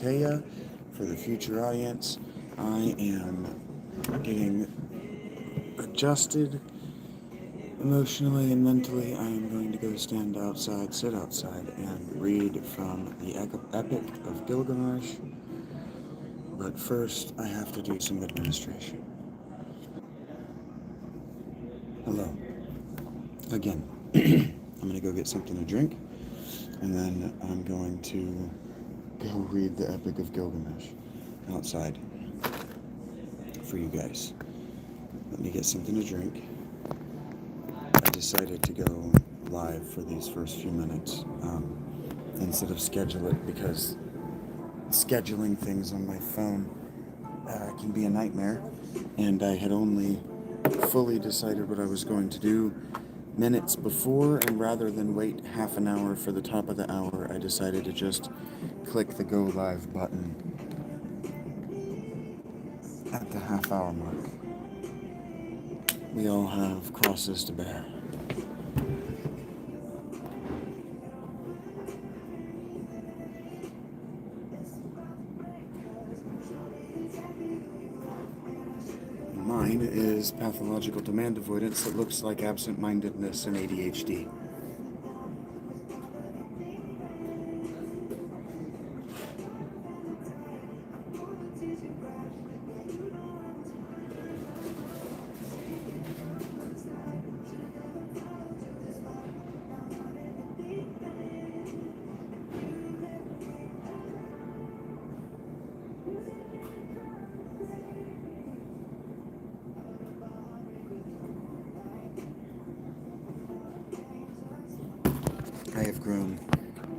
Taya. For the future audience, I am getting adjusted emotionally and mentally. I am going to go stand outside, sit outside, and read from the Epic of Gilgamesh. But first, I have to do some administration. Hello. Again, I'm going to go get something to drink, and then I'm going to go read the Epic of Gilgamesh outside for you guys. Let me get something to drink. I decided to go live for these first few minutes instead of schedule it, because scheduling things on my phone can be a nightmare, and I had only fully decided what I was going to do minutes before, and rather than wait half an hour for the top of the hour, I decided to just click the go live button at the half hour mark. We all have crosses to bear. Mine is pathological demand avoidance that looks like absent-mindedness and ADHD. I have grown,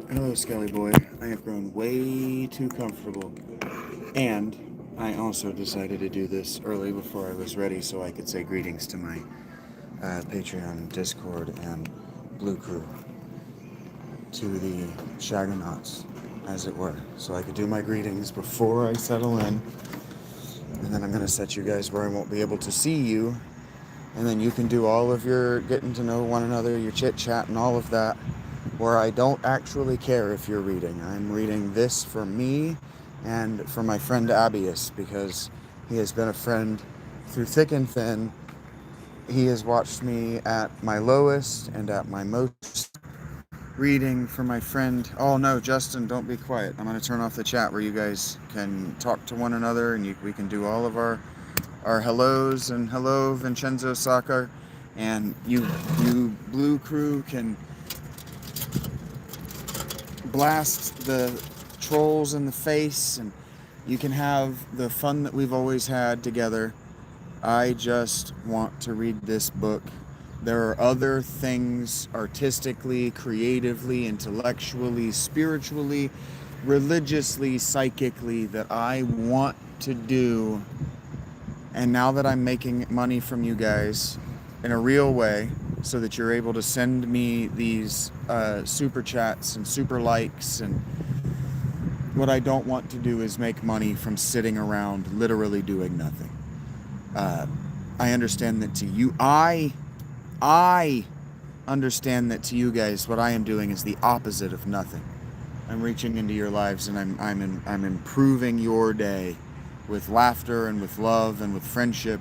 hello Skelly boy, I have grown way too comfortable, and I also decided to do this early before I was ready so I could say greetings to my Patreon, Discord, and Blue Crew, to the Shagonauts, as it were, so I could do my greetings before I settle in, and then I'm going to set you guys where I won't be able to see you, and then you can do all of your getting to know one another, your chit-chat and all of that, where I don't actually care if you're reading. I'm reading this for me and for my friend Abius, because he has been a friend through thick and thin. He has watched me at my lowest and at my most. Reading for my friend. Oh no, Justin, don't be quiet. I'm going to turn off the chat where you guys can talk to one another, and we can do all of our hellos, and hello Vincenzo Soccer, and you Blue Crew can blast the trolls in the face, and you can have the fun that we've always had together. I just want to read this book. There are other things artistically, creatively, intellectually, spiritually, religiously, psychically that I want to do. And now that I'm making money from you guys in a real way, so that you're able to send me these super chats and super likes, and what I don't want to do is make money from sitting around literally doing nothing. I understand that to you, I understand that to you guys, what I am doing is the opposite of nothing. I'm reaching into your lives, and I'm improving your day with laughter and with love and with friendship.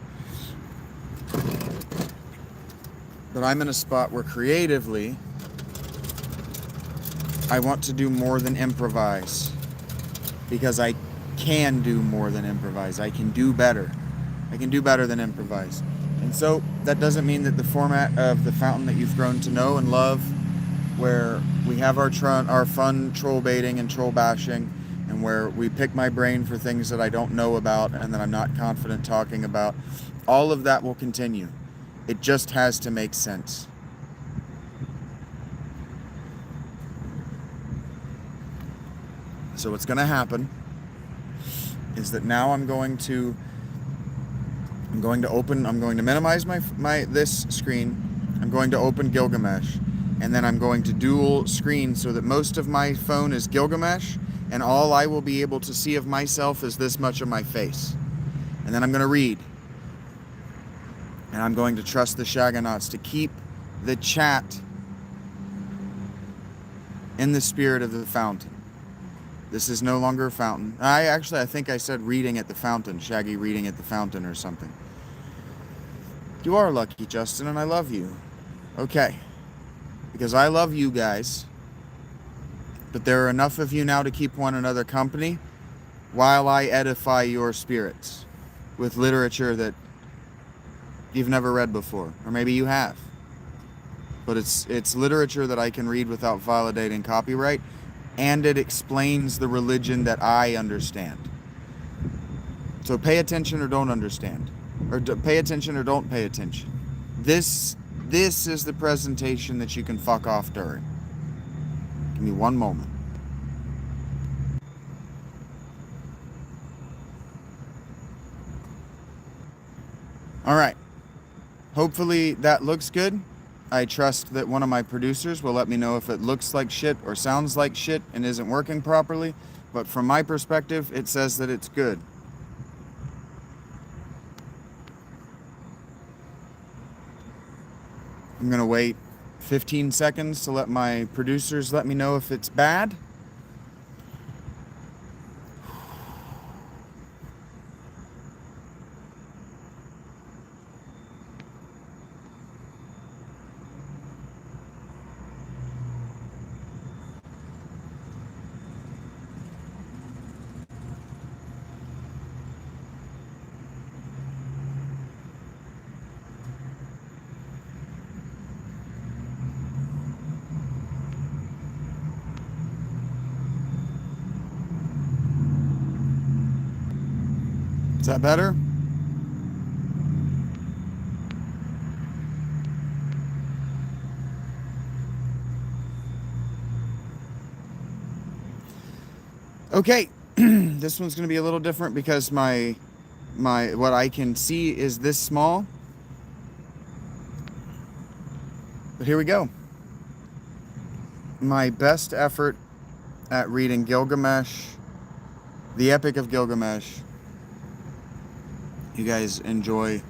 But I'm in a spot where creatively, I want to do more than improvise, because I can do more than improvise. I can do better. I can do better than improvise. And so that doesn't mean that the format of the fountain that you've grown to know and love, where we have our fun troll baiting and troll bashing, and where we pick my brain for things that I don't know about and that I'm not confident talking about, all of that will continue. It just has to make sense. So what's going to happen is that now I'm going to minimize my this screen. I'm going to open Gilgamesh, and then I'm going to dual screen so that most of my phone is Gilgamesh, and all I will be able to see of myself is this much of my face. And then I'm going to read. And I'm going to trust the Shagonauts to keep the chat in the spirit of the fountain. This is no longer a fountain. I think I said reading at the fountain. Shaggy reading at the fountain or something. You are lucky, Justin, and I love you. Okay. Because I love you guys. But there are enough of you now to keep one another company while I edify your spirits with literature that you've never read before. Or maybe you have. But it's literature that I can read without violating copyright, and it explains the religion that I understand. So pay attention or don't understand. Or pay attention or don't pay attention. This is the presentation that you can fuck off during. Give me one moment. Alright. Hopefully that looks good. I trust that one of my producers will let me know if it looks like shit or sounds like shit and isn't working properly. But from my perspective, it says that it's good. I'm going to wait 15 seconds to let my producers let me know if it's bad. Is that better? Okay, this one's going to be a little different because my what I can see is this small. But here we go. My best effort at reading Gilgamesh, the Epic of Gilgamesh. You guys enjoy.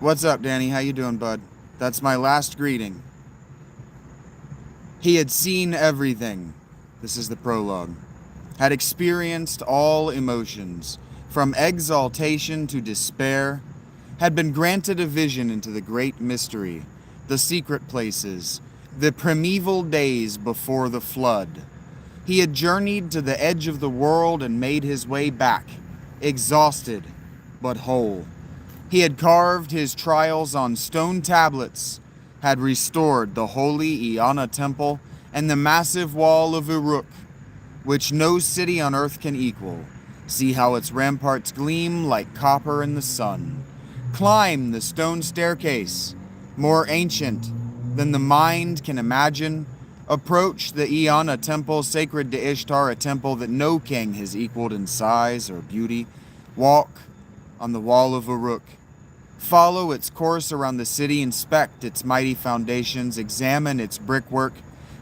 What's up, Danny? How you doing, bud? That's my last greeting. He had seen everything. This is the prologue. Had experienced all emotions, from exaltation to despair. Had been granted a vision into the great mystery, the secret places, the primeval days before the flood. He had journeyed to the edge of the world and made his way back, exhausted but whole. He had carved his trials on stone tablets, had restored the holy Iana temple and the massive wall of Uruk, which no city on earth can equal. See how its ramparts gleam like copper in the sun. Climb the stone staircase, more ancient than the mind can imagine. Approach the Iana temple, sacred to Ishtar, a temple that no king has equaled in size or beauty. Walk on the wall of Uruk. Follow its course around the city, inspect its mighty foundations, examine its brickwork,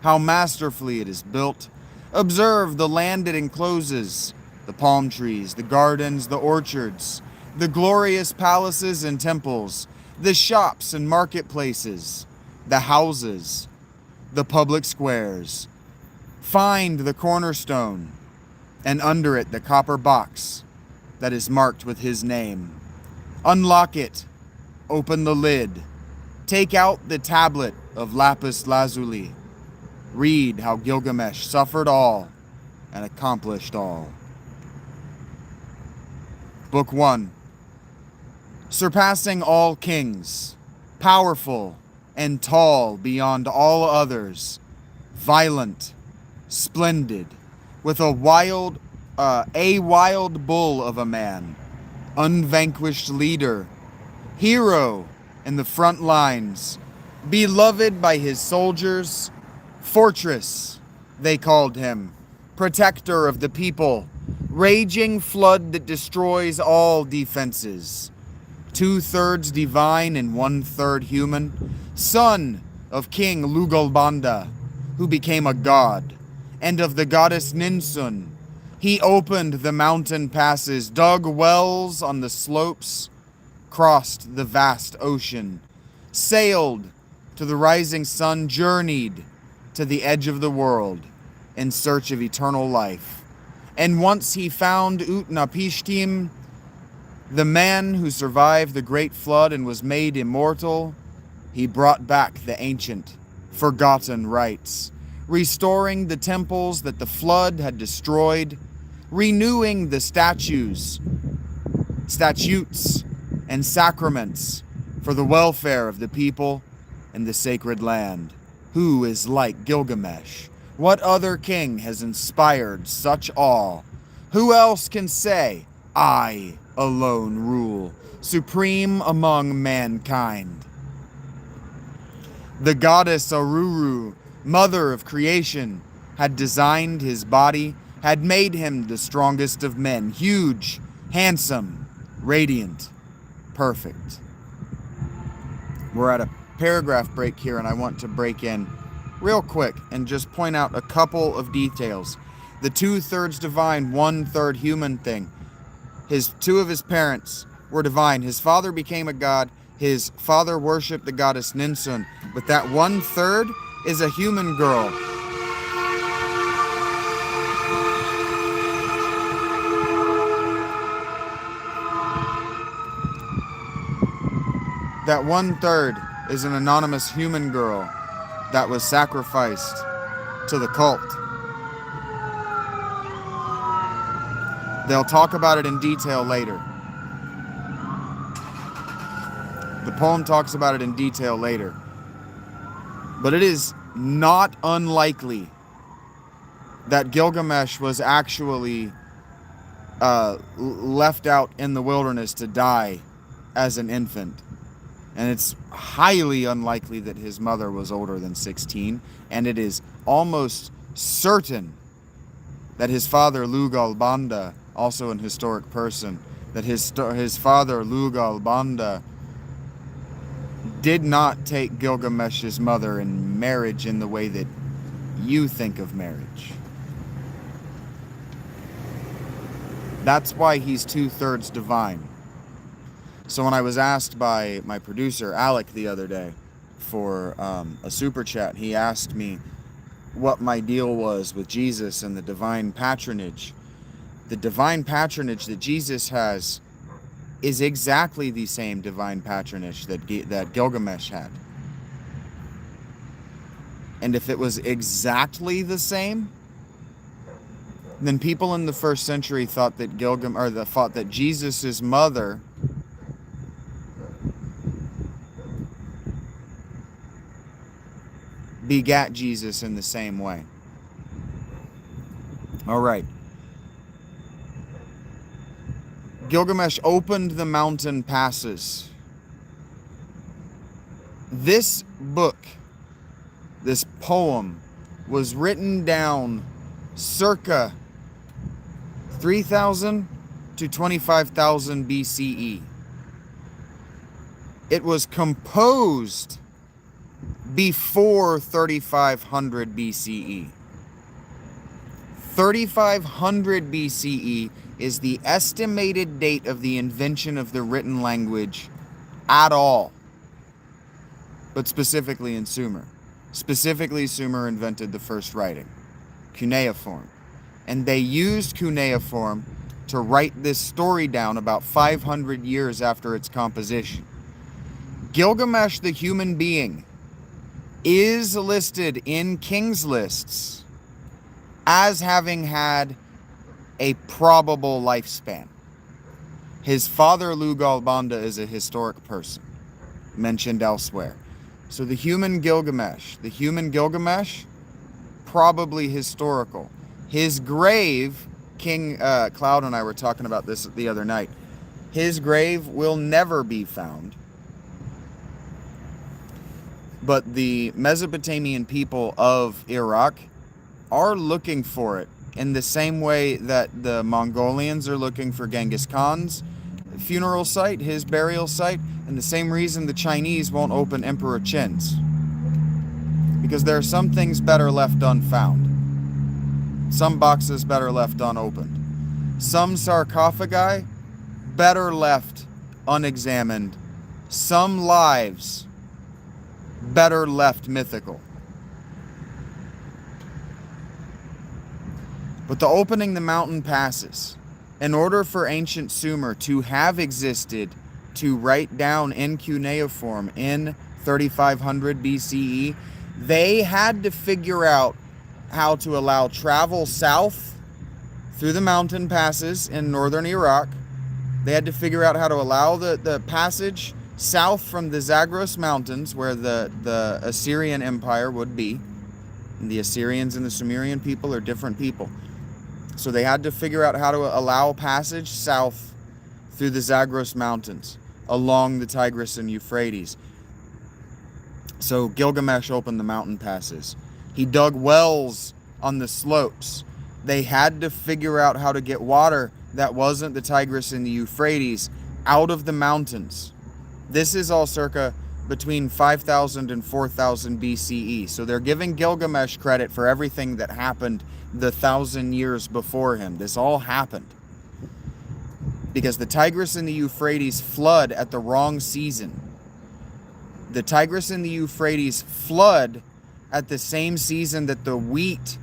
how masterfully it is built. Observe the land it encloses, the palm trees, the gardens, the orchards, the glorious palaces and temples, the shops and marketplaces, the houses, the public squares. Find the cornerstone, and under it the copper box that is marked with his name. Unlock it, open the lid, take out the tablet of lapis lazuli. Read how Gilgamesh suffered all and accomplished all. Book 1. Surpassing all kings, powerful and tall beyond all others, violent, splendid, with a wild bull of a man, unvanquished leader, hero in the front lines, beloved by his soldiers, fortress, they called him, protector of the people, raging flood that destroys all defenses, 2/3 divine and 1/3 human, son of King Lugalbanda, who became a god, and of the goddess Ninsun. He opened the mountain passes, dug wells on the slopes, crossed the vast ocean, sailed to the rising sun, journeyed to the edge of the world, in search of eternal life. And once he found Utnapishtim, the man who survived the great flood and was made immortal, he brought back the ancient, forgotten rites, restoring the temples that the flood had destroyed, renewing the statutes, and sacraments for the welfare of the people and the sacred land. Who is like Gilgamesh? What other king has inspired such awe? Who else can say, I alone rule, supreme among mankind? The goddess Aruru, mother of creation, had designed his body, had made him the strongest of men, huge, handsome, radiant, perfect. We're at a paragraph break here, and I want to break in real quick and just point out a couple of details. The 2/3 divine, 1/3 human thing. Two of his parents were divine. His father became a god. His father worshipped the goddess Ninsun, but that 1/3 is a human girl. That 1/3 is an anonymous human girl that was sacrificed to the cult. They'll talk about it in detail later. The poem talks about it in detail later. But it is not unlikely that Gilgamesh was actually left out in the wilderness to die as an infant. And it's highly unlikely that his mother was older than 16. And it is almost certain that his father, Lugalbanda, also an historic person, that his father, Lugalbanda, did not take Gilgamesh's mother in marriage in the way that you think of marriage. That's why he's 2/3 divine. So when I was asked by my producer, Alec, the other day for a super chat, he asked me what my deal was with Jesus and the divine patronage. The divine patronage that Jesus has is exactly the same divine patronage that Gilgamesh had. And if it was exactly the same, then people in the first century thought that Jesus' mother begat Jesus in the same way. All right. Gilgamesh opened the mountain passes. This book, this poem, was written down circa 3,000 to 25,000 BCE. It was composed before 3,500 BCE. 3,500 BCE is the estimated date of the invention of the written language at all, but specifically in Sumer. Specifically, Sumer invented the first writing, cuneiform. And they used cuneiform to write this story down about 500 years after its composition. Gilgamesh, the human being, is listed in king's lists as having had a probable lifespan. His father, Lugalbanda, is a historic person mentioned elsewhere. So the human Gilgamesh, probably historical. His grave, King Cloud and I were talking about this the other night, his grave will never be found. But the Mesopotamian people of Iraq are looking for it in the same way that the Mongolians are looking for Genghis Khan's funeral site, his burial site, and the same reason the Chinese won't open Emperor Qin's. Because there are some things better left unfound. Some boxes better left unopened. Some sarcophagi better left unexamined. Some lives better left mythical. But the opening the mountain passes, in order for ancient Sumer to have existed, to write down in cuneiform in 3500 BCE, they had to figure out how to allow travel south through the mountain passes in northern Iraq. They had to figure out how to allow the passage south from the Zagros Mountains, where the Assyrian Empire would be. And the Assyrians and the Sumerian people are different people. So they had to figure out how to allow passage south through the Zagros Mountains, along the Tigris and Euphrates. So Gilgamesh opened the mountain passes. He dug wells on the slopes. They had to figure out how to get water that wasn't the Tigris and the Euphrates out of the mountains. This is all circa between 5000 and 4000 BCE. So they're giving Gilgamesh credit for everything that happened the 1,000 years before him. This all happened because the Tigris and the Euphrates flood at the wrong season. The Tigris and the Euphrates flood at the same season that the wheat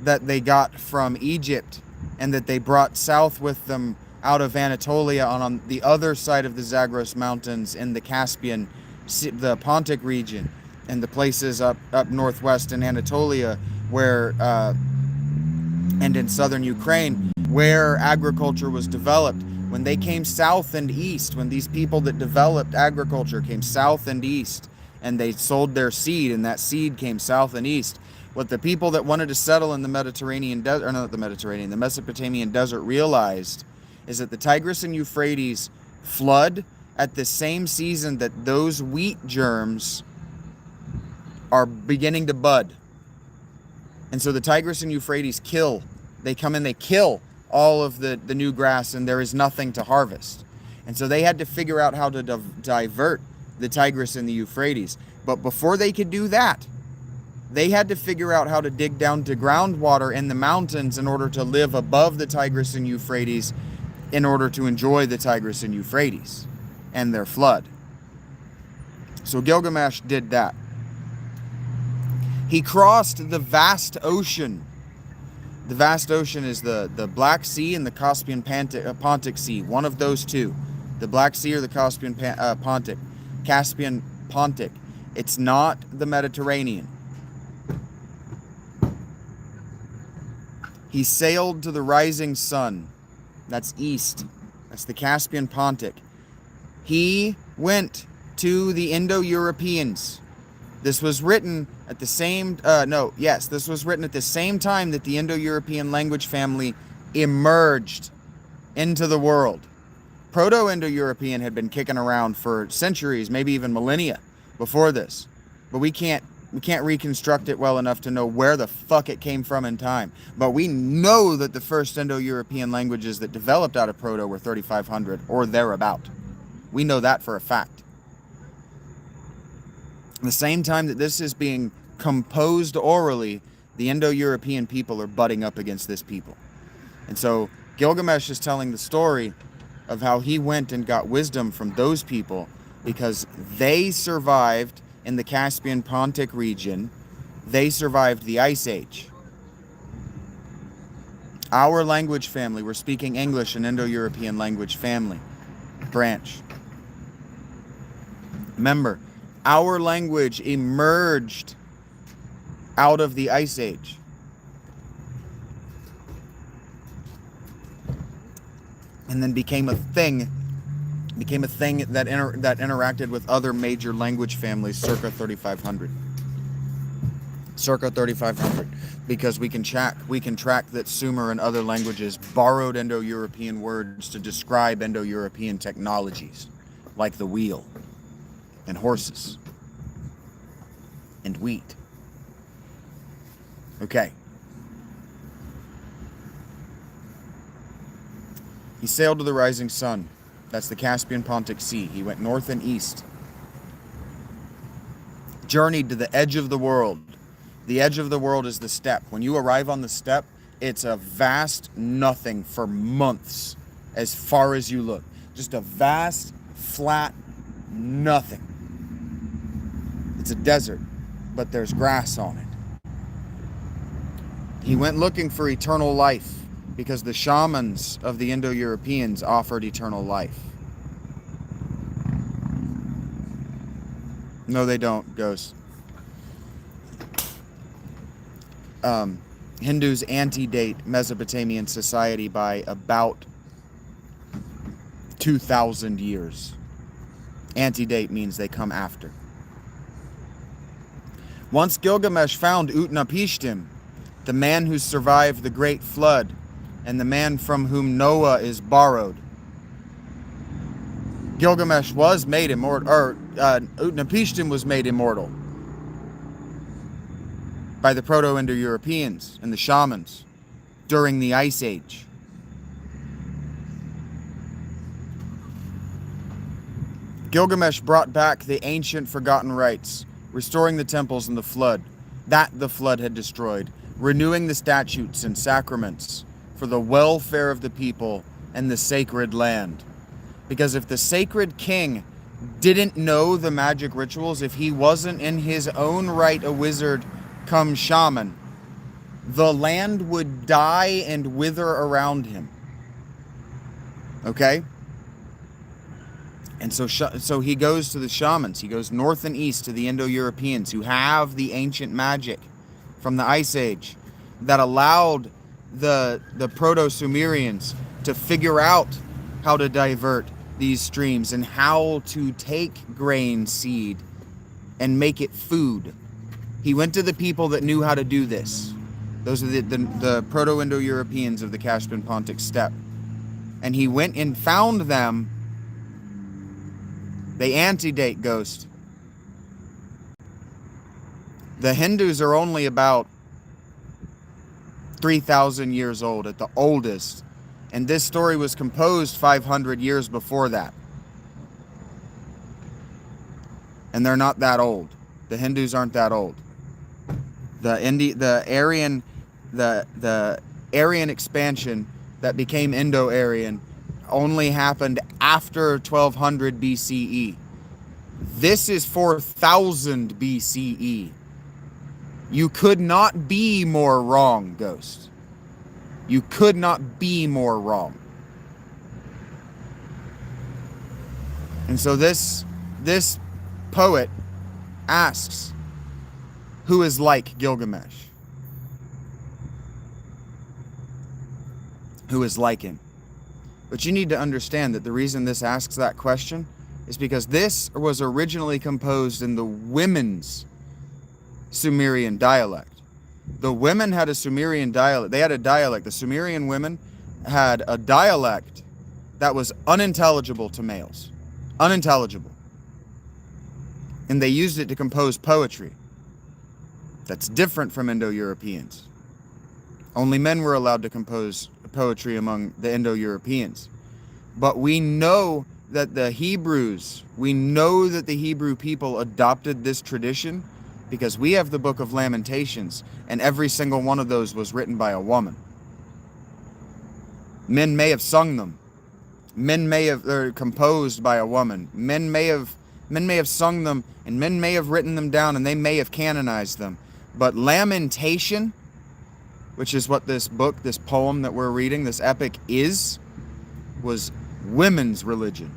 that they got from Egypt and that they brought south with them out of Anatolia on the other side of the Zagros Mountains in the Caspian, the Pontic region, and the places up northwest in Anatolia where and in southern Ukraine where agriculture was developed. When they came south and east, when these people that developed agriculture came south and east, and they sold their seed, and that seed came south and east, what the people that wanted to settle in the Mediterranean desert, or not the Mediterranean, the Mesopotamian desert realized is that the Tigris and Euphrates flood at the same season that those wheat germs are beginning to bud. And so the Tigris and Euphrates kill. They come in, they kill all of the new grass, and there is nothing to harvest. And so they had to figure out how to divert the Tigris and the Euphrates. But before they could do that, they had to figure out how to dig down to groundwater in the mountains in order to live above the Tigris and Euphrates, in order to enjoy the Tigris and Euphrates and their flood. So Gilgamesh did that. He crossed the vast ocean. The vast ocean is the Black Sea and the Caspian Pontic Sea, one of those two. The Black Sea or the Caspian Pontic. Caspian Pontic. It's not the Mediterranean. He sailed to the rising sun. That's east. That's the Caspian Pontic. He went to the Indo-Europeans. This was written at the same, this was written at the same time that the Indo-European language family emerged into the world. Proto-Indo-European had been kicking around for centuries, maybe even millennia before this. But we can't reconstruct it well enough to know where the fuck it came from in time. But we know that the first Indo-European languages that developed out of Proto were 3500 or thereabout. We know that for a fact. At the same time that this is being composed orally, the Indo-European people are butting up against this people. And so Gilgamesh is telling the story of how he went and got wisdom from those people because they survived in the Caspian Pontic region. They survived the Ice Age. Our language family, we're speaking English, an Indo-European language family branch. Remember, our language emerged out of the Ice Age. And then became a thing that interacted with other major language families circa 3500. Circa 3500. Because we can track that Sumer and other languages borrowed Indo-European words to describe Indo-European technologies, like the wheel, and horses, and wheat. Okay. He sailed to the rising sun. That's the Caspian Pontic Sea. He went north and east. Journeyed to the edge of the world. The edge of the world is the steppe. When you arrive on the steppe, it's a vast nothing for months as far as you look. Just a vast, flat nothing. It's a desert, but there's grass on it. He went looking for eternal life because the shamans of the Indo-Europeans offered eternal life. No, they don't, Ghost. Hindus antedate Mesopotamian society by about 2,000 years. Antedate means they come after. Once Gilgamesh found Utnapishtim, the man who survived the great flood, and the man from whom Noah is borrowed, Gilgamesh was made immortal, or Utnapishtim was made immortal by the Proto-Indo-Europeans and the shamans during the Ice Age. Gilgamesh brought back the ancient forgotten rites, restoring the temples in the flood that the flood had destroyed, renewing the statutes and sacraments for the welfare of the people and the sacred land. Because if the sacred king didn't know the magic rituals, if he wasn't in his own right a wizard come shaman, the land would die and wither around him. Okay? And so he goes to the shamans. He goes north and east to the Indo-Europeans who have the ancient magic from the Ice Age that allowed the Proto-Sumerians to figure out how to divert these streams and how to take grain seed and make it food. He went to the people that knew how to do this. Those are the Proto-Indo-Europeans of the Caspian Pontic steppe. And he went and found them. They antedate, Ghost. The Hindus are only about 3,000 years old at the oldest. And this story was composed 500 years before that. And they're not that old. The Hindus aren't that old. The Aryan expansion that became Indo-Aryan only happened after 1200 BCE. This is 4000 BCE. You could not be more wrong, Ghost. You could not be more wrong. And so this poet asks, who is like Gilgamesh? Who is like him? But you need to understand that the reason this asks that question is because this was originally composed in the women's Sumerian dialect. The women had a Sumerian dialect. They had a dialect. The Sumerian women had a dialect that was unintelligible to males. Unintelligible. And they used it to compose poetry. That's different from Indo-Europeans. Only men were allowed to compose poetry among the Indo-Europeans. But we know that the Hebrew people adopted this tradition because we have the book of Lamentations, and every single one of those was written by a woman. Men may have sung them. They're composed by a woman. Men may have sung them, and men may have written them down, and they may have canonized them. But lamentation, which is what this book, this poem that we're reading, this epic was women's religion.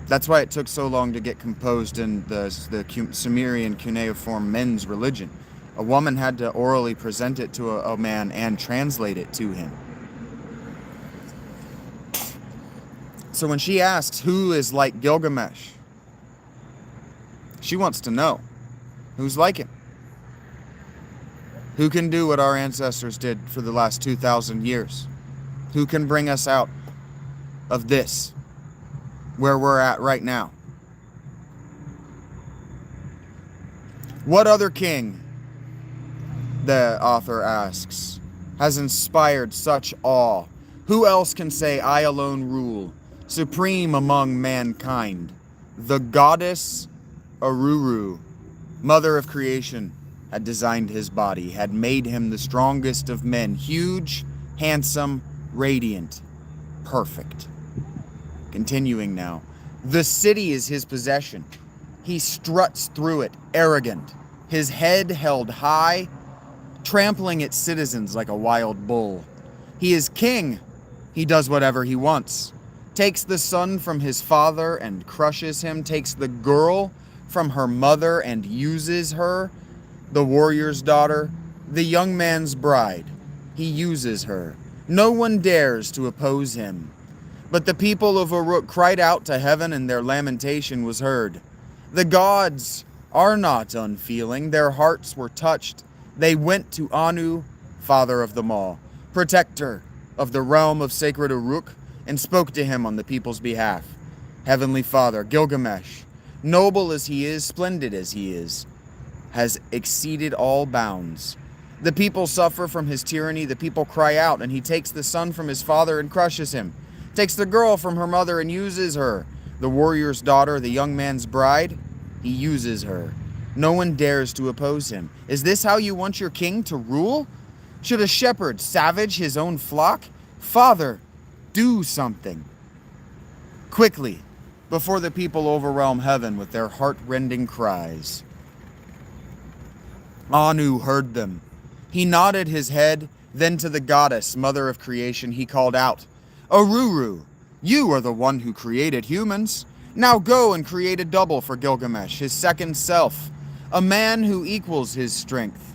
That's why it took so long to get composed in the Sumerian cuneiform men's religion. A woman had to orally present it to a man and translate it to him. So when she asks who is like Gilgamesh, she wants to know who's like him. Who can do what our ancestors did for the last 2,000 years? Who can bring us out of this, where we're at right now? What other king, the author asks, has inspired such awe? Who else can say, I alone rule, supreme among mankind? The goddess Uruk, mother of creation, had designed his body, had made him the strongest of men, huge, handsome, radiant, perfect. Continuing now. The city is his possession. He struts through it, arrogant, his head held high, trampling its citizens like a wild bull. He is king. He does whatever he wants. Takes the son from his father and crushes him. Takes the girl from her mother and uses her. The warrior's daughter, the young man's bride. He uses her. No one dares to oppose him. But the people of Uruk cried out to heaven, and their lamentation was heard. The gods are not unfeeling. Their hearts were touched. They went to Anu, father of them all, protector of the realm of sacred Uruk, and spoke to him on the people's behalf. Heavenly Father, Gilgamesh, noble as he is, splendid as he is, has exceeded all bounds. The people suffer from his tyranny. The people cry out, and he takes the son from his father and crushes him. Takes the girl from her mother and uses her. The warrior's daughter, the young man's bride, he uses her. No one dares to oppose him. Is this how you want your king to rule? Should a shepherd savage his own flock? Father, do something. Quickly, before the people overwhelm heaven with their heart-rending cries. Anu heard them. He nodded his head, then to the goddess, mother of creation, he called out, Aruru, you are the one who created humans. Now go and create a double for Gilgamesh, his second self, a man who equals his strength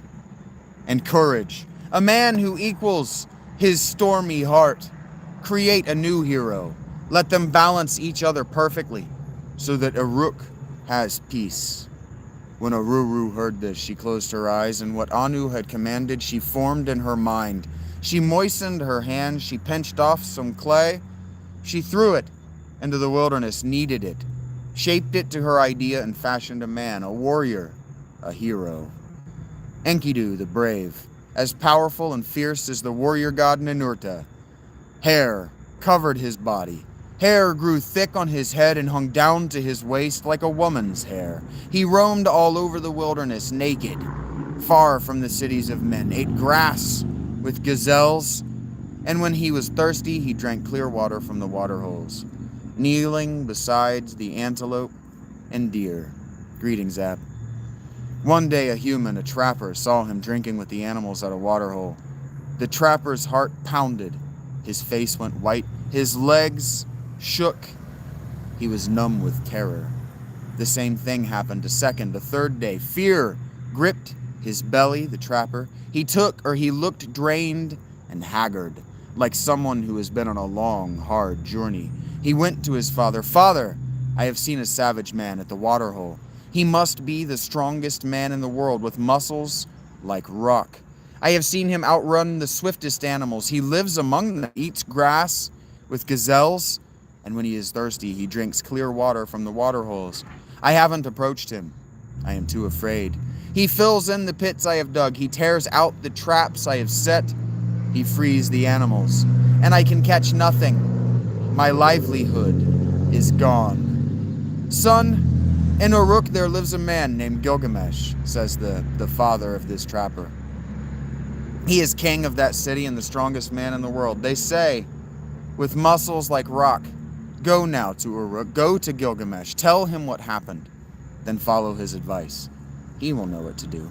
and courage, a man who equals his stormy heart. Create a new hero. Let them balance each other perfectly so that Uruk has peace. When Aruru heard this, she closed her eyes, and what Anu had commanded she formed in her mind. She moistened her hands, she pinched off some clay, she threw it into the wilderness, kneaded it, shaped it to her idea, and fashioned a man, a warrior, a hero. Enkidu the brave, as powerful and fierce as the warrior god Ninurta. Hair covered his body. Hair grew thick on his head and hung down to his waist like a woman's hair. He roamed all over the wilderness naked, far from the cities of men, ate grass with gazelles, and when he was thirsty, he drank clear water from the water holes, kneeling beside the antelope and deer. Greetings, Zap. One day a human, a trapper, saw him drinking with the animals at a water hole. The trapper's heart pounded. His face went white. His legs shook. He was numb with terror. The same thing happened a second, a third day. Fear gripped his belly, the trapper. He looked drained and haggard, like someone who has been on a long, hard journey. He went to his father. Father, I have seen a savage man at the water hole. He must be the strongest man in the world, with muscles like rock. I have seen him outrun the swiftest animals. He lives among them, eats grass with gazelles, and when he is thirsty, he drinks clear water from the water holes. I haven't approached him. I am too afraid. He fills in the pits I have dug. He tears out the traps I have set. He frees the animals, and I can catch nothing. My livelihood is gone. Son, in Uruk there lives a man named Gilgamesh, says the father of this trapper. He is king of that city and the strongest man in the world. They say, with muscles like rock, go now to Uruk, go to Gilgamesh, tell him what happened, then follow his advice. He will know what to do.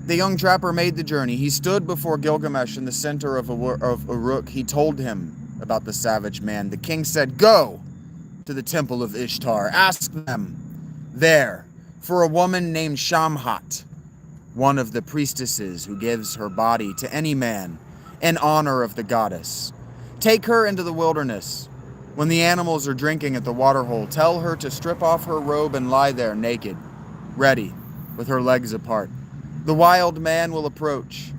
The young trapper made the journey. He stood before Gilgamesh in the center of Uruk. He told him about the savage man. The king said, go to the temple of Ishtar. Ask them there for a woman named Shamat, one of the priestesses who gives her body to any man in honor of the goddess. Take her into the wilderness. When the animals are drinking at the waterhole, tell her to strip off her robe and lie there naked, ready, with her legs apart. The wild man will approach.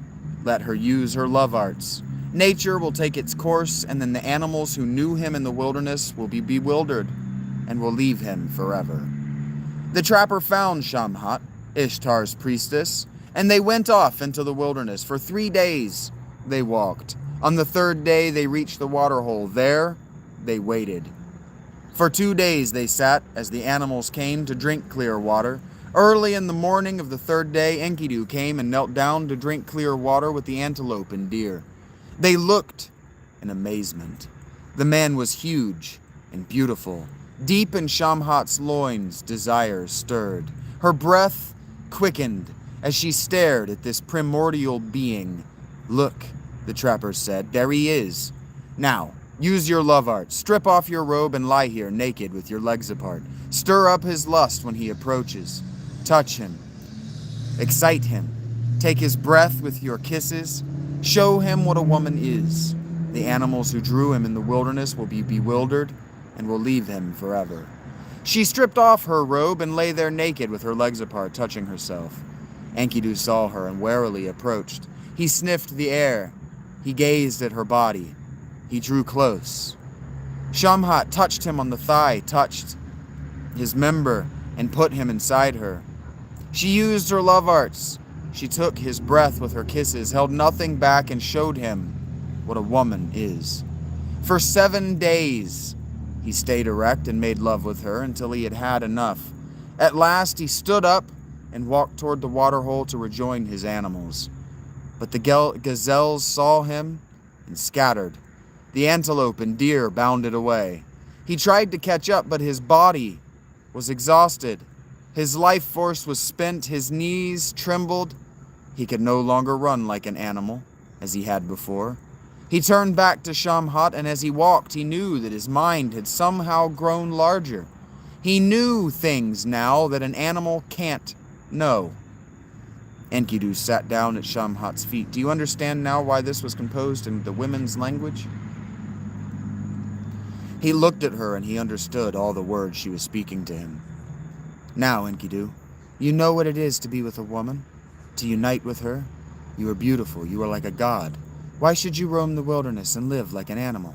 Let her use her love arts. Nature will take its course, and then the animals who knew him in the wilderness will be bewildered and will leave him forever. The trapper found Shamat, Ishtar's priestess, and they went off into the wilderness. For 3 days they walked. On the 3rd day they reached the waterhole. There they waited. For 2 days they sat as the animals came to drink clear water. Early in the morning of the 3rd day, Enkidu came and knelt down to drink clear water with the antelope and deer. They looked in amazement. The man was huge and beautiful. Deep in Shamhat's loins, desire stirred. Her breath quickened as she stared at this primordial being. Look, the trapper said, there he is. Now, use your love art. Strip off your robe and lie here naked with your legs apart. Stir up his lust when he approaches. Touch him. Excite him. Take his breath with your kisses. Show him what a woman is. The animals who drew him in the wilderness will be bewildered and will leave him forever. She stripped off her robe and lay there naked with her legs apart, touching herself. Enkidu saw her and warily approached. He sniffed the air. He gazed at her body. He drew close. Shamhat touched him on the thigh, touched his member, and put him inside her. She used her love arts. She took his breath with her kisses, held nothing back, and showed him what a woman is. For 7 days, he stayed erect and made love with her until he had had enough. At last, he stood up and walked toward the waterhole to rejoin his animals. But the gazelles saw him and scattered. The antelope and deer bounded away. He tried to catch up, but his body was exhausted. His life force was spent. His knees trembled. He could no longer run like an animal, as he had before. He turned back to Shamhat, and as he walked, he knew that his mind had somehow grown larger. He knew things now that an animal can't know. Enkidu sat down at Shamhat's feet. Do you understand now why this was composed in the women's language? He looked at her, and he understood all the words she was speaking to him. Now, Enkidu, you know what it is to be with a woman, to unite with her. You are beautiful. You are like a god. Why should you roam the wilderness and live like an animal?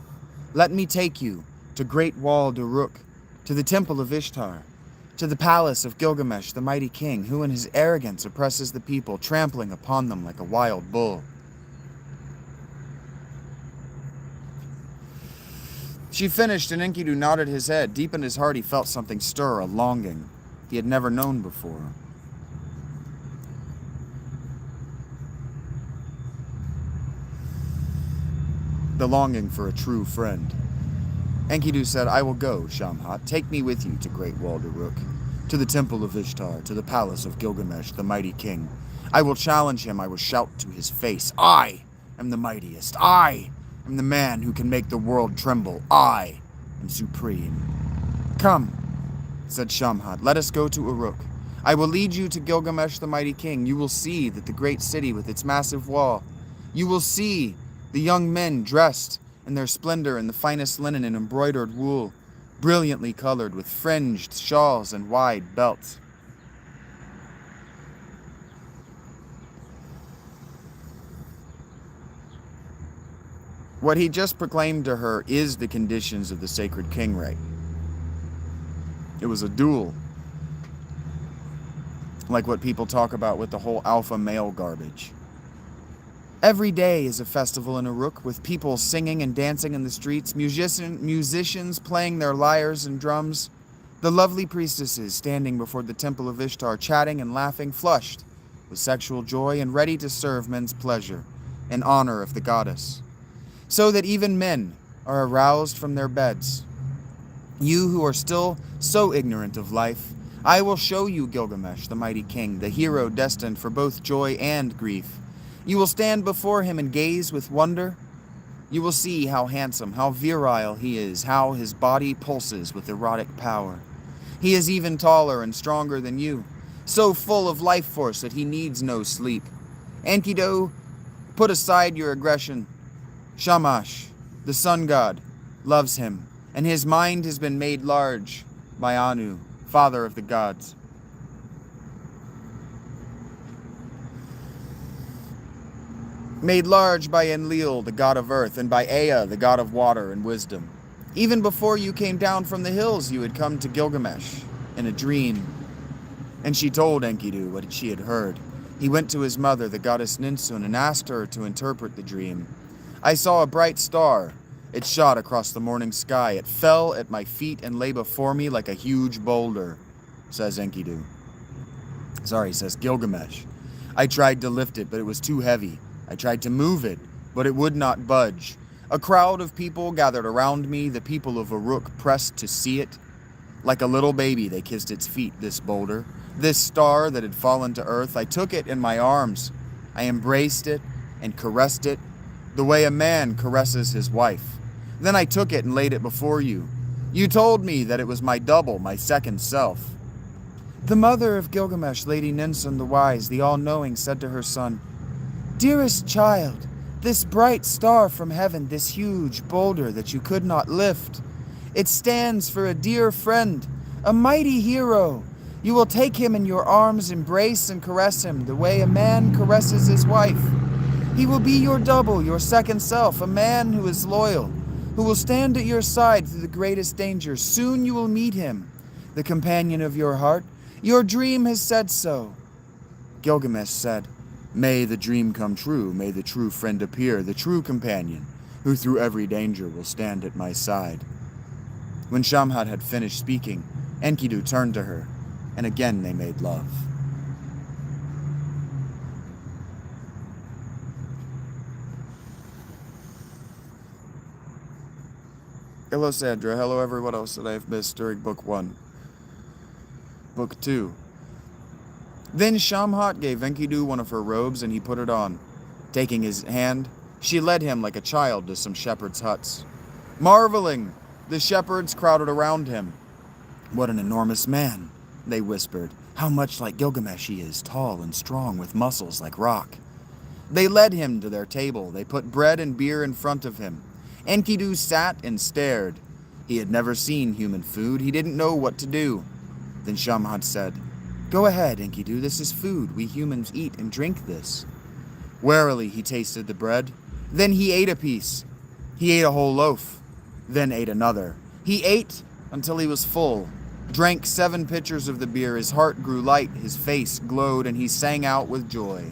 Let me take you to Great Walled Uruk, to the temple of Ishtar, to the palace of Gilgamesh, the mighty king, who in his arrogance oppresses the people, trampling upon them like a wild bull. She finished, and Enkidu nodded his head. Deep in his heart, he felt something stir, a longing he had never known before. The longing for a true friend. Enkidu said, I will go, Shamhat. Take me with you to Great Walled Uruk, to the temple of Ishtar, to the palace of Gilgamesh, the mighty king. I will challenge him. I will shout to his face, I am the mightiest. I am the man who can make the world tremble. I am supreme. Come, said Shamhat, let us go to Uruk. I will lead you to Gilgamesh, the mighty king. You will see that the great city with its massive wall. You will see the young men dressed in their splendor in the finest linen and embroidered wool, brilliantly colored with fringed shawls and wide belts. What he just proclaimed to her is the conditions of the sacred king right. It was a duel, like what people talk about with the whole alpha male garbage. Every day is a festival in Uruk, with people singing and dancing in the streets, musicians playing their lyres and drums, the lovely priestesses standing before the temple of Ishtar, chatting and laughing, flushed with sexual joy and ready to serve men's pleasure in honor of the goddess, so that even men are aroused from their beds. You who are still so ignorant of life, I will show you Gilgamesh, the mighty king, the hero destined for both joy and grief. You will stand before him and gaze with wonder. You will see how handsome, how virile he is, how his body pulses with erotic power. He is even taller and stronger than you, so full of life force that he needs no sleep. Enkidu, put aside your aggression. Shamash, the sun god, loves him, and his mind has been made large by Anu, father of the gods. Made large by Enlil, the god of earth, and by Ea, the god of water and wisdom. Even before you came down from the hills, you had come to Gilgamesh in a dream. And she told Enkidu what she had heard. He went to his mother, the goddess Ninsun, and asked her to interpret the dream. I saw a bright star. It shot across the morning sky. It fell at my feet and lay before me like a huge boulder, says Enkidu. Says Gilgamesh. I tried to lift it, but it was too heavy. I tried to move it, but it would not budge. A crowd of people gathered around me, the people of Uruk pressed to see it. Like a little baby, they kissed its feet, this boulder, this star that had fallen to earth. I took it in my arms. I embraced it and caressed it the way a man caresses his wife. Then I took it and laid it before you. You told me that it was my double, my second self. The mother of Gilgamesh, Lady Ninsun the Wise, the all-knowing, said to her son, Dearest child, this bright star from heaven, this huge boulder that you could not lift, it stands for a dear friend, a mighty hero. You will take him in your arms, embrace and caress him the way a man caresses his wife. He will be your double, your second self, a man who is loyal, who will stand at your side through the greatest dangers. Soon you will meet him, the companion of your heart. Your dream has said so. Gilgamesh said, May the dream come true, may the true friend appear, the true companion, who through every danger will stand at my side. When Shamat had finished speaking, Enkidu turned to her, and again they made love. Hello Sandra, hello everyone else that I have missed during Book 1. Book 2. Then Shamat gave Enkidu one of her robes and he put it on. Taking his hand, she led him like a child to some shepherds' huts. Marveling, the shepherds crowded around him. What an enormous man, they whispered. How much like Gilgamesh he is, tall and strong with muscles like rock. They led him to their table. They put bread and beer in front of him. Enkidu sat and stared. He had never seen human food. He didn't know what to do. Then Shamat said, Go ahead, Enkidu, this is food. We humans eat and drink this. Warily he tasted the bread. Then he ate a piece. He ate a whole loaf. Then ate another. He ate until he was full. Drank 7 pitchers of the beer. His heart grew light. His face glowed, and he sang out with joy.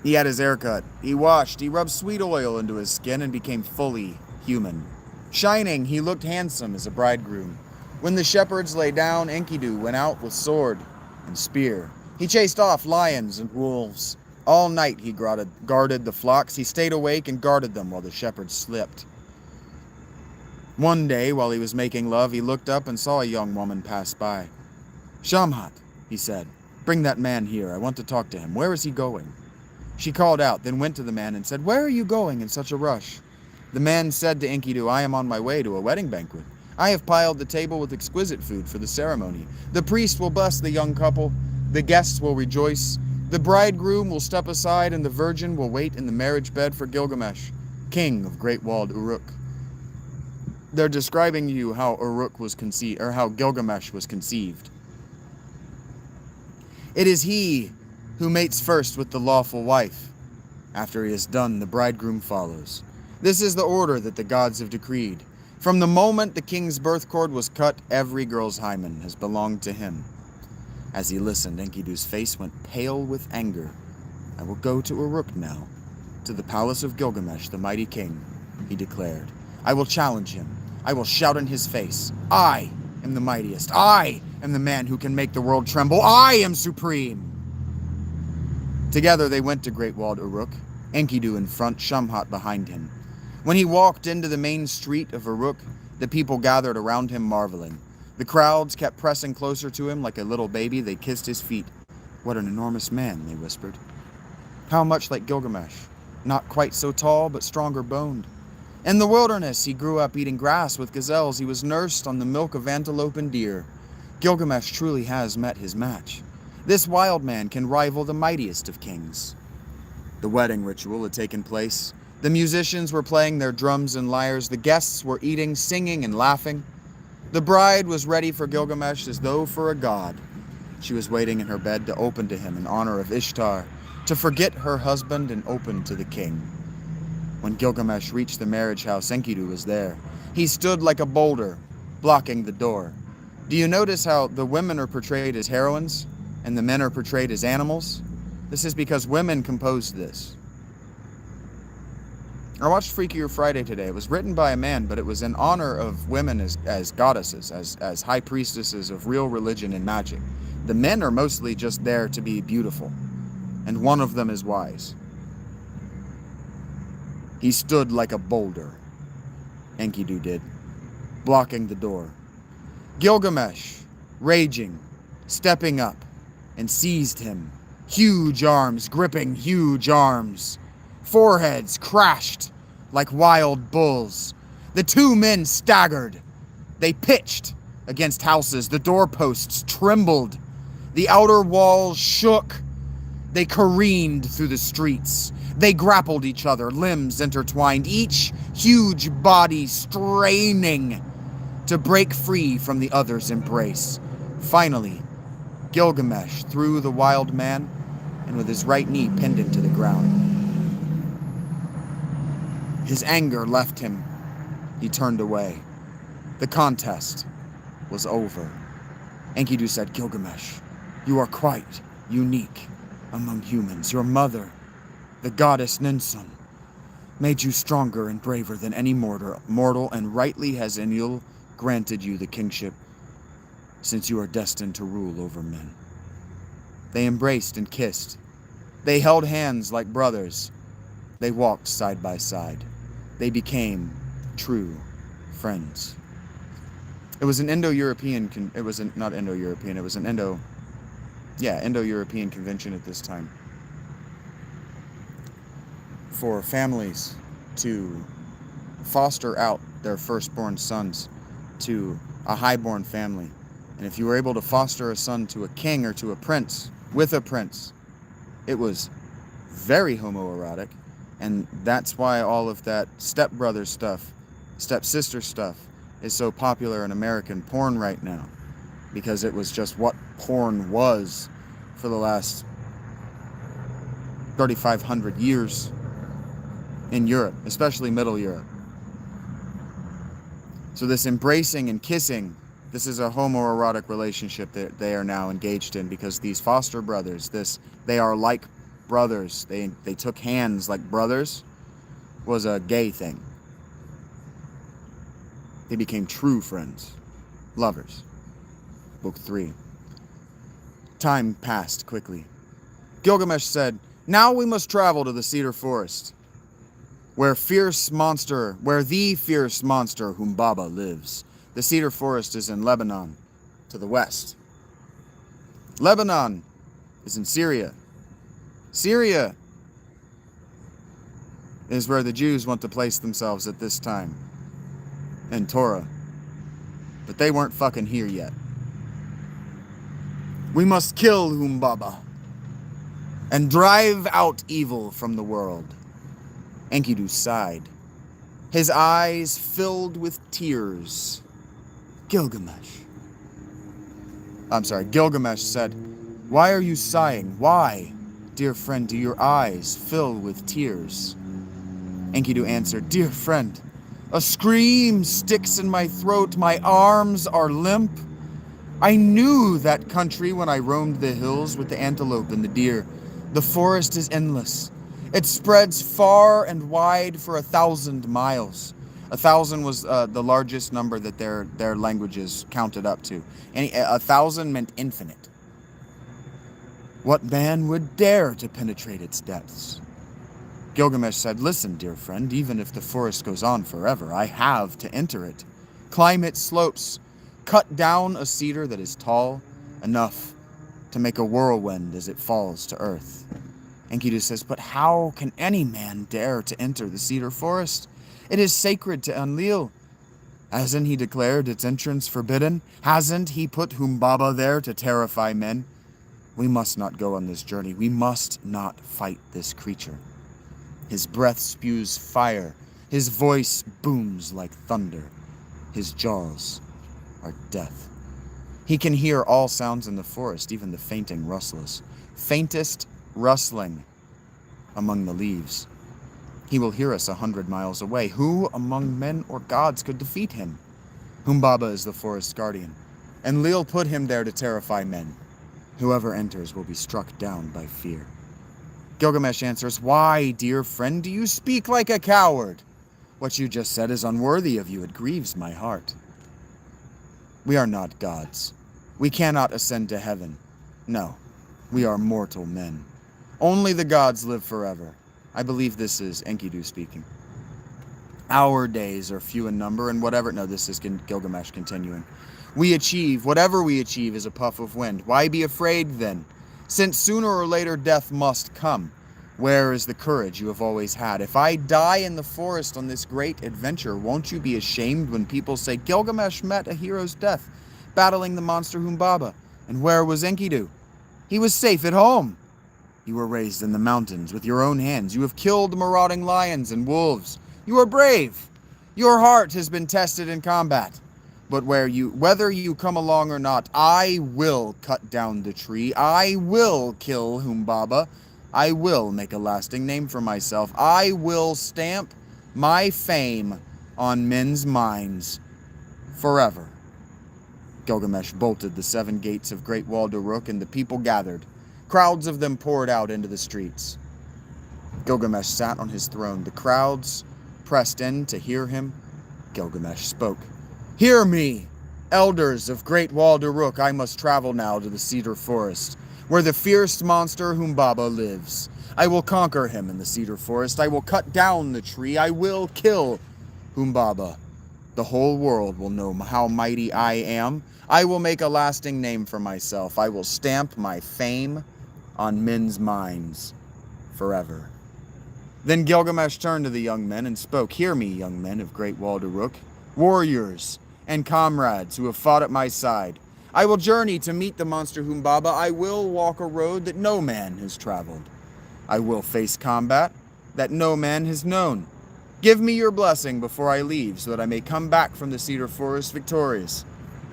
He had his hair cut. He washed. He rubbed sweet oil into his skin and became fully human. Shining, he looked handsome as a bridegroom. When the shepherds lay down, Enkidu went out with sword and spear. He chased off lions and wolves. All night he guarded the flocks. He stayed awake and guarded them while the shepherds slept. One day, while he was making love, he looked up and saw a young woman pass by. Shamat, he said, bring that man here. I want to talk to him. Where is he going? She called out, then went to the man and said, Where are you going in such a rush? The man said to Enkidu, I am on my way to a wedding banquet. I have piled the table with exquisite food for the ceremony. The priest will bless the young couple. The guests will rejoice. The bridegroom will step aside, and the virgin will wait in the marriage bed for Gilgamesh, king of great walled Uruk. They're describing to you how Uruk was conceived, or how Gilgamesh was conceived. It is he who mates first with the lawful wife. After he is done, the bridegroom follows. This is the order that the gods have decreed. From the moment the king's birth cord was cut, every girl's hymen has belonged to him. As he listened, Enkidu's face went pale with anger. I will go to Uruk now, to the palace of Gilgamesh, the mighty king, he declared. I will challenge him. I will shout in his face. I am the mightiest. I am the man who can make the world tremble. I am supreme. Together they went to Great Walled Uruk, Enkidu in front, Shamat behind him. When he walked into the main street of Uruk, the people gathered around him marveling. The crowds kept pressing closer to him like a little baby. They kissed his feet. What an enormous man, they whispered. How much like Gilgamesh. Not quite so tall, but stronger boned. In the wilderness, he grew up eating grass with gazelles. He was nursed on the milk of antelope and deer. Gilgamesh truly has met his match. This wild man can rival the mightiest of kings. The wedding ritual had taken place. The musicians were playing their drums and lyres. The guests were eating, singing, and laughing. The bride was ready for Gilgamesh as though for a god. She was waiting in her bed to open to him in honor of Ishtar, to forget her husband and open to the king. When Gilgamesh reached the marriage house, Enkidu was there. He stood like a boulder, blocking the door. Do you notice how the women are portrayed as heroines and the men are portrayed as animals? This is because women composed this. I watched Freakier Friday today. It was written by a man, but it was in honor of women as goddesses, as high priestesses of real religion and magic. The men are mostly just there to be beautiful, and one of them is wise. He stood like a boulder, Enkidu did, blocking the door. Gilgamesh, raging, stepping up, and seized him. Huge arms gripping huge arms. Foreheads crashed like wild bulls. The two men staggered. They pitched against houses. The doorposts trembled. The outer walls shook. They careened through the streets. They grappled each other, limbs intertwined, each huge body straining to break free from the other's embrace. Finally, Gilgamesh threw the wild man, and with his right knee pinned him to the ground. His anger left him. He turned away. The contest was over. Enkidu said, "Gilgamesh, you are quite unique among humans. Your mother, the goddess Ninsun, made you stronger and braver than any mortal, and rightly has Enlil granted you the kingship, since you are destined to rule over men." They embraced and kissed. They held hands like brothers. They walked side by side. They became true friends. It was an Indo-European, Indo-European convention at this time for families to foster out their firstborn sons to a highborn family. And if you were able to foster a son to a king or to a prince, with a prince, it was very homoerotic. And that's why all of that stepbrother stuff, stepsister stuff, is so popular in American porn right now. Because it was just what porn was for the last 3,500 years in Europe, especially Middle Europe. So this embracing and kissing, this is a homoerotic relationship that they are now engaged in, because these foster brothers, they are like brothers. They took hands like brothers, was a gay thing. They became true friends, lovers. Book 3. Time passed quickly. Gilgamesh said, "Now we must travel to the cedar forest, where the fierce monster Humbaba lives. The cedar forest is in Lebanon, to the west. Lebanon is in Syria. Syria is where the Jews want to place themselves at this time in Torah. But they weren't fucking here yet. We must kill Humbaba and drive out evil from the world." Enkidu sighed. His eyes filled with tears. Gilgamesh said, "Why are you sighing? Why, dear friend, do your eyes fill with tears?" Enkidu answered, "Dear friend, a scream sticks in my throat. My arms are limp. I knew that country when I roamed the hills with the antelope and the deer. The forest is endless. It spreads far and wide for 1,000 miles. 1,000 was the largest number that their languages counted up to. And 1,000 meant infinite. What man would dare to penetrate its depths?" Gilgamesh said, "Listen, dear friend, even if the forest goes on forever, I have to enter it, climb its slopes, cut down a cedar that is tall enough to make a whirlwind as it falls to earth." Enkidu says, "But how can any man dare to enter the cedar forest? It is sacred to Enlil. Hasn't he declared its entrance forbidden? Hasn't he put Humbaba there to terrify men? We must not go on this journey. We must not fight this creature. His breath spews fire. His voice booms like thunder. His jaws are death. He can hear all sounds in the forest, even the faintest rustling among the leaves. He will hear us 100 miles away. Who among men or gods could defeat him? Humbaba is the forest's guardian, and Enlil put him there to terrify men. Whoever enters will be struck down by fear." Gilgamesh answers, "Why, dear friend, do you speak like a coward? What you just said is unworthy of you. It grieves my heart. We are not gods. We cannot ascend to heaven. No, we are mortal men. Only the gods live forever." I believe this is Enkidu speaking. Our days are few in number, and whatever... No, this is Gilgamesh continuing. Whatever we achieve is a puff of wind. Why be afraid, then? Since sooner or later death must come. Where is the courage you have always had? If I die in the forest on this great adventure, won't you be ashamed when people say Gilgamesh met a hero's death, battling the monster Humbaba? And where was Enkidu? He was safe at home. You were raised in the mountains with your own hands. You have killed marauding lions and wolves. You are brave. Your heart has been tested in combat. But whether you come along or not, I will cut down the tree. I will kill Humbaba. I will make a lasting name for myself. I will stamp my fame on men's minds forever. Gilgamesh bolted the 7 gates of Great Walled Uruk, and the people gathered. Crowds of them poured out into the streets. Gilgamesh sat on his throne. The crowds pressed in to hear him. Gilgamesh spoke. Hear me, elders of Great Walled Uruk. I must travel now to the cedar forest, where the fierce monster Humbaba lives. I will conquer him in the cedar forest. I will cut down the tree. I will kill Humbaba. The whole world will know how mighty I am. I will make a lasting name for myself. I will stamp my fame on men's minds forever. Then Gilgamesh turned to the young men and spoke. Hear me, young men of Great Walled Uruk, warriors and comrades who have fought at my side. I will journey to meet the monster Humbaba. I will walk a road that no man has traveled. I will face combat that no man has known. Give me your blessing before I leave, so that I may come back from the cedar forest victorious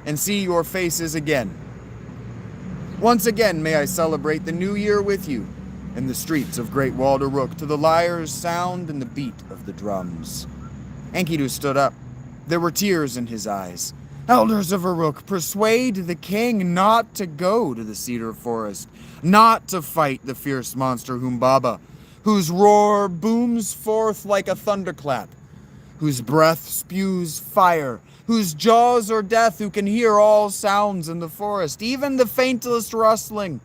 and see your faces again. Once again may I celebrate the new year with you in the streets of Great Walled Uruk, to the lyre's sound and the beat of the drums. Enkidu stood up. There were tears in his eyes. Elders of Uruk, persuade the king not to go to the cedar forest, not to fight the fierce monster Humbaba, whose roar booms forth like a thunderclap, whose breath spews fire, whose jaws are death, who can hear all sounds in the forest, even the faintest rustling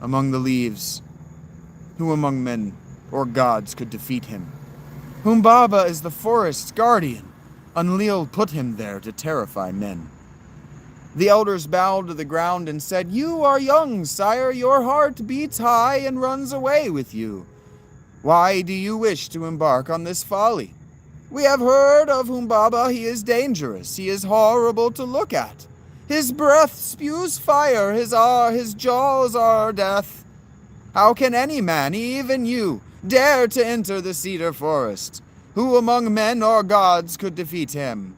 among the leaves. Who among men or gods could defeat him? Humbaba is the forest's guardian. Enlil put him there to terrify men. The elders bowed to the ground and said, You are young, sire. Your heart beats high and runs away with you. Why do you wish to embark on this folly? We have heard of Humbaba. He is dangerous. He is horrible to look at. His breath spews fire. His jaws are death. How can any man, even you, dare to enter the cedar forest? Who among men or gods could defeat him?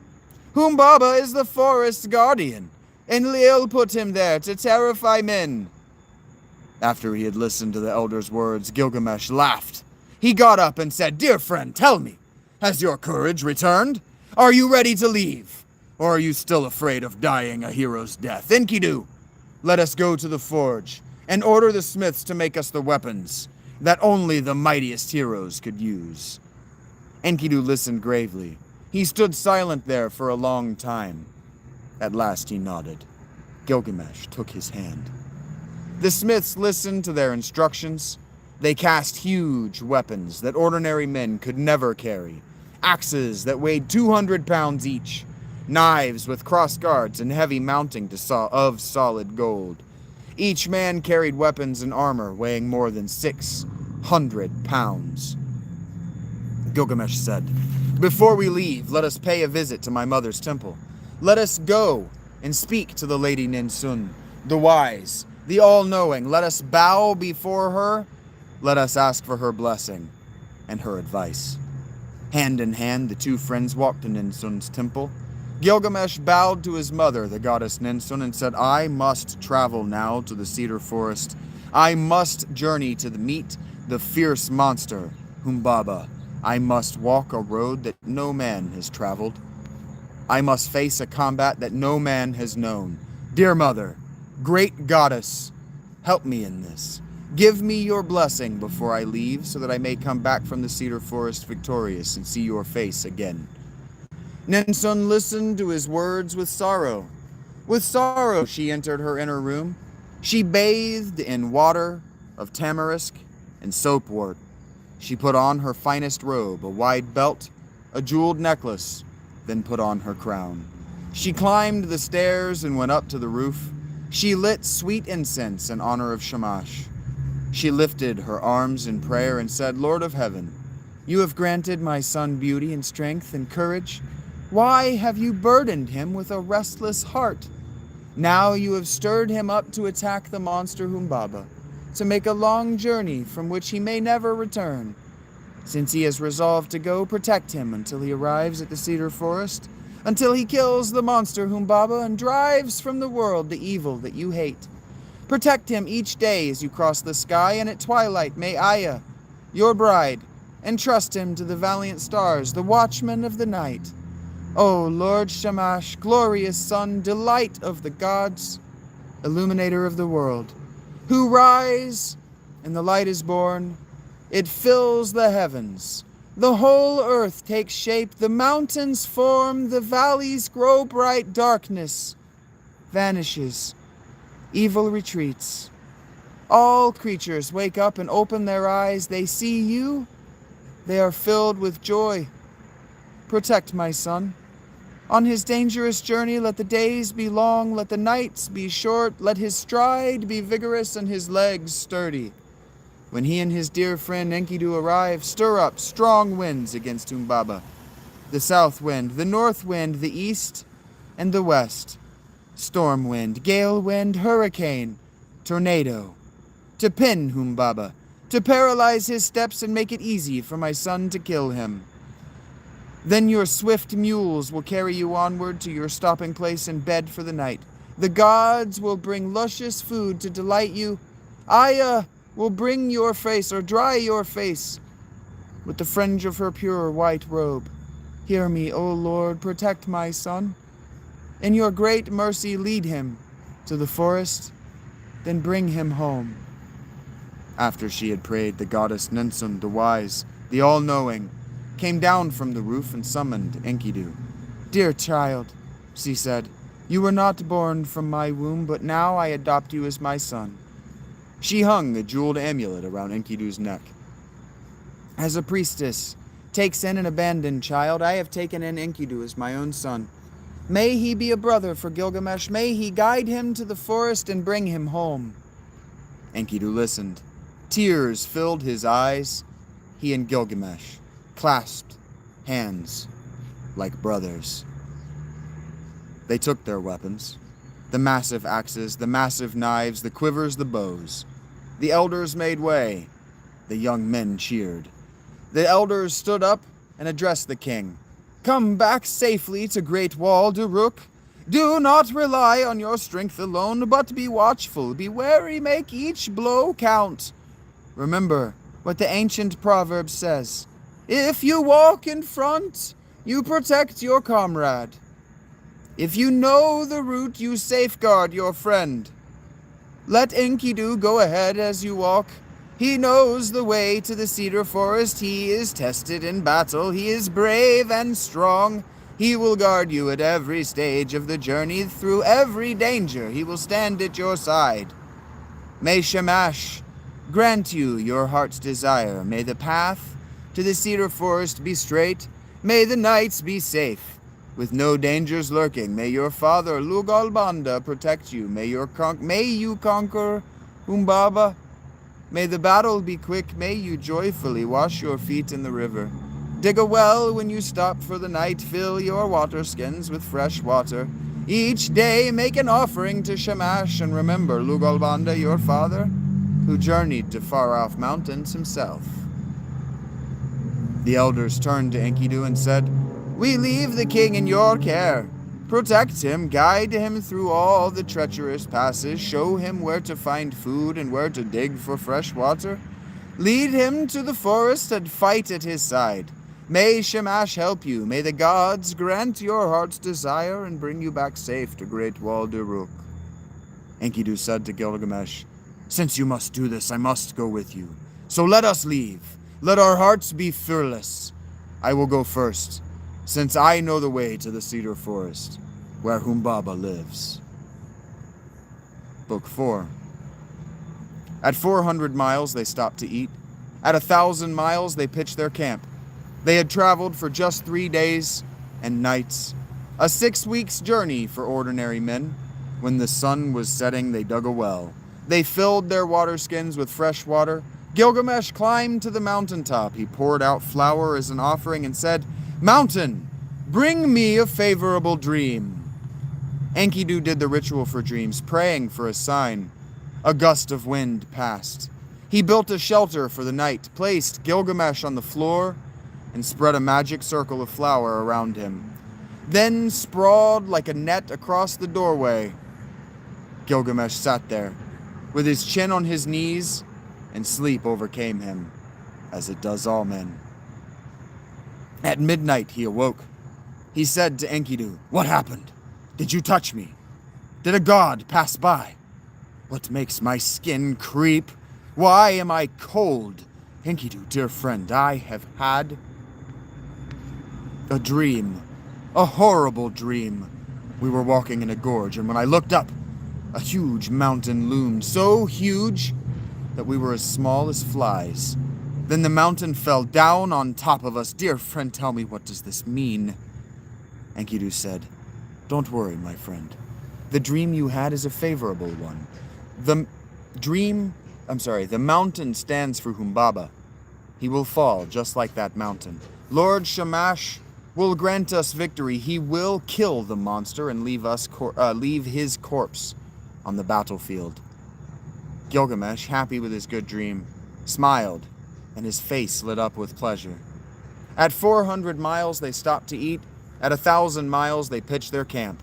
Humbaba is the forest's guardian. Enlil put him there to terrify men. After he had listened to the elder's words, Gilgamesh laughed. He got up and said, Dear friend, tell me, has your courage returned? Are you ready to leave? Or are you still afraid of dying a hero's death? Enkidu, let us go to the forge and order the smiths to make us the weapons that only the mightiest heroes could use. Enkidu listened gravely. He stood silent there for a long time. At last he nodded. Gilgamesh took his hand. The smiths listened to their instructions. They cast huge weapons that ordinary men could never carry. Axes that weighed 200 pounds each. Knives with cross guards and heavy mounting of solid gold. Each man carried weapons and armor weighing more than 600 pounds. Gilgamesh said, Before we leave, let us pay a visit to my mother's temple. Let us go and speak to the Lady Ninsun, the wise, the all-knowing. Let us bow before her. Let us ask for her blessing and her advice. Hand in hand, the two friends walked to Ninsun's temple. Gilgamesh bowed to his mother, the goddess Ninsun, and said, I must travel now to the cedar forest. I must journey to meet the fierce monster, Humbaba. I must walk a road that no man has traveled. I must face a combat that no man has known. Dear mother, great goddess, help me in this. Give me your blessing before I leave, so that I may come back from the cedar forest victorious and see your face again. Ninsun listened to his words with sorrow. With sorrow she entered her inner room. She bathed in water of tamarisk and soapwort. She put on her finest robe, a wide belt, a jeweled necklace, then put on her crown. She climbed the stairs and went up to the roof. She lit sweet incense in honor of Shamash. She lifted her arms in prayer and said, Lord of heaven, you have granted my son beauty and strength and courage. Why have you burdened him with a restless heart? Now you have stirred him up to attack the monster Humbaba, to make a long journey from which he may never return. Since he has resolved to go, protect him until he arrives at the cedar forest, until he kills the monster Humbaba and drives from the world the evil that you hate. Protect him each day as you cross the sky, and at twilight may Aya, your bride, entrust him to the valiant stars, the watchmen of the night. O Lord Shamash, glorious Son, delight of the gods, illuminator of the world, who rise, and the light is born, it fills the heavens. The whole earth takes shape, the mountains form, the valleys grow bright, darkness vanishes, evil retreats. All creatures wake up and open their eyes. They see you. They are filled with joy. Protect my son. On his dangerous journey, let the days be long, let the nights be short, let his stride be vigorous and his legs sturdy. When he and his dear friend Enkidu arrive, stir up strong winds against Humbaba, the south wind, the north wind, the east and the west, storm wind, gale wind, hurricane, tornado, to pin Humbaba, to paralyze his steps and make it easy for my son to kill him. Then your swift mules will carry you onward to your stopping place and bed for the night. The gods will bring luscious food to delight you. Aya will bring your face, or dry your face, with the fringe of her pure white robe. Hear me, O Lord, protect my son. In your great mercy lead him to the forest, then bring him home. After she had prayed, the goddess Ninsun, the wise, the all-knowing, came down from the roof and summoned Enkidu. Dear child, she said, you were not born from my womb, but now I adopt you as my son. She hung a jeweled amulet around Enkidu's neck. As a priestess takes in an abandoned child, I have taken in Enkidu as my own son. May he be a brother for Gilgamesh. May he guide him to the forest and bring him home. Enkidu listened. Tears filled his eyes. He and Gilgamesh clasped hands like brothers. They took their weapons, the massive axes, the massive knives, the quivers, the bows. The elders made way. The young men cheered. The elders stood up and addressed the king. Come back safely to Great Wall, Uruk. Do not rely on your strength alone, but be watchful, be wary, make each blow count. Remember what the ancient proverb says. If you walk in front, you protect your comrade. If you know the route, you safeguard your friend. Let Enkidu go ahead as you walk. He knows the way to the cedar forest. He is tested in battle. He is brave and strong. He will guard you at every stage of the journey. Through every danger, he will stand at your side. May Shamash grant you your heart's desire. May the path to the cedar forest be straight. May the nights be safe, with no dangers lurking. May your father, Lugalbanda, protect you. May you conquer Humbaba. May the battle be quick. May you joyfully wash your feet in the river. Dig a well when you stop for the night. Fill your water skins with fresh water. Each day make an offering to Shamash, and remember Lugalbanda, your father, who journeyed to far-off mountains himself. The elders turned to Enkidu and said, We leave the king in your care. Protect him, guide him through all the treacherous passes, show him where to find food and where to dig for fresh water. Lead him to the forest and fight at his side. May Shamash help you. May the gods grant your heart's desire and bring you back safe to Great Wall Uruk. Enkidu said to Gilgamesh, Since you must do this, I must go with you. So let us leave. Let our hearts be fearless. I will go first, since I know the way to the cedar forest, where Humbaba lives. Book 4. At 400 miles, they stopped to eat. At 1,000 miles, they pitched their camp. They had traveled for just 3 days and nights, a 6 weeks' journey for ordinary men. When the sun was setting, they dug a well. They filled their water skins with fresh water. Gilgamesh climbed to the mountaintop. He poured out flour as an offering and said, "Mountain, bring me a favorable dream." Enkidu did the ritual for dreams, praying for a sign. A gust of wind passed. He built a shelter for the night, placed Gilgamesh on the floor, and spread a magic circle of flour around him. Then, sprawled like a net across the doorway, Gilgamesh sat there, with his chin on his knees, and sleep overcame him, as it does all men. At midnight he awoke. He said to Enkidu, "What happened? Did you touch me? Did a god pass by? What makes my skin creep? Why am I cold? Enkidu, dear friend, I have had a dream. A horrible dream. We were walking in a gorge, and when I looked up, a huge mountain loomed, so huge that we were as small as flies. Then the mountain fell down on top of us. Dear friend, tell me, what does this mean?" Enkidu said, "Don't worry, my friend. The dream you had is a favorable one. The mountain stands for Humbaba. He will fall just like that mountain. Lord Shamash will grant us victory. He will kill the monster and leave his corpse on the battlefield." Gilgamesh, happy with his good dream, smiled, and his face lit up with pleasure. At 400 miles, they stopped to eat. At 1,000 miles, they pitched their camp.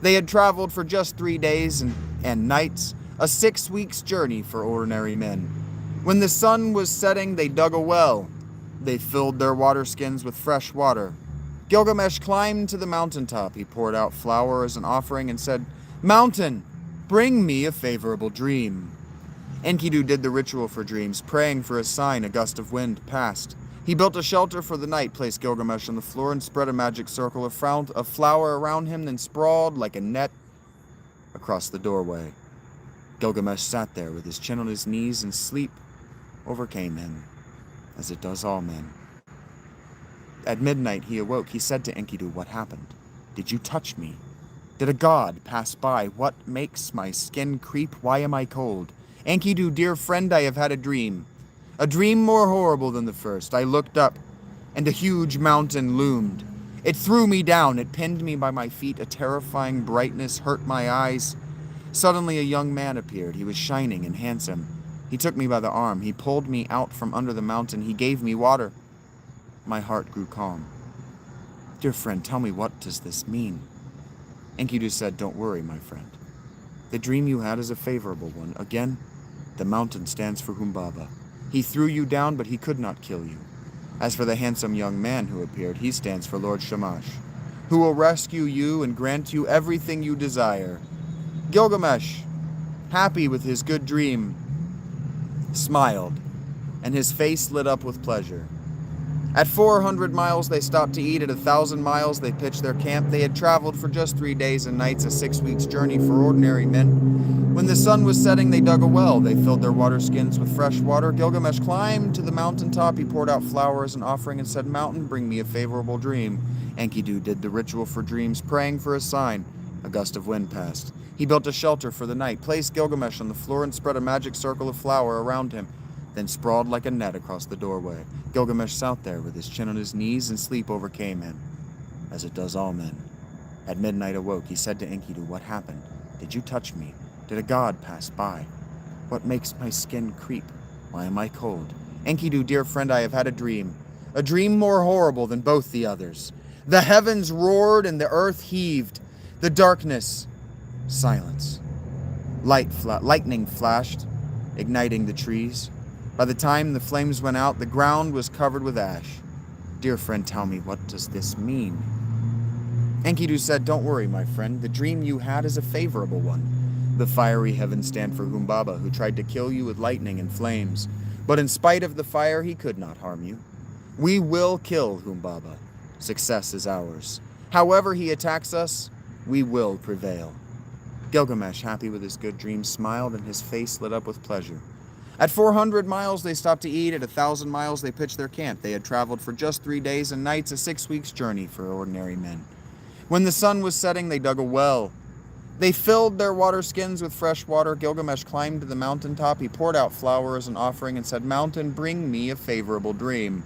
They had traveled for just 3 days and nights, a 6 weeks' journey for ordinary men. When the sun was setting, they dug a well. They filled their water skins with fresh water. Gilgamesh climbed to the mountaintop. He poured out flour as an offering and said, "Mountain, bring me a favorable dream." Enkidu did the ritual for dreams, praying for a sign. A gust of wind passed. He built a shelter for the night, placed Gilgamesh on the floor, and spread a magic circle of flour around him, then sprawled like a net across the doorway. Gilgamesh sat there with his chin on his knees, and sleep overcame him, as it does all men. At midnight he awoke. He said to Enkidu, "What happened? Did you touch me? Did a god pass by? What makes my skin creep? Why am I cold? Enkidu, dear friend, I have had a dream more horrible than the first. I looked up, and a huge mountain loomed. It threw me down. It pinned me by my feet. A terrifying brightness hurt my eyes. Suddenly a young man appeared. He was shining and handsome. He took me by the arm. He pulled me out from under the mountain. He gave me water. My heart grew calm. Dear friend, tell me, what does this mean?" Enkidu said, "Don't worry, my friend. The dream you had is a favorable one. Again, the mountain stands for Humbaba. He threw you down, but he could not kill you. As for the handsome young man who appeared, he stands for Lord Shamash, who will rescue you and grant you everything you desire." Gilgamesh, happy with his good dream, smiled, and his face lit up with pleasure. At 400 miles, they stopped to eat. At 1,000 miles, they pitched their camp. They had traveled for just 3 days and nights, a 6 weeks' journey for ordinary men. When the sun was setting, they dug a well. They filled their water skins with fresh water. Gilgamesh climbed to the mountaintop. He poured out flour as an offering and said, "Mountain, bring me a favorable dream." Enkidu did the ritual for dreams, praying for a sign. A gust of wind passed. He built a shelter for the night, placed Gilgamesh on the floor, and spread a magic circle of flour around him, then sprawled like a net across the doorway. Gilgamesh sat there with his chin on his knees, and sleep overcame him, as it does all men. At midnight awoke. He said to Enkidu, "What happened? Did you touch me? Did a god pass by? What makes my skin creep? Why am I cold? Enkidu, dear friend, I have had a dream more horrible than both the others. The heavens roared and the earth heaved. The darkness, silence. Lightning flashed, igniting the trees. By the time the flames went out, the ground was covered with ash. Dear friend, tell me, what does this mean?" Enkidu said, "Don't worry, my friend. The dream you had is a favorable one. The fiery heavens stand for Humbaba, who tried to kill you with lightning and flames. But in spite of the fire, he could not harm you. We will kill Humbaba. Success is ours. However he attacks us, we will prevail." Gilgamesh, happy with his good dream, smiled, and his face lit up with pleasure. At 400 miles, they stopped to eat. At 1,000 miles, they pitched their camp. They had traveled for just 3 days and nights, a 6 weeks' journey for ordinary men. When the sun was setting, they dug a well. They filled their water skins with fresh water. Gilgamesh climbed to the mountaintop. He poured out flour as an offering and said, "Mountain, bring me a favorable dream."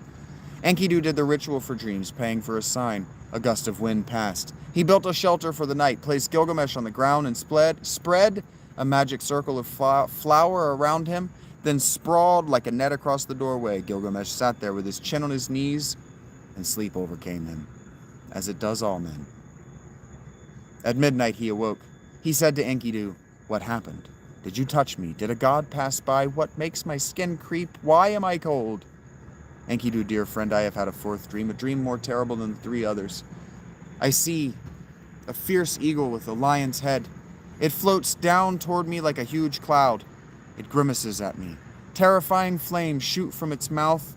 Enkidu did the ritual for dreams, paying for a sign. A gust of wind passed. He built a shelter for the night, placed Gilgamesh on the ground, and spread a magic circle of flour around him, then sprawled like a net across the doorway. Gilgamesh sat there with his chin on his knees, and sleep overcame him, as it does all men. At midnight he awoke. He said to Enkidu, "What happened? Did you touch me? Did a god pass by? What makes my skin creep? Why am I cold?" "Enkidu, dear friend, I have had a fourth dream, a dream more terrible than the 3 others. I see a fierce eagle with a lion's head. It floats down toward me like a huge cloud. It grimaces at me. Terrifying flames shoot from its mouth.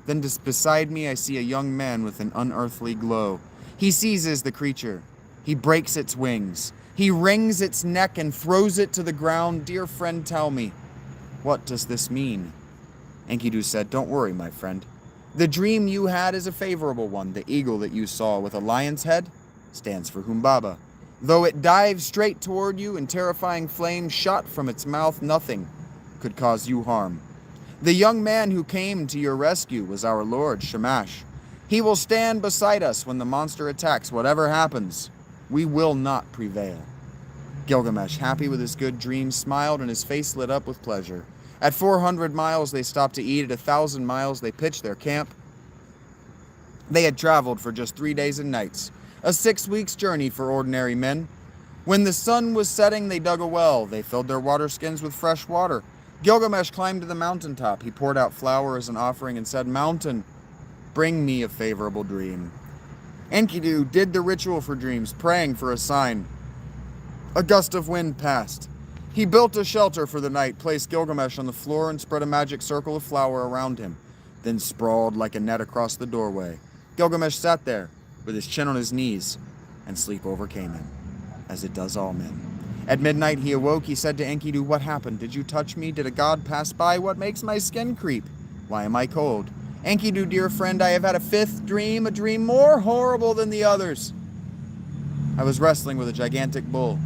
Then just beside me I see a young man with an unearthly glow. He seizes the creature. He breaks its wings. He wrings its neck and throws it to the ground. Dear friend, tell me, what does this mean?" Enkidu said, "Don't worry, my friend. The dream you had is a favorable one. The eagle that you saw with a lion's head stands for Humbaba. Though it dives straight toward you and terrifying flames shot from its mouth, nothing could cause you harm. The young man who came to your rescue was our lord, Shamash. He will stand beside us when the monster attacks. Whatever happens, we will not prevail." Gilgamesh, happy with his good dream, smiled and his face lit up with pleasure. At 400 miles, they stopped to eat. At 1,000 miles, they pitched their camp. They had traveled for just 3 days and nights, a 6 weeks' journey for ordinary men. When the sun was setting, they dug a well. They filled their water skins with fresh water. Gilgamesh climbed to the mountaintop. He poured out flour as an offering and said, "Mountain, bring me a favorable dream." Enkidu did the ritual for dreams, praying for a sign. A gust of wind passed. He built a shelter for the night, placed Gilgamesh on the floor, and spread a magic circle of flour around him, then sprawled like a net across the doorway. Gilgamesh sat there, with his chin on his knees, and sleep overcame him, as it does all men. At midnight he awoke. He said to Enkidu, "What happened? Did you touch me? Did a god pass by? What makes my skin creep? Why am I cold?" "Enkidu, dear friend, I have had a 5th dream, a dream more horrible than the others. I was wrestling with a gigantic bull.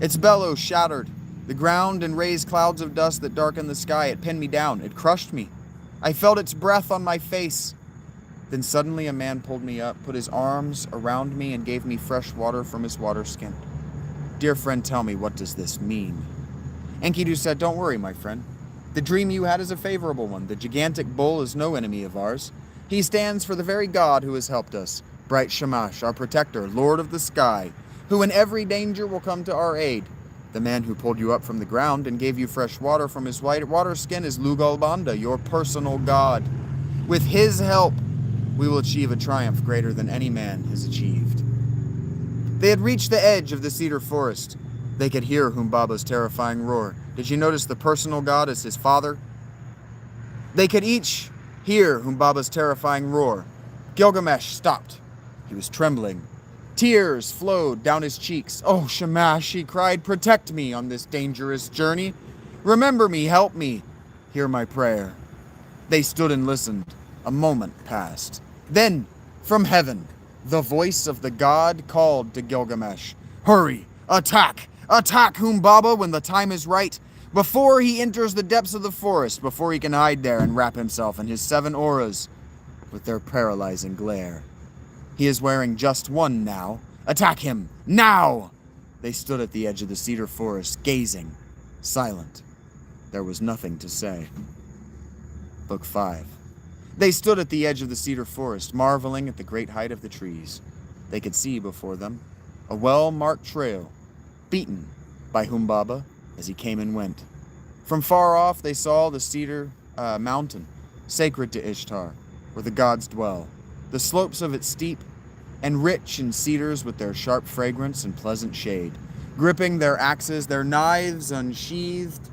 Its bellows shattered the ground and raised clouds of dust that darkened the sky. It pinned me down. It crushed me. I felt its breath on my face. Then suddenly a man pulled me up, put his arms around me, and gave me fresh water from his water skin. Dear friend, tell me, what does this mean?" Enkidu said, "Don't worry, my friend. The dream you had is a favorable one. The gigantic bull is no enemy of ours. He stands for the very God who has helped us, bright Shamash, our protector, Lord of the sky, who in every danger will come to our aid. The man who pulled you up from the ground and gave you fresh water from his white water skin is Lugalbanda, your personal God. With his help, we will achieve a triumph greater than any man has achieved." They had reached the edge of the cedar forest. They could hear Humbaba's terrifying roar. Did you notice the personal god as his father? They could each hear Humbaba's terrifying roar. Gilgamesh stopped. He was trembling. Tears flowed down his cheeks. "Oh, Shamash," he cried, "protect me on this dangerous journey. Remember me, help me. Hear my prayer." They stood and listened. A moment passed. Then, from heaven, the voice of the god called to Gilgamesh, "Hurry! Attack! Attack Humbaba when the time is right, before he enters the depths of the forest, before he can hide there and wrap himself in his 7 auras with their paralyzing glare. He is wearing just one now. Attack him, now!" They stood at the edge of the cedar forest, gazing, silent. There was nothing to say. Book 5. They stood at the edge of the cedar forest, marveling at the great height of the trees. They could see before them a well-marked trail, beaten by Humbaba as he came and went. From far off, they saw the cedar mountain, sacred to Ishtar, where the gods dwell. The slopes of it steep and rich in cedars with their sharp fragrance and pleasant shade. Gripping their axes, their knives unsheathed,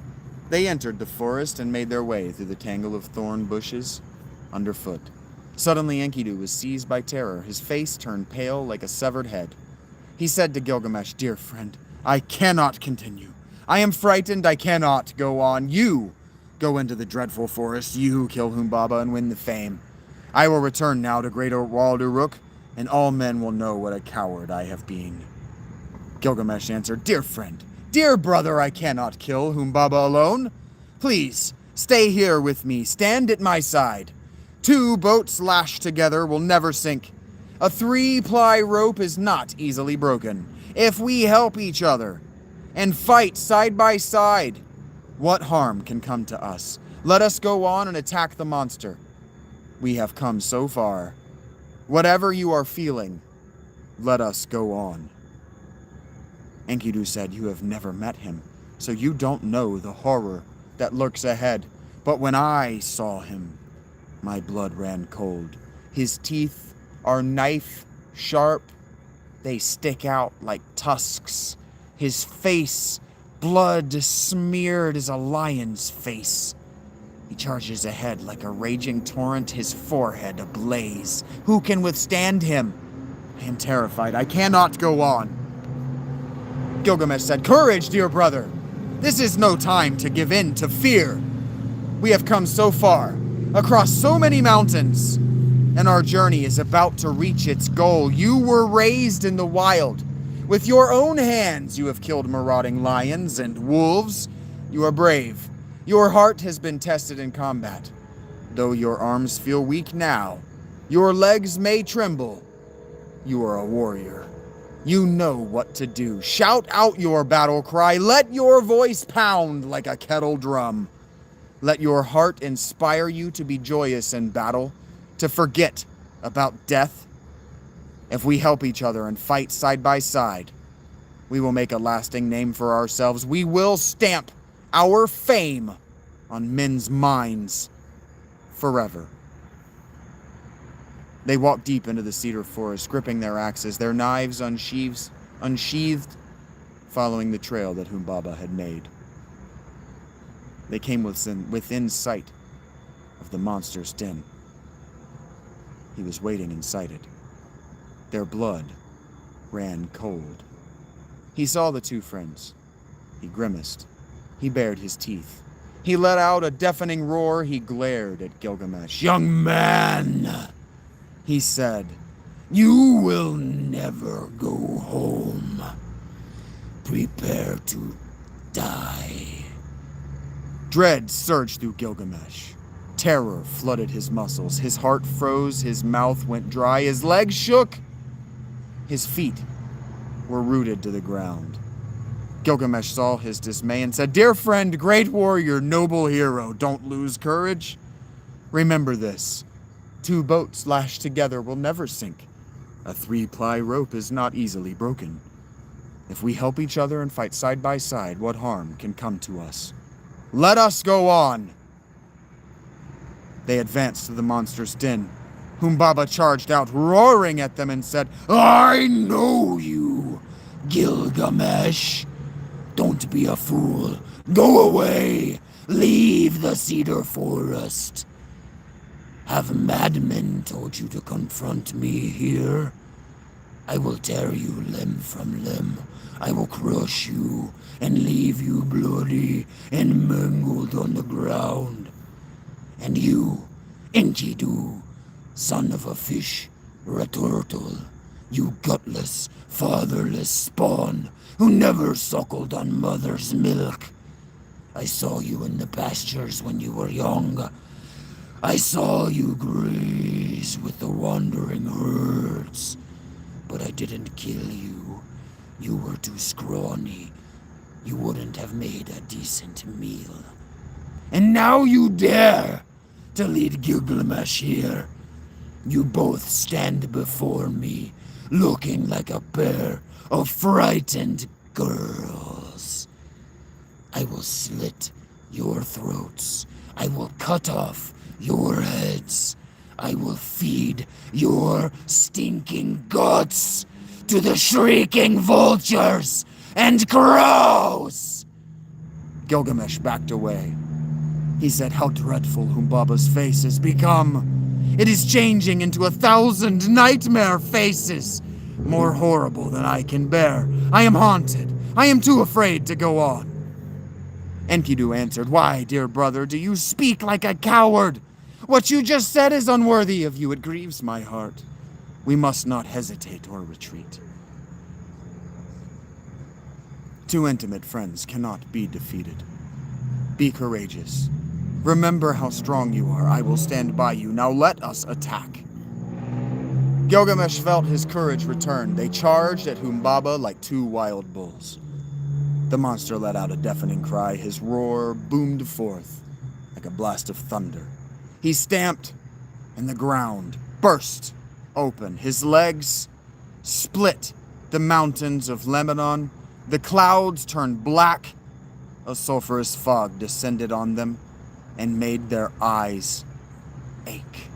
they entered the forest and made their way through the tangle of thorn bushes underfoot. Suddenly Enkidu was seized by terror. His face turned pale like a severed head. He said to Gilgamesh, "Dear friend, I cannot continue. I am frightened. I cannot go on. You Go into the dreadful forest, you who kill Humbaba, and win the fame. I will return now to great walled Uruk, and all men will know what a coward I have been. Gilgamesh answered, Dear friend, dear brother, I cannot kill Humbaba alone. Please, stay here with me, stand at my side. 2 boats lashed together will never sink. A 3-ply rope is not easily broken. If we help each other and fight side by side, what harm can come to us? Let us go on and attack the monster. We have come so far. Whatever you are feeling, let us go on. Enkidu said, You have never met him, so you don't know the horror that lurks ahead. But when I saw him, my blood ran cold. His teeth are knife sharp. They stick out like tusks. His face, blood smeared as a lion's face. He charges ahead like a raging torrent, his forehead ablaze. Who can withstand him? I am terrified. I cannot go on. Gilgamesh said, Courage, dear brother. This is no time to give in to fear. We have come so far, across so many mountains, and our journey is about to reach its goal. You were raised in the wild. With your own hands, you have killed marauding lions and wolves. You are brave. Your heart has been tested in combat. Though your arms feel weak now, your legs may tremble. You are a warrior. You know what to do. Shout out your battle cry. Let your voice pound like a kettle drum. Let your heart inspire you to be joyous in battle, to forget about death. If we help each other and fight side by side, we will make a lasting name for ourselves. We will stamp our fame on men's minds forever. They walked deep into the cedar forest, gripping their axes, their knives unsheathed, following the trail that Humbaba had made. They came within sight of the monster's den. He was waiting inside it. Their blood ran cold. He saw the 2 friends. He grimaced. He bared his teeth. He let out a deafening roar. He glared at Gilgamesh. Young man, he said, you will never go home. Prepare to die. Dread surged through Gilgamesh. Terror flooded his muscles. His heart froze. His mouth went dry. His legs shook. His feet were rooted to the ground. Gilgamesh saw his dismay and said, Dear friend, great warrior, noble hero, don't lose courage. Remember this. 2 boats lashed together will never sink. A 3-ply rope is not easily broken. If we help each other and fight side by side, what harm can come to us? Let us go on. They advanced to the monster's den. Humbaba charged out, roaring at them, and said, I know you, Gilgamesh. Don't be a fool. Go away. Leave the cedar forest. Have madmen told you to confront me here? I will tear you limb from limb. I will crush you and leave you bloody and mangled on the ground. And you, Enkidu, son of a fish or a turtle, you gutless, fatherless spawn who never suckled on mother's milk. I saw you in the pastures when you were young. I saw you graze with the wandering herds, but I didn't kill you. You were too scrawny. You wouldn't have made a decent meal. And now you dare to lead Gilgamesh here. You both stand before me, looking like a pair of frightened girls. I will slit your throats. I will cut off your heads. I will feed your stinking guts to the shrieking vultures and crows. Gilgamesh backed away. He said, How dreadful Humbaba's face has become. It is changing into 1,000 nightmare faces, more horrible than I can bear. I am haunted. I am too afraid to go on. Enkidu answered, "Why, dear brother, do you speak like a coward? What you just said is unworthy of you. It grieves my heart. We must not hesitate or retreat. Two intimate friends cannot be defeated. Be courageous. Remember how strong you are. I will stand by you. Now let us attack." Gilgamesh felt his courage return. They charged at Humbaba like two wild bulls. The monster let out a deafening cry. His roar boomed forth like a blast of thunder. He stamped, and the ground burst open. His legs split the mountains of Lebanon. The clouds turned black. A sulphurous fog descended on them and made their eyes ache.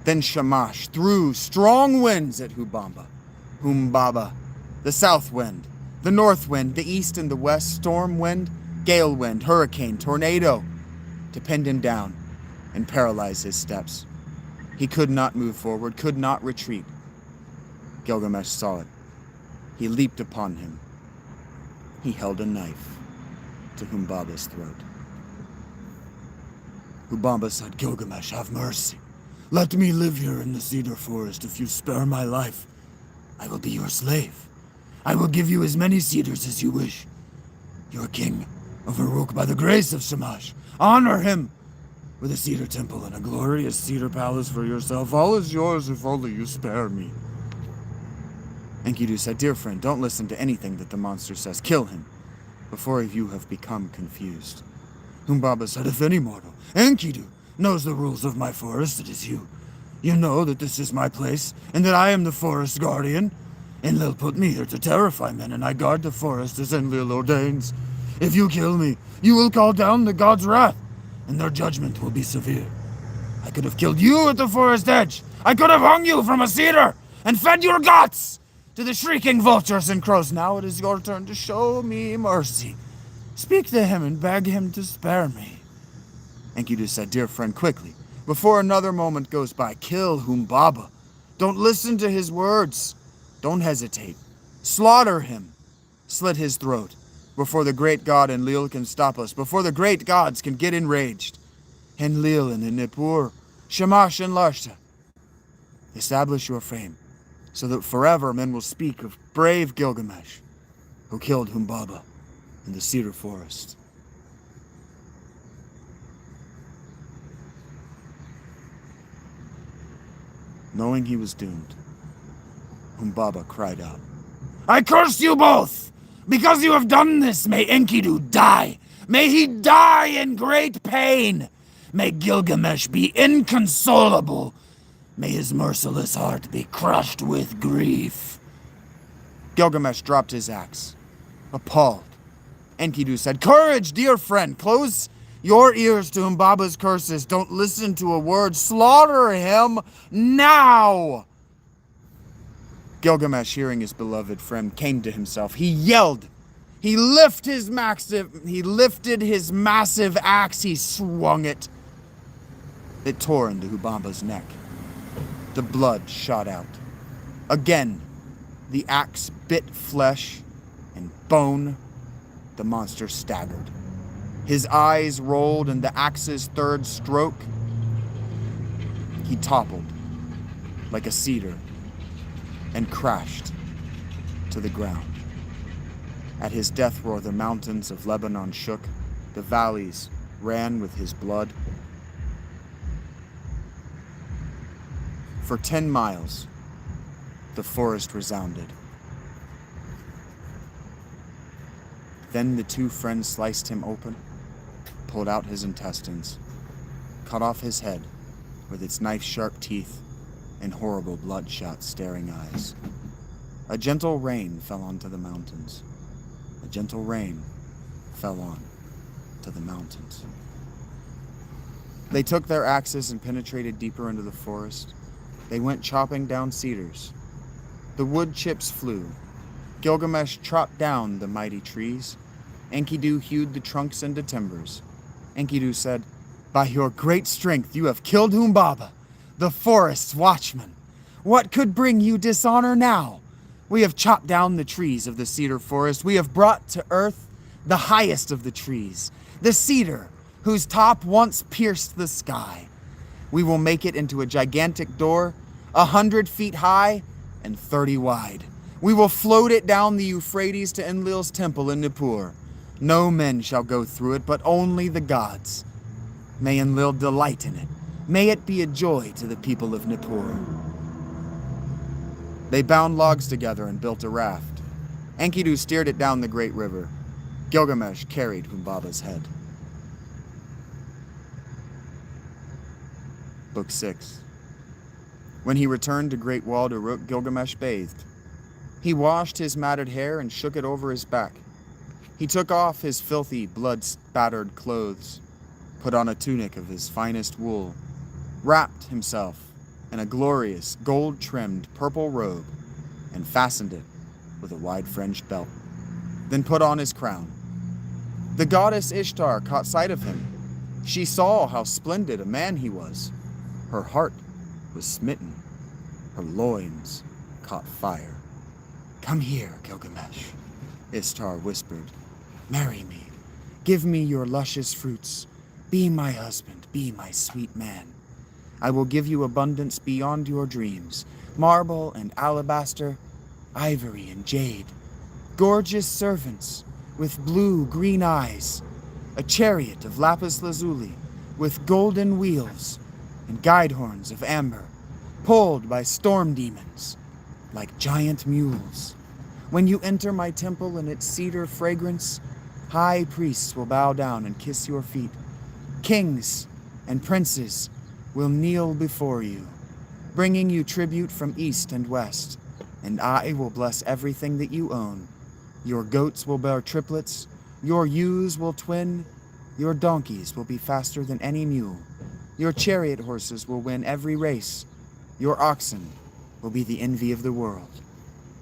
Then Shamash threw strong winds at Humbaba, the south wind, the north wind, the east and the west, storm wind, gale wind, hurricane, tornado, to pin him down and paralyze his steps. He could not move forward, could not retreat. Gilgamesh saw it. He leaped upon him. He held a knife to Humbaba's throat. Humbaba said, "Gilgamesh, have mercy. Let me live here in the cedar forest. If you spare my life, I will be your slave. I will give you as many cedars as you wish. You are king of Uruk by the grace of Shamash. Honor him with a cedar temple and a glorious cedar palace for yourself. All is yours if only you spare me." Enkidu said, "Dear friend, don't listen to anything that the monster says. Kill him before you have become confused." Humbaba said, "If any mortal, Enkidu, knows the rules of my forest, it is you. You know that this is my place, and that I am the forest guardian. Enlil put me here to terrify men, and I guard the forest as Enlil ordains. If you kill me, you will call down the god's wrath, and their judgment will be severe. I could have killed you at the forest edge. I could have hung you from a cedar, and fed your guts to the shrieking vultures and crows. Now it is your turn to show me mercy. Speak to him and beg him to spare me." Enkidu said, "Dear friend, quickly, before another moment goes by, kill Humbaba. Don't listen to his words. Don't hesitate. Slaughter him. Slit his throat before the great god Enlil can stop us, before the great gods can get enraged. Enlil and Nippur, Shamash and Lashta. Establish your fame, so that forever men will speak of brave Gilgamesh, who killed Humbaba in the cedar forest." Knowing he was doomed, Humbaba cried out, "I curse you both! Because you have done this, may Enkidu die! May he die in great pain! May Gilgamesh be inconsolable! May his merciless heart be crushed with grief!" Gilgamesh dropped his axe, appalled. Enkidu said, "Courage, dear friend! Close your ears to Humbaba's curses. Don't listen to a word. Slaughter him now!" Gilgamesh, hearing his beloved friend, came to himself. He yelled. He lifted his massive axe. He swung it. It tore into Humbaba's neck. The blood shot out. Again, the axe bit flesh and bone. The monster staggered. His eyes rolled in the axe's third stroke. He toppled like a cedar and crashed to the ground. At his death roar, the mountains of Lebanon shook. The valleys ran with his blood. For 10 miles, the forest resounded. Then the two friends sliced him open, pulled out his intestines, cut off his head with its knife-sharp teeth and horrible bloodshot staring eyes. A gentle rain fell onto the mountains. A gentle rain fell on to the mountains. They took their axes and penetrated deeper into the forest. They went chopping down cedars. The wood chips flew. Gilgamesh chopped down the mighty trees. Enkidu hewed the trunks into timbers. Enkidu said, "By your great strength you have killed Humbaba, the forest's watchman. What could bring you dishonor now? We have chopped down the trees of the cedar forest. We have brought to earth the highest of the trees, the cedar, whose top once pierced the sky. We will make it into a gigantic door, 100 feet high and 30 wide. We will float it down the Euphrates to Enlil's temple in Nippur. No men shall go through it, but only the gods. May Enlil delight in it. May it be a joy to the people of Nippur. They bound logs together and built a raft. Enkidu steered it down the great river. Gilgamesh carried Humbaba's head. Book 6. When he returned to Great Walled Uruk, Gilgamesh bathed. He washed his matted hair and shook it over his back. He took off his filthy, blood-spattered clothes, put on a tunic of his finest wool, wrapped himself in a glorious, gold-trimmed purple robe, and fastened it with a wide-fringed belt, then put on his crown. The goddess Ishtar caught sight of him. She saw how splendid a man he was. Her heart was smitten. Her loins caught fire. "Come here, Gilgamesh," Ishtar whispered. "Marry me. Give me your luscious fruits. Be my husband. Be my sweet man. I will give you abundance beyond your dreams. Marble and alabaster, ivory and jade. Gorgeous servants with blue-green eyes. A chariot of lapis lazuli with golden wheels and guide horns of amber, pulled by storm demons like giant mules. When you enter my temple in its cedar fragrance, high priests will bow down and kiss your feet. Kings and princes will kneel before you, bringing you tribute from east and west, and I will bless everything that you own. Your goats will bear triplets, your ewes will twin, your donkeys will be faster than any mule, your chariot horses will win every race, your oxen will be the envy of the world.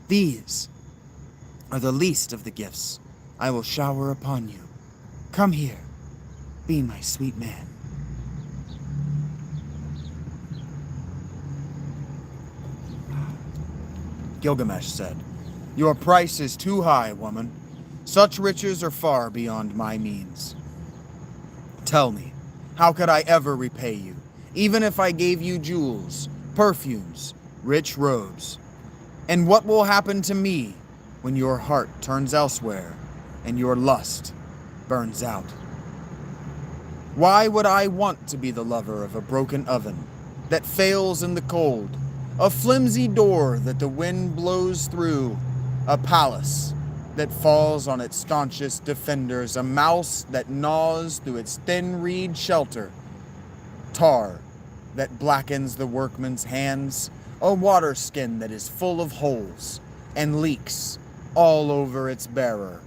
These are the least of the gifts I will shower upon you. Come here, be my sweet man." Gilgamesh said, "Your price is too high, woman. Such riches are far beyond my means. Tell me, how could I ever repay you, even if I gave you jewels, perfumes, rich robes? And what will happen to me when your heart turns elsewhere and your lust burns out? Why would I want to be the lover of a broken oven that fails in the cold, a flimsy door that the wind blows through, a palace that falls on its staunchest defenders, a mouse that gnaws through its thin reed shelter, tar that blackens the workman's hands, a water skin that is full of holes and leaks all over its bearer,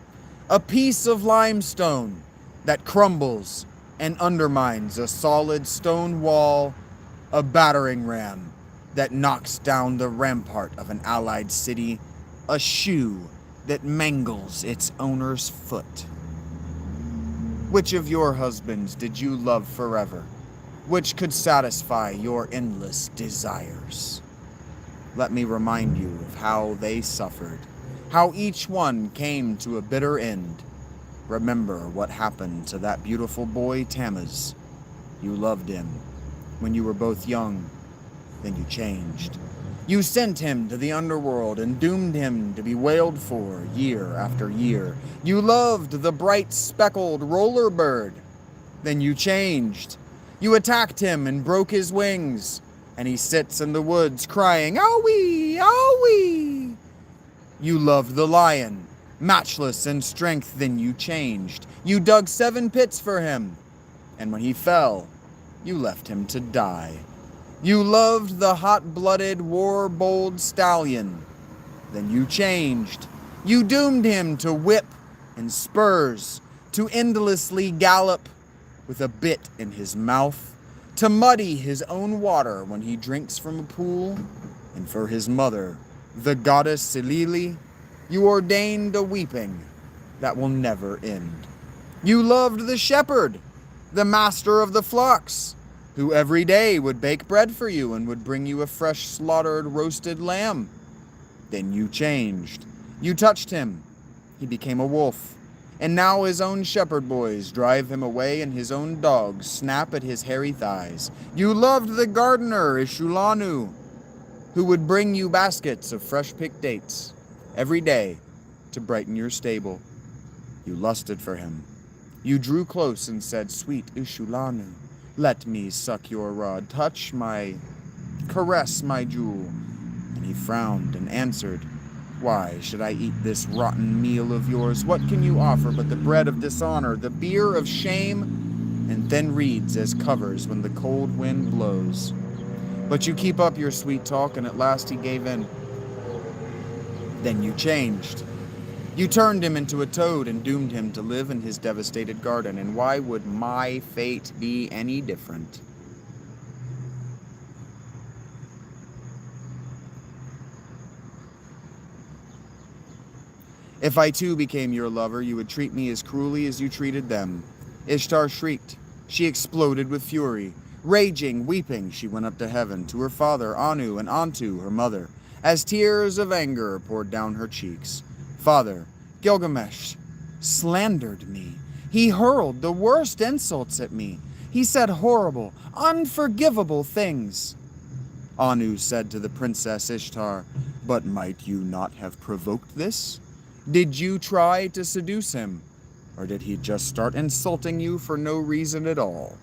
a piece of limestone that crumbles and undermines a solid stone wall, a battering ram that knocks down the rampart of an allied city, a shoe that mangles its owner's foot. Which of your husbands did you love forever? Which could satisfy your endless desires? Let me remind you of how they suffered, how each one came to a bitter end. Remember what happened to that beautiful boy Tammuz. You loved him when you were both young, then you changed. You sent him to the underworld and doomed him to be wailed for year after year. You loved the bright speckled roller bird, then you changed. You attacked him and broke his wings, and he sits in the woods crying, "Owie, owie!" You loved the lion, matchless in strength, then you changed. You dug 7 pits for him, and when he fell, you left him to die. You loved the hot-blooded, war-bold stallion, then you changed. You doomed him to whip and spurs, to endlessly gallop with a bit in his mouth, to muddy his own water when he drinks from a pool, and for his mother, the goddess Selili, you ordained a weeping that will never end. You loved the shepherd, the master of the flocks, who every day would bake bread for you and would bring you a fresh slaughtered roasted lamb. Then you changed. You touched him. He became a wolf. And now his own shepherd boys drive him away, and his own dogs snap at his hairy thighs. You loved the gardener, Ishulanu, who would bring you baskets of fresh-picked dates every day to brighten your stable. You lusted for him. You drew close and said, Sweet Ishulanu, let me suck your rod, caress my jewel. And he frowned and answered, Why should I eat this rotten meal of yours? What can you offer but the bread of dishonor, the beer of shame, and thin reeds as covers when the cold wind blows? But you keep up your sweet talk, and at last he gave in. Then you changed. You turned him into a toad and doomed him to live in his devastated garden, and why would my fate be any different? If I too became your lover, you would treat me as cruelly as you treated them. Ishtar shrieked. She exploded with fury. Raging, weeping, she went up to heaven, to her father, Anu, and Antu, her mother, as tears of anger poured down her cheeks. Father, Gilgamesh slandered me. He hurled the worst insults at me. He said horrible, unforgivable things. Anu said to the princess Ishtar, But might you not have provoked this? Did you try to seduce him? Or did he just start insulting you for no reason at all?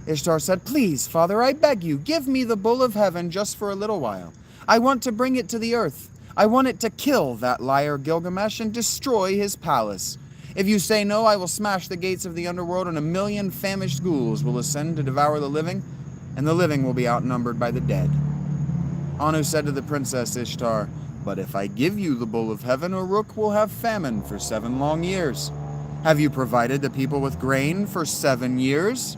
Ishtar said, Please, father, I beg you, give me the bull of heaven just for a little while. I want to bring it to the earth. I want it to kill that liar Gilgamesh and destroy his palace. If you say no, I will smash the gates of the underworld, and 1,000,000 famished ghouls will ascend to devour the living, and the living will be outnumbered by the dead. Anu said to the princess Ishtar, But if I give you the bull of heaven, Uruk will have famine for 7 long years. Have you provided the people with grain for 7 years,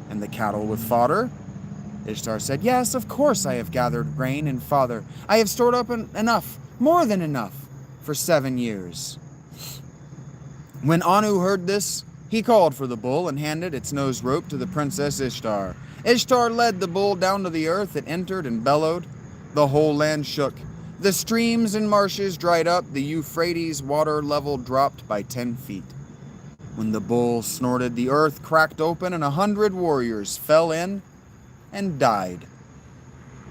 and the cattle with fodder? Ishtar said, Yes, of course I have gathered grain and fodder. I have stored up enough, more than enough, for 7 years. When Anu heard this, he called for the bull and handed its nose rope to the princess Ishtar. Ishtar led the bull down to the earth. It entered and bellowed. The whole land shook. The streams and marshes dried up. The Euphrates water level dropped by 10 feet. When the bull snorted, the earth cracked open, and 100 warriors fell in and died.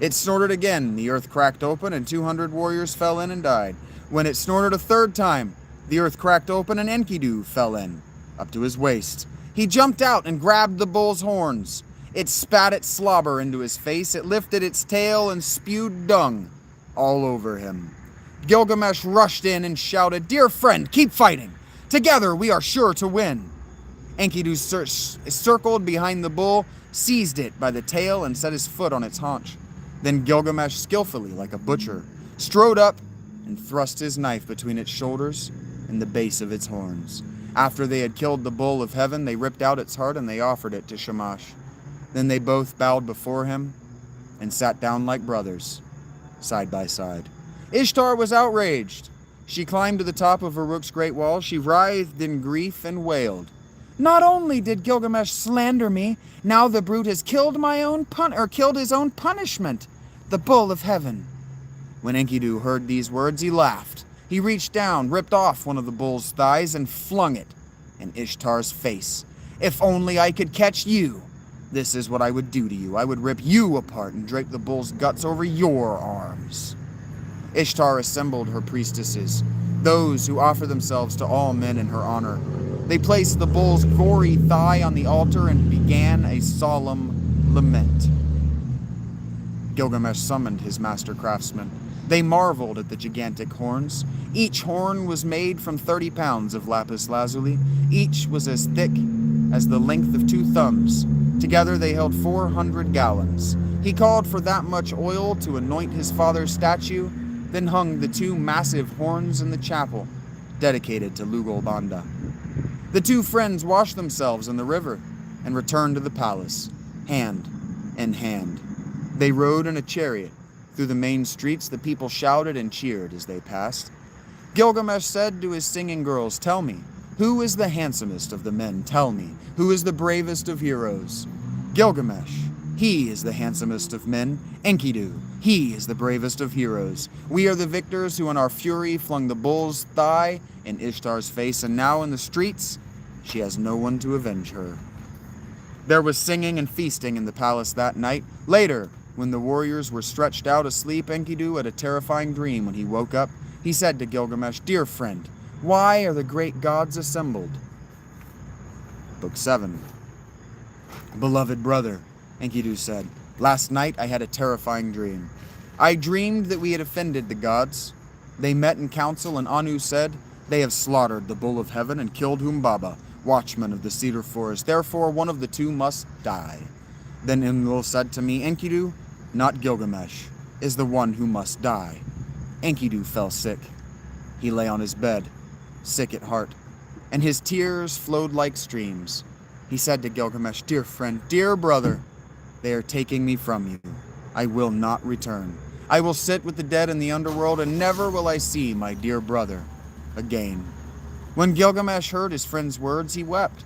It snorted again. The earth cracked open, and 200 warriors fell in and died. When it snorted a third time, the earth cracked open, and Enkidu fell in, up to his waist. He jumped out and grabbed the bull's horns. It spat its slobber into his face. It lifted its tail and spewed dung all over him. Gilgamesh rushed in and shouted, Dear friend, keep fighting. Together we are sure to win. Enkidu circled behind the bull, seized it by the tail, and set his foot on its haunch. Then Gilgamesh, skillfully, like a butcher, strode up and thrust his knife between its shoulders and the base of its horns. After they had killed the bull of heaven, they ripped out its heart and they offered it to Shamash. Then they both bowed before him and sat down like brothers, side by side. Ishtar was outraged. She climbed to the top of Uruk's great wall. She writhed in grief and wailed. Not only did Gilgamesh slander me, now the brute has killed killed his own punishment, the bull of heaven. When Enkidu heard these words, he laughed. He reached down, ripped off one of the bull's thighs, and flung it in Ishtar's face. If only I could catch you. This is what I would do to you. I would rip you apart and drape the bull's guts over your arms. Ishtar assembled her priestesses, those who offer themselves to all men in her honor. They placed the bull's gory thigh on the altar and began a solemn lament. Gilgamesh summoned his master craftsmen. They marveled at the gigantic horns. Each horn was made from 30 pounds of lapis lazuli. Each was as thick as the length of 2 thumbs. Together they held 400 gallons. He called for that much oil to anoint his father's statue, then hung the 2 massive horns in the chapel, dedicated to Lugalbanda. The 2 friends washed themselves in the river and returned to the palace, hand in hand. They rode in a chariot. Through the main streets, the people shouted and cheered as they passed. Gilgamesh said to his singing girls, Tell me, who is the handsomest of the men? Tell me, who is the bravest of heroes? Gilgamesh, He is the handsomest of men, Enkidu. He is the bravest of heroes. We are the victors who in our fury flung the bull's thigh in Ishtar's face, and now in the streets, she has no one to avenge her. There was singing and feasting in the palace that night. Later, when the warriors were stretched out asleep, Enkidu had a terrifying dream. When he woke up, he said to Gilgamesh, "Dear friend, why are the great gods assembled?" Book 7. Beloved brother, Enkidu said, last night I had a terrifying dream. I dreamed that we had offended the gods. They met in council, and Anu said, "They have slaughtered the bull of heaven and killed Humbaba, watchman of the cedar forest. Therefore one of the two must die." Then Enlil said to me, "Enkidu, not Gilgamesh, is the one who must die." Enkidu fell sick. He lay on his bed, sick at heart, and his tears flowed like streams. He said to Gilgamesh, "Dear friend, dear brother, they are taking me from you. I will not return. I will sit with the dead in the underworld, and never will I see my dear brother again." When Gilgamesh heard his friend's words, he wept.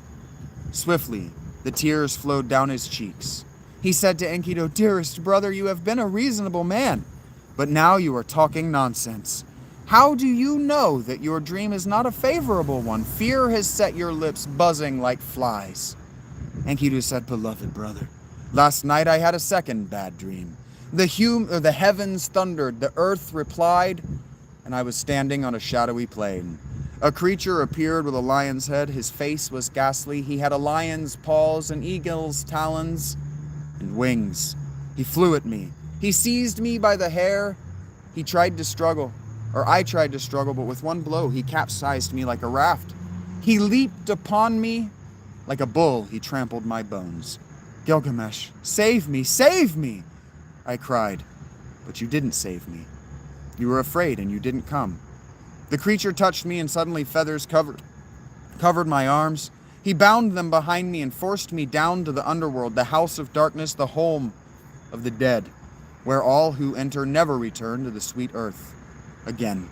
Swiftly, the tears flowed down his cheeks. He said to Enkidu, "Dearest brother, you have been a reasonable man, but now you are talking nonsense. How do you know that your dream is not a favorable one? Fear has set your lips buzzing like flies." Enkidu said, "Beloved brother, last night I had a second bad dream. The heavens thundered, the earth replied, and I was standing on a shadowy plain. A creature appeared with a lion's head. His face was ghastly. He had a lion's paws and eagle's talons and wings. He flew at me. He seized me by the hair. I tried to struggle, but with one blow he capsized me like a raft. He leaped upon me like a bull. He trampled my bones. Gilgamesh, save me, save me! I cried, but you didn't save me. You were afraid and you didn't come. The creature touched me, and suddenly feathers covered my arms. He bound them behind me and forced me down to the underworld, the house of darkness, the home of the dead, where all who enter never return to the sweet earth again.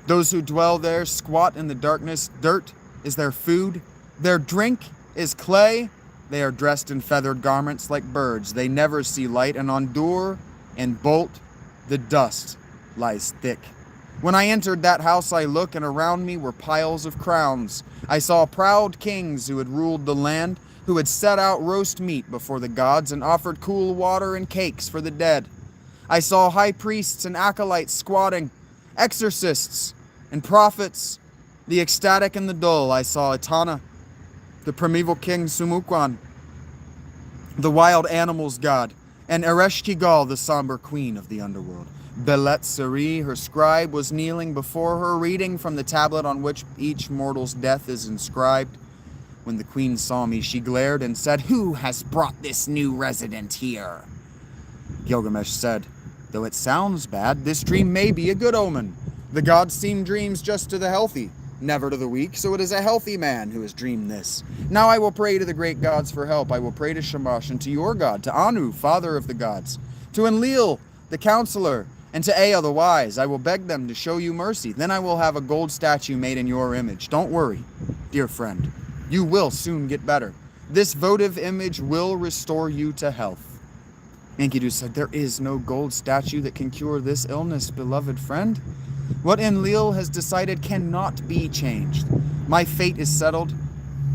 Those who dwell there squat in the darkness. Dirt is their food. Their drink is clay. They are dressed in feathered garments like birds. They never see light, and on door and bolt the dust lies thick. When I entered that house, I looked, and around me were piles of crowns. I saw proud kings who had ruled the land, who had set out roast meat before the gods and offered cool water and cakes for the dead. I saw high priests and acolytes squatting, exorcists and prophets, the ecstatic and the dull. I saw Etana, the primeval king Sumukwan, the wild animals god, and Ereshkigal, the somber queen of the underworld. Belet-Seri, her scribe, was kneeling before her, reading from the tablet on which each mortal's death is inscribed. When the queen saw me, she glared and said, "Who has brought this new resident here?" Gilgamesh said, "Though it sounds bad, this dream may be a good omen. The gods seem dreams just to the healthy, never to the weak, so it is a healthy man who has dreamed this. Now I will pray to the great gods for help. I will pray to Shamash and to your god, to Anu, father of the gods, to Enlil, the counselor, and to Ea the wise. I will beg them to show you mercy. Then I will have a gold statue made in your image. Don't worry, dear friend. You will soon get better. This votive image will restore you to health." Enkidu said, "There is no gold statue that can cure this illness, beloved friend. What Enlil has decided cannot be changed. My fate is settled.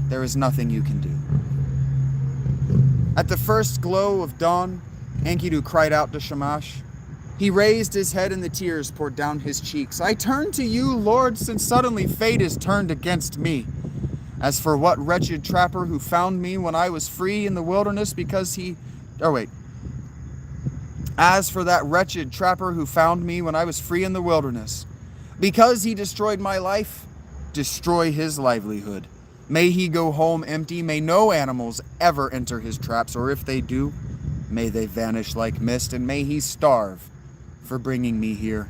There is nothing you can do." At the first glow of dawn, Enkidu cried out to Shamash. He raised his head and the tears poured down his cheeks. "I turn to you, Lord, since suddenly fate is turned against me. As for what wretched trapper who found me when I was free in the wilderness As for that wretched trapper who found me when I was free in the wilderness, because he destroyed my life, destroy his livelihood. May he go home empty. May no animals ever enter his traps, or if they do, may they vanish like mist, and may he starve for bringing me here."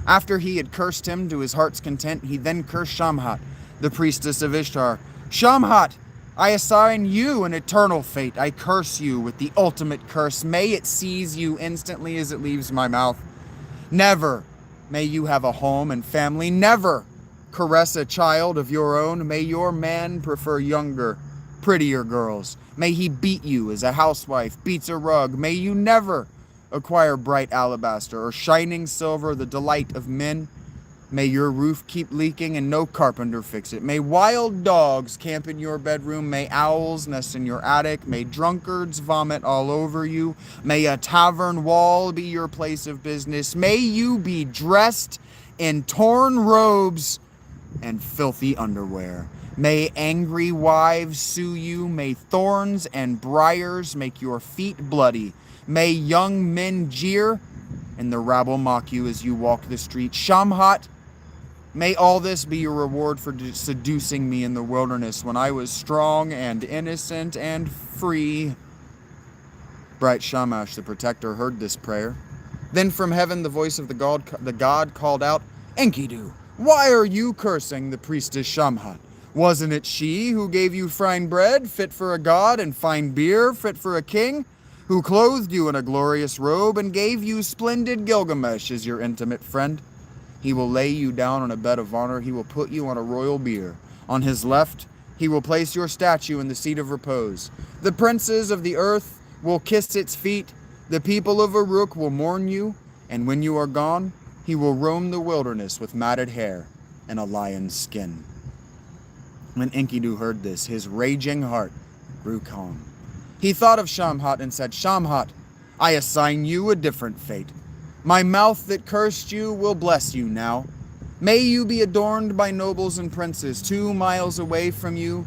After he had cursed him to his heart's content, he then cursed Shamat, the priestess of Ishtar. "Shamat, I assign you an eternal fate. I curse you with the ultimate curse. May it seize you instantly as it leaves my mouth. Never may you have a home and family. Never caress a child of your own. May your man prefer younger prettier girls. May he beat you as a housewife beats a rug. May you never acquire bright alabaster or shining silver, the delight of men. May your roof keep leaking and no carpenter fix it. May wild dogs camp in your bedroom. May owls nest in your attic. May drunkards vomit all over you. May a tavern wall be your place of business. May you be dressed in torn robes and filthy underwear. May angry wives sue you. May thorns and briars make your feet bloody. May young men jeer and the rabble mock you as you walk the street. Shamat, may all this be your reward for seducing me in the wilderness when I was strong and innocent and free. Bright Shamash, the protector, heard this prayer. Then from heaven the voice of the god called out, Enkidu, why are you cursing the priestess Shamat? Wasn't it she who gave you fine bread, fit for a god, and fine beer, fit for a king? Who clothed you in a glorious robe and gave you splendid Gilgamesh as your intimate friend? He will lay you down on a bed of honor. He will put you on a royal bier. On his left, he will place your statue in the seat of repose. The princes of the earth will kiss its feet. The people of Uruk will mourn you. And when you are gone, he will roam the wilderness with matted hair and a lion's skin. When Enkidu heard this, his raging heart grew calm. He thought of Shamhat and said, Shamhat, I assign you a different fate. My mouth that cursed you will bless you now. May you be adorned by nobles and princes 2 miles away from you.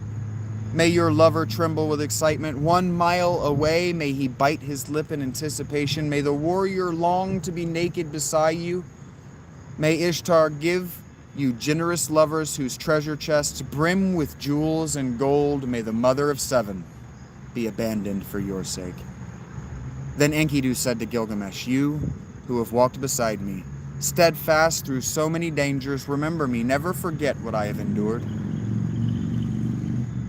May your lover tremble with excitement 1 mile away. May he bite his lip in anticipation. May the warrior long to be naked beside you. May Ishtar give you generous lovers whose treasure chests brim with jewels and gold. May the mother of 7 be abandoned for your sake. Then Enkidu said to Gilgamesh, you who have walked beside me, steadfast through so many dangers, remember me, never forget what I have endured.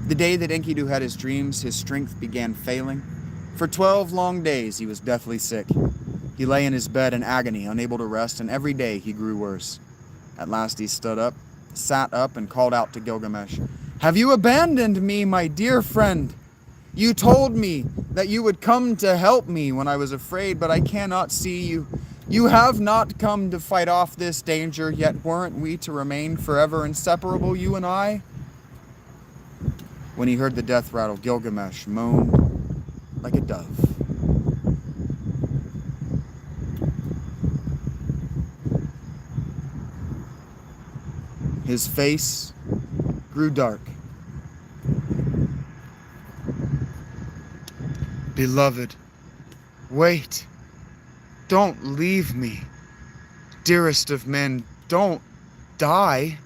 The day that Enkidu had his dreams, his strength began failing. For 12 long days he was deathly sick. He lay in his bed in agony, unable to rest, and every day he grew worse. At last he sat up and called out to Gilgamesh, have you abandoned me, my dear friend? You told me that you would come to help me when I was afraid, but I cannot see you. You have not come to fight off this danger, yet weren't we to remain forever inseparable, you and I? When he heard the death rattle, Gilgamesh moaned like a dove. His face grew dark. Beloved, wait. Don't leave me. Dearest of men, don't die.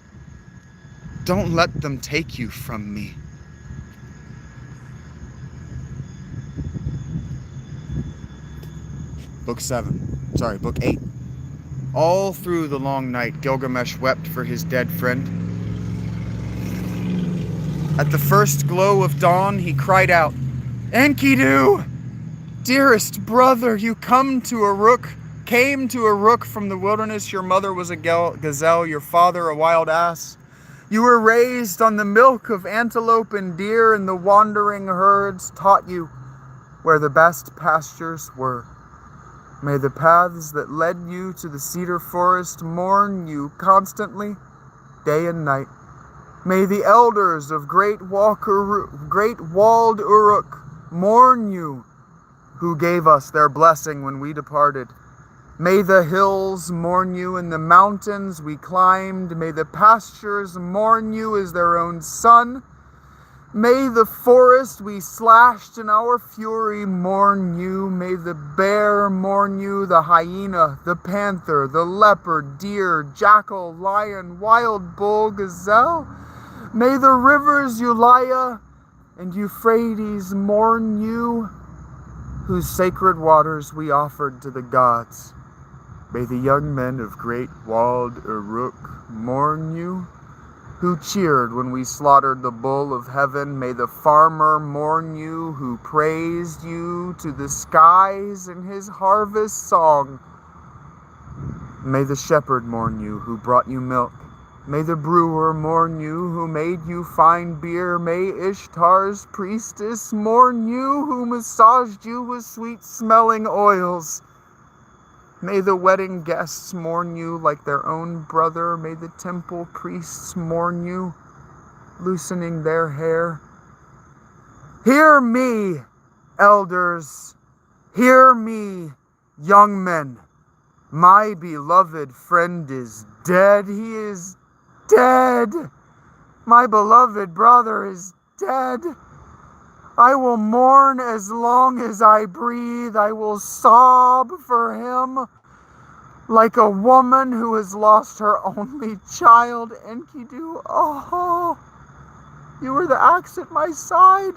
Don't let them take you from me. Book 8. All through the long night, Gilgamesh wept for his dead friend. At the first glow of dawn, he cried out, Enkidu! Dearest brother, you came to Uruk from the wilderness. Your mother was a gazelle, your father a wild ass. You were raised on the milk of antelope and deer, and the wandering herds taught you where the best pastures were. May the paths that led you to the cedar forest mourn you constantly, day and night. May the elders of great walled Uruk mourn you, who gave us their blessing when we departed. May the hills mourn you and the mountains we climbed. May the pastures mourn you as their own son. May the forest we slashed in our fury mourn you. May the bear mourn you, the hyena, the panther, the leopard, deer, jackal, lion, wild bull, gazelle. May the rivers Ulaya and Euphrates mourn you, whose sacred waters we offered to the gods. May the young men of great walled Uruk mourn you, who cheered when we slaughtered the bull of heaven. May the farmer mourn you, who praised you to the skies in his harvest song. May the shepherd mourn you, who brought you milk May the brewer mourn you who made you fine beer. May Ishtar's priestess mourn you who massaged you with sweet-smelling oils. May the wedding guests mourn you like their own brother. May the temple priests mourn you, loosening their hair. Hear me, elders. Hear me, young men. My beloved friend is dead. He is dead. My beloved brother is dead. I will mourn as long as I breathe. I will sob for him like a woman who has lost her only child. Enkidu, oh, you were the axe at my side,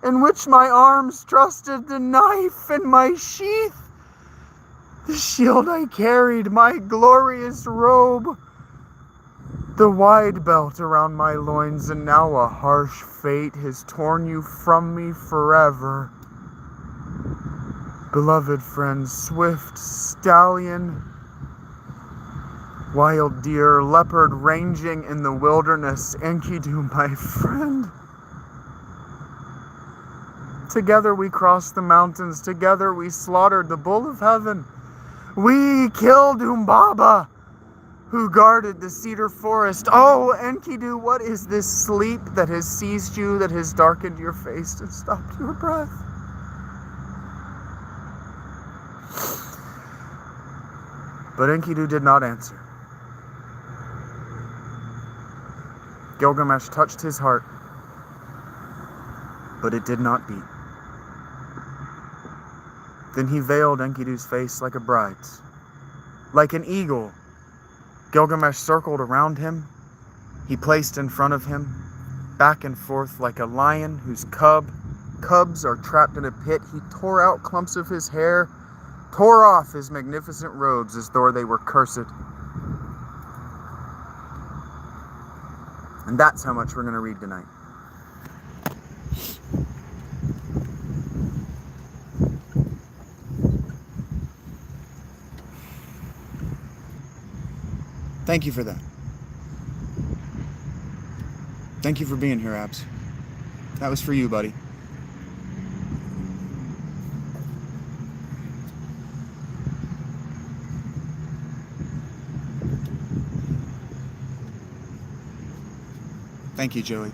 in which my arms trusted the knife in my sheath. The shield I carried, my glorious robe, the wide belt around my loins, and now a harsh fate has torn you from me forever. Beloved friend, swift stallion, wild deer, leopard ranging in the wilderness, Enkidu, my friend. Together we crossed the mountains, together we slaughtered the bull of heaven. We killed Humbaba, who guarded the cedar forest. Oh, Enkidu, what is this sleep that has seized you, that has darkened your face and stopped your breath? But Enkidu did not answer. Gilgamesh touched his heart, but it did not beat. Then he veiled Enkidu's face like a bride's. Like an eagle, Gilgamesh circled around him. He placed in front of him, back and forth like a lion whose cubs are trapped in a pit. He tore out clumps of his hair, tore off his magnificent robes as though they were cursed. And that's how much we're going to read tonight. Thank you for that. Thank you for being here, Abs. That was for you, buddy. Thank you, Joey.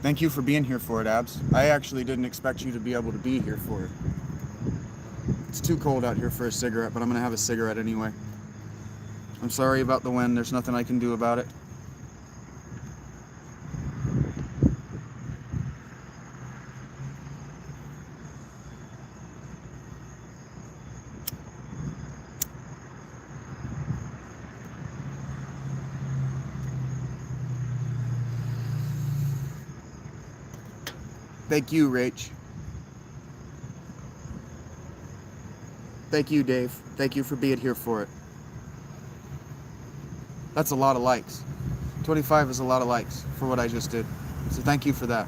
Thank you for being here for it, Abs. I actually didn't expect you to be able to be here for it. It's too cold out here for a cigarette, but I'm gonna have a cigarette anyway. I'm sorry about the wind. There's nothing I can do about it. Thank you, Rach. Thank you, Dave. Thank you for being here for it. That's a lot of likes. 25 is a lot of likes for what I just did. So thank you for that.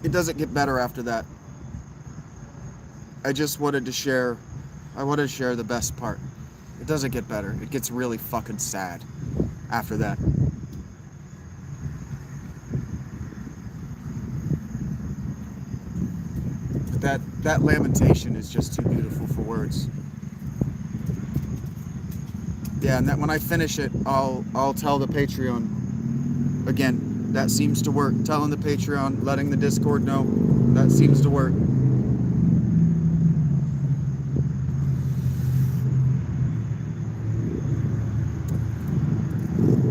It doesn't get better after that. I just wanted to share the best part. It doesn't get better. It gets really fucking sad after that. That lamentation is just too beautiful for words. Yeah, and that when I finish it, I'll tell the Patreon. Again, that seems to work. Telling the Patreon, letting the Discord know, that seems to work.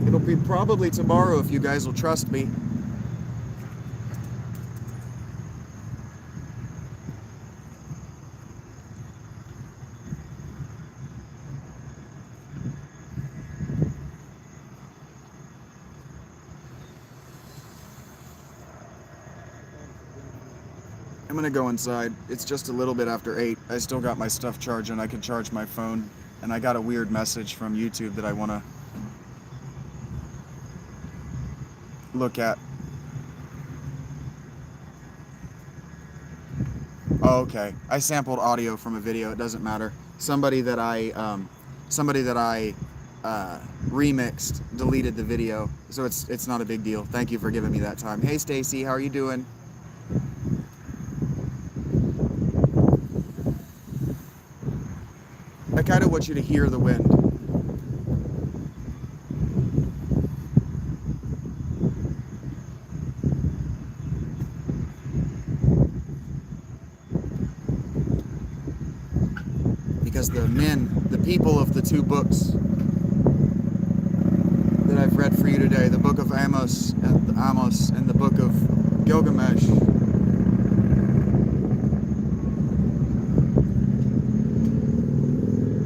It'll be probably tomorrow if you guys will trust me. I'm gonna go inside. It's just a little bit after 8. I still got my stuff charging. I can charge my phone and I got a weird message from YouTube that I want to look at. Oh, okay. I sampled audio from a video. It doesn't matter. Somebody that I remixed deleted the video, so it's not a big deal. Thank you for giving me that time. Hey, Stacy, how are you doing? I kind of want you to hear the wind. Because the people of the two books that I've read for you today, the book of Amos and the book of Gilgamesh,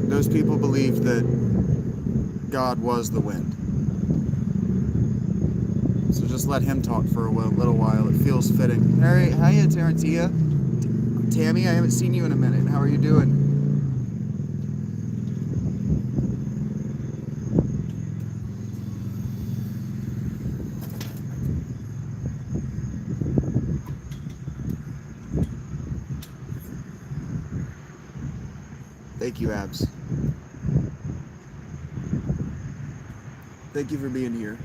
those people believed that God was the wind. So just let him talk for a little while. It feels fitting. Hey, hiya, Tarantia. Tammy, I haven't seen you in a minute. How are you doing? Thank you, Abs. Thank you for being here.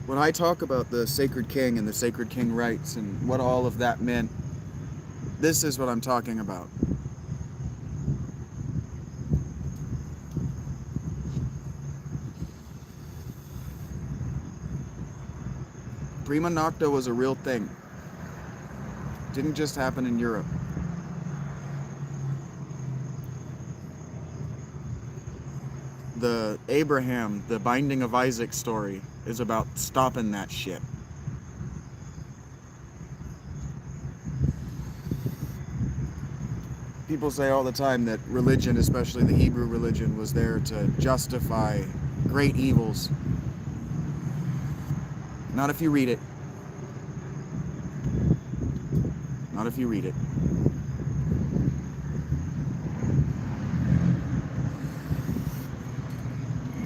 When I talk about the sacred king and the sacred king rights and what all of that meant, this is what I'm talking about. Prima nocta was a real thing. It didn't just happen in Europe. The Abraham, the binding of Isaac story is about stopping that shit. People say all the time that religion, especially the Hebrew religion, was there to justify great evils. Not if you read it. Not if you read it.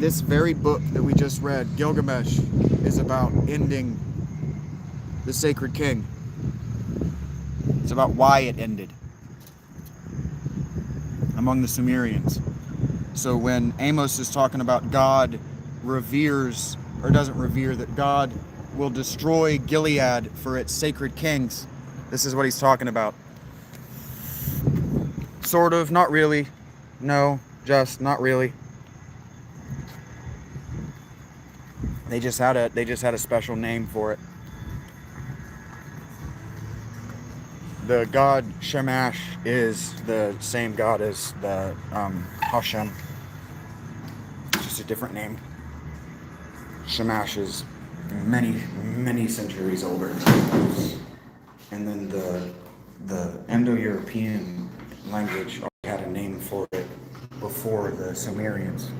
This very book that we just read, Gilgamesh, is about ending the sacred king. It's about why it ended among the Sumerians. So when Amos is talking about God reveres, or doesn't revere, that God will destroy Gilead for its sacred kings, this is what he's talking about. Sort of, not really. No, just not really. They just had a special name for it. The god Shamash is the same god as the Hashem. Just a different name. Shamash is many, many centuries older. And then the Indo-European language had a name for it before the Sumerians.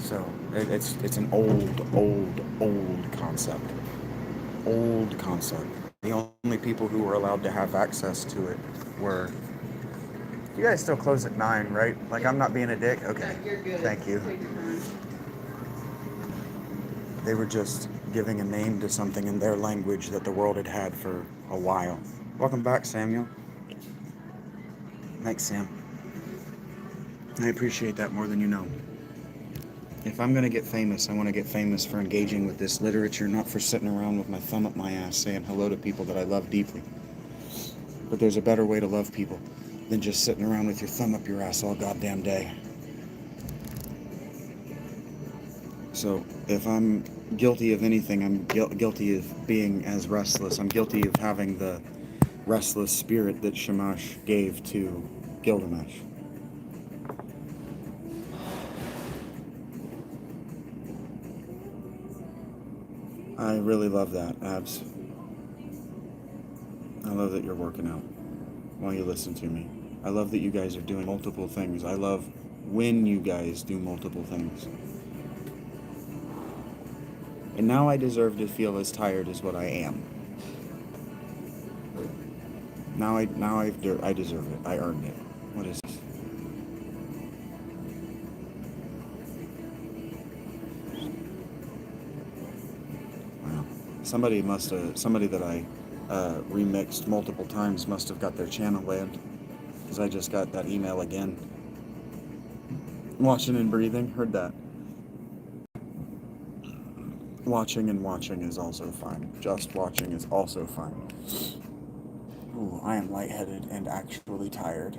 So it's an old concept. Old concept. The only people who were allowed to have access to it were... You guys still close at 9, right? Like, I'm not being a dick? Okay. You're good. Thank you. They were just giving a name to something in their language that the world had had for a while. Welcome back, Samuel. Thanks, Sam. I appreciate that more than you know. If I'm going to get famous, I want to get famous for engaging with this literature, not for sitting around with my thumb up my ass saying hello to people that I love deeply. But there's a better way to love people than just sitting around with your thumb up your ass all goddamn day. So if I'm guilty of anything, I'm guilty of being as restless. I'm guilty of having the restless spirit that Shamash gave to Gilgamesh. I really love that, Abs. I love that you're working out while you listen to me. I love that you guys are doing multiple things. I love when you guys do multiple things. And now I deserve to feel as tired as what I am. Now I deserve it. I earned it. What is this? Somebody that I remixed multiple times must have got their channel banned, because I just got that email again. Watching and breathing, heard that. Watching and watching is also fine. Just watching is also fine. Ooh, I am lightheaded and actually tired.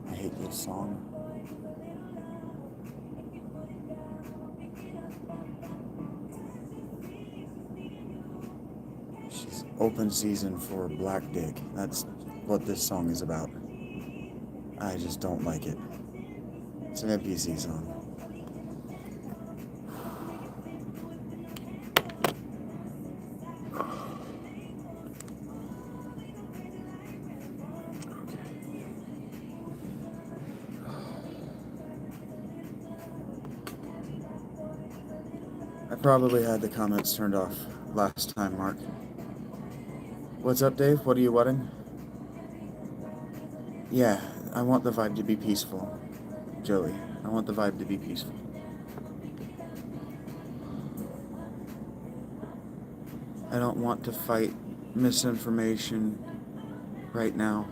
I hate this song. She's open season for Black Dick. That's what this song is about. I just don't like it. It's an NPC song. I probably had the comments turned off last time, Mark. What's up, Dave? What are you wedding? Yeah, I want the vibe to be peaceful, Joey. I want the vibe to be peaceful. I don't want to fight misinformation right now.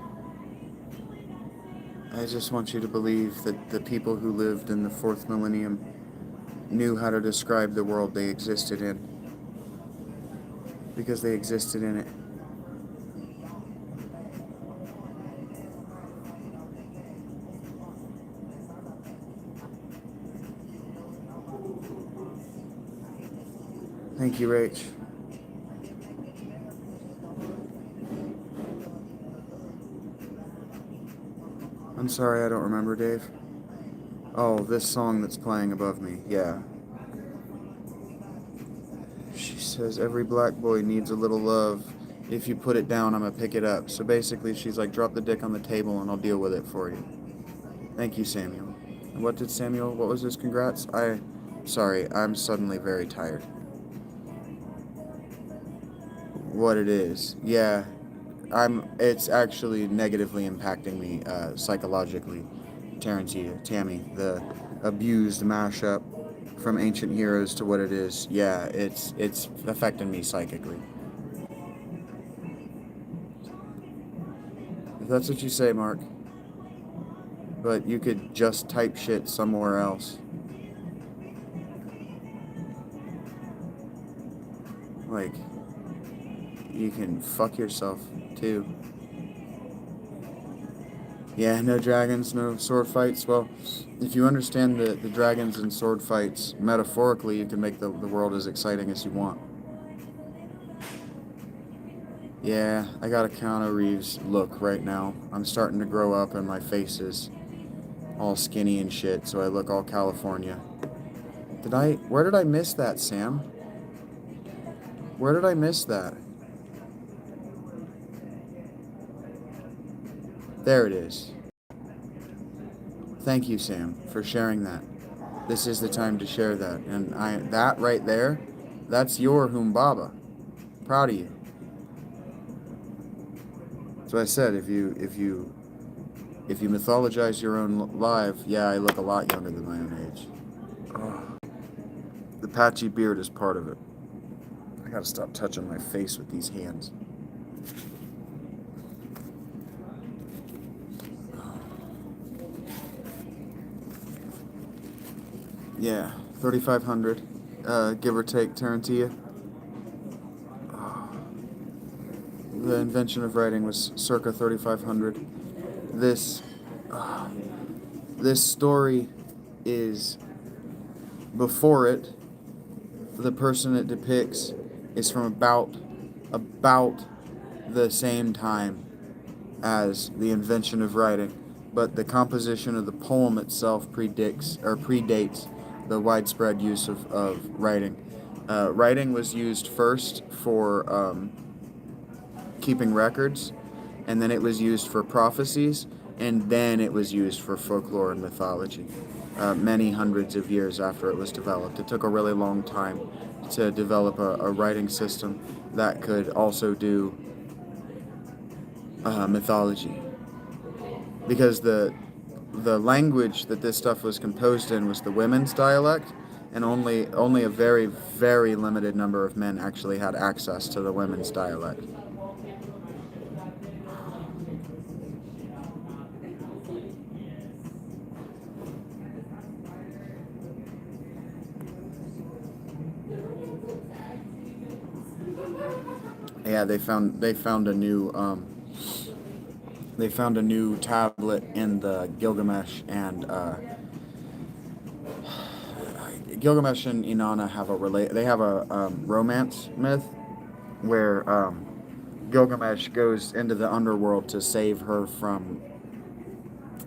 I just want you to believe that the people who lived in the 4th millennium knew how to describe the world they existed in, because they existed in it. Thank you, Rach. I'm sorry, I don't remember, Dave. Oh, this song that's playing above me, yeah. She says, every black boy needs a little love. If you put it down, I'm gonna pick it up. So basically, she's like, drop the dick on the table and I'll deal with it for you. Thank you, Samuel. And what was his congrats? Sorry, I'm suddenly very tired. What it is, yeah. It's actually negatively impacting me psychologically. Tammy, the abused mashup from ancient heroes to what it is. Yeah, it's affecting me psychically. If that's what you say, Mark. But you could just type shit somewhere else. Like, you can fuck yourself too. Yeah, no dragons, no sword fights. Well, if you understand the dragons and sword fights metaphorically, you can make the world as exciting as you want. Yeah, I got a Keanu Reeves look right now. I'm starting to grow up and my face is all skinny and shit, so I look all California. Where did I miss that, Sam? Where did I miss that? There it is. Thank you, Sam, for sharing that. This is the time to share that. And that right there, that's your Humbaba. Proud of you. So I said, if you mythologize your own life, yeah, I look a lot younger than my own age. Oh. The patchy beard is part of it. I gotta stop touching my face with these hands. Yeah, 3,500, give or take, Tarantilla. The invention of writing was circa 3,500. This story is before it. The person it depicts is from about the same time as the invention of writing, but the composition of the poem itself predates the widespread use of writing. Writing was used first for keeping records, and then it was used for prophecies, and then it was used for folklore and mythology. Many hundreds of years after it was developed. It took a really long time to develop a writing system that could also do mythology. Because the language that this stuff was composed in was the women's dialect, and only a very, very limited number of men actually had access to the women's dialect. Yeah, they found a new tablet in the Gilgamesh, and Gilgamesh and Inanna have a romance myth where Gilgamesh goes into the underworld to save her from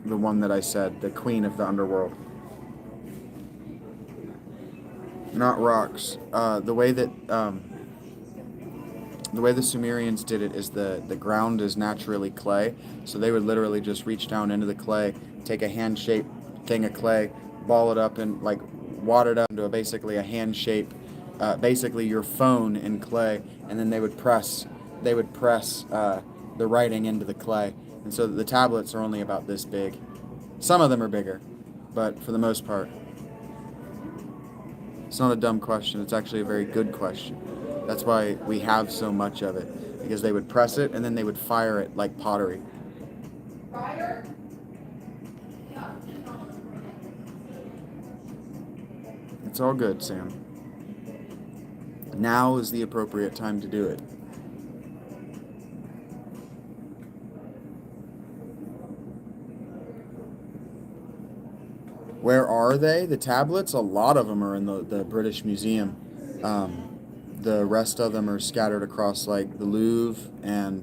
the one that I said, the queen of the underworld. Not rocks. The way the Sumerians did it is the ground is naturally clay, so they would literally just reach down into the clay, take a hand-shaped thing of clay, ball it up and like wad it up into basically a hand-shaped, basically your phone in clay, and then they would press the writing into the clay, and so the tablets are only about this big. Some of them are bigger, but for the most part, it's not a dumb question. It's actually a very good question. That's why we have so much of it, because they would press it and then they would fire it like pottery. It's all good, Sam. Now is the appropriate time to do it. Where are they? The tablets? A lot of them are in the British Museum. The rest of them are scattered across like the Louvre and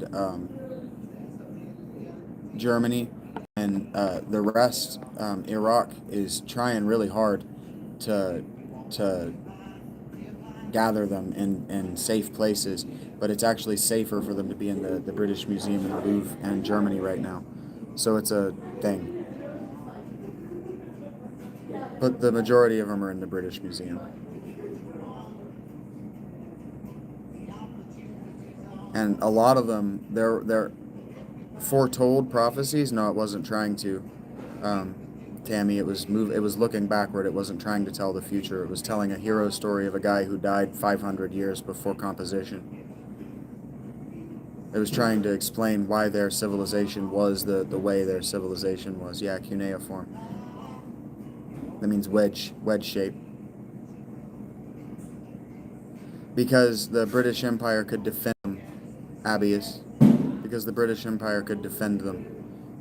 Germany, and the rest, Iraq is trying really hard to gather them in safe places, but it's actually safer for them to be in the British Museum in the Louvre and Germany right now. So it's a thing. But the majority of them are in the British Museum. And a lot of them, they're foretold prophecies. No, it wasn't trying to. Tammy, it was looking backward. It wasn't trying to tell the future. It was telling a hero story of a guy who died 500 years before composition. It was trying to explain why their civilization was the way their civilization was. Yeah, cuneiform. That means wedge shape. Because the British Empire could defend them, Abius. Because the British Empire could defend them.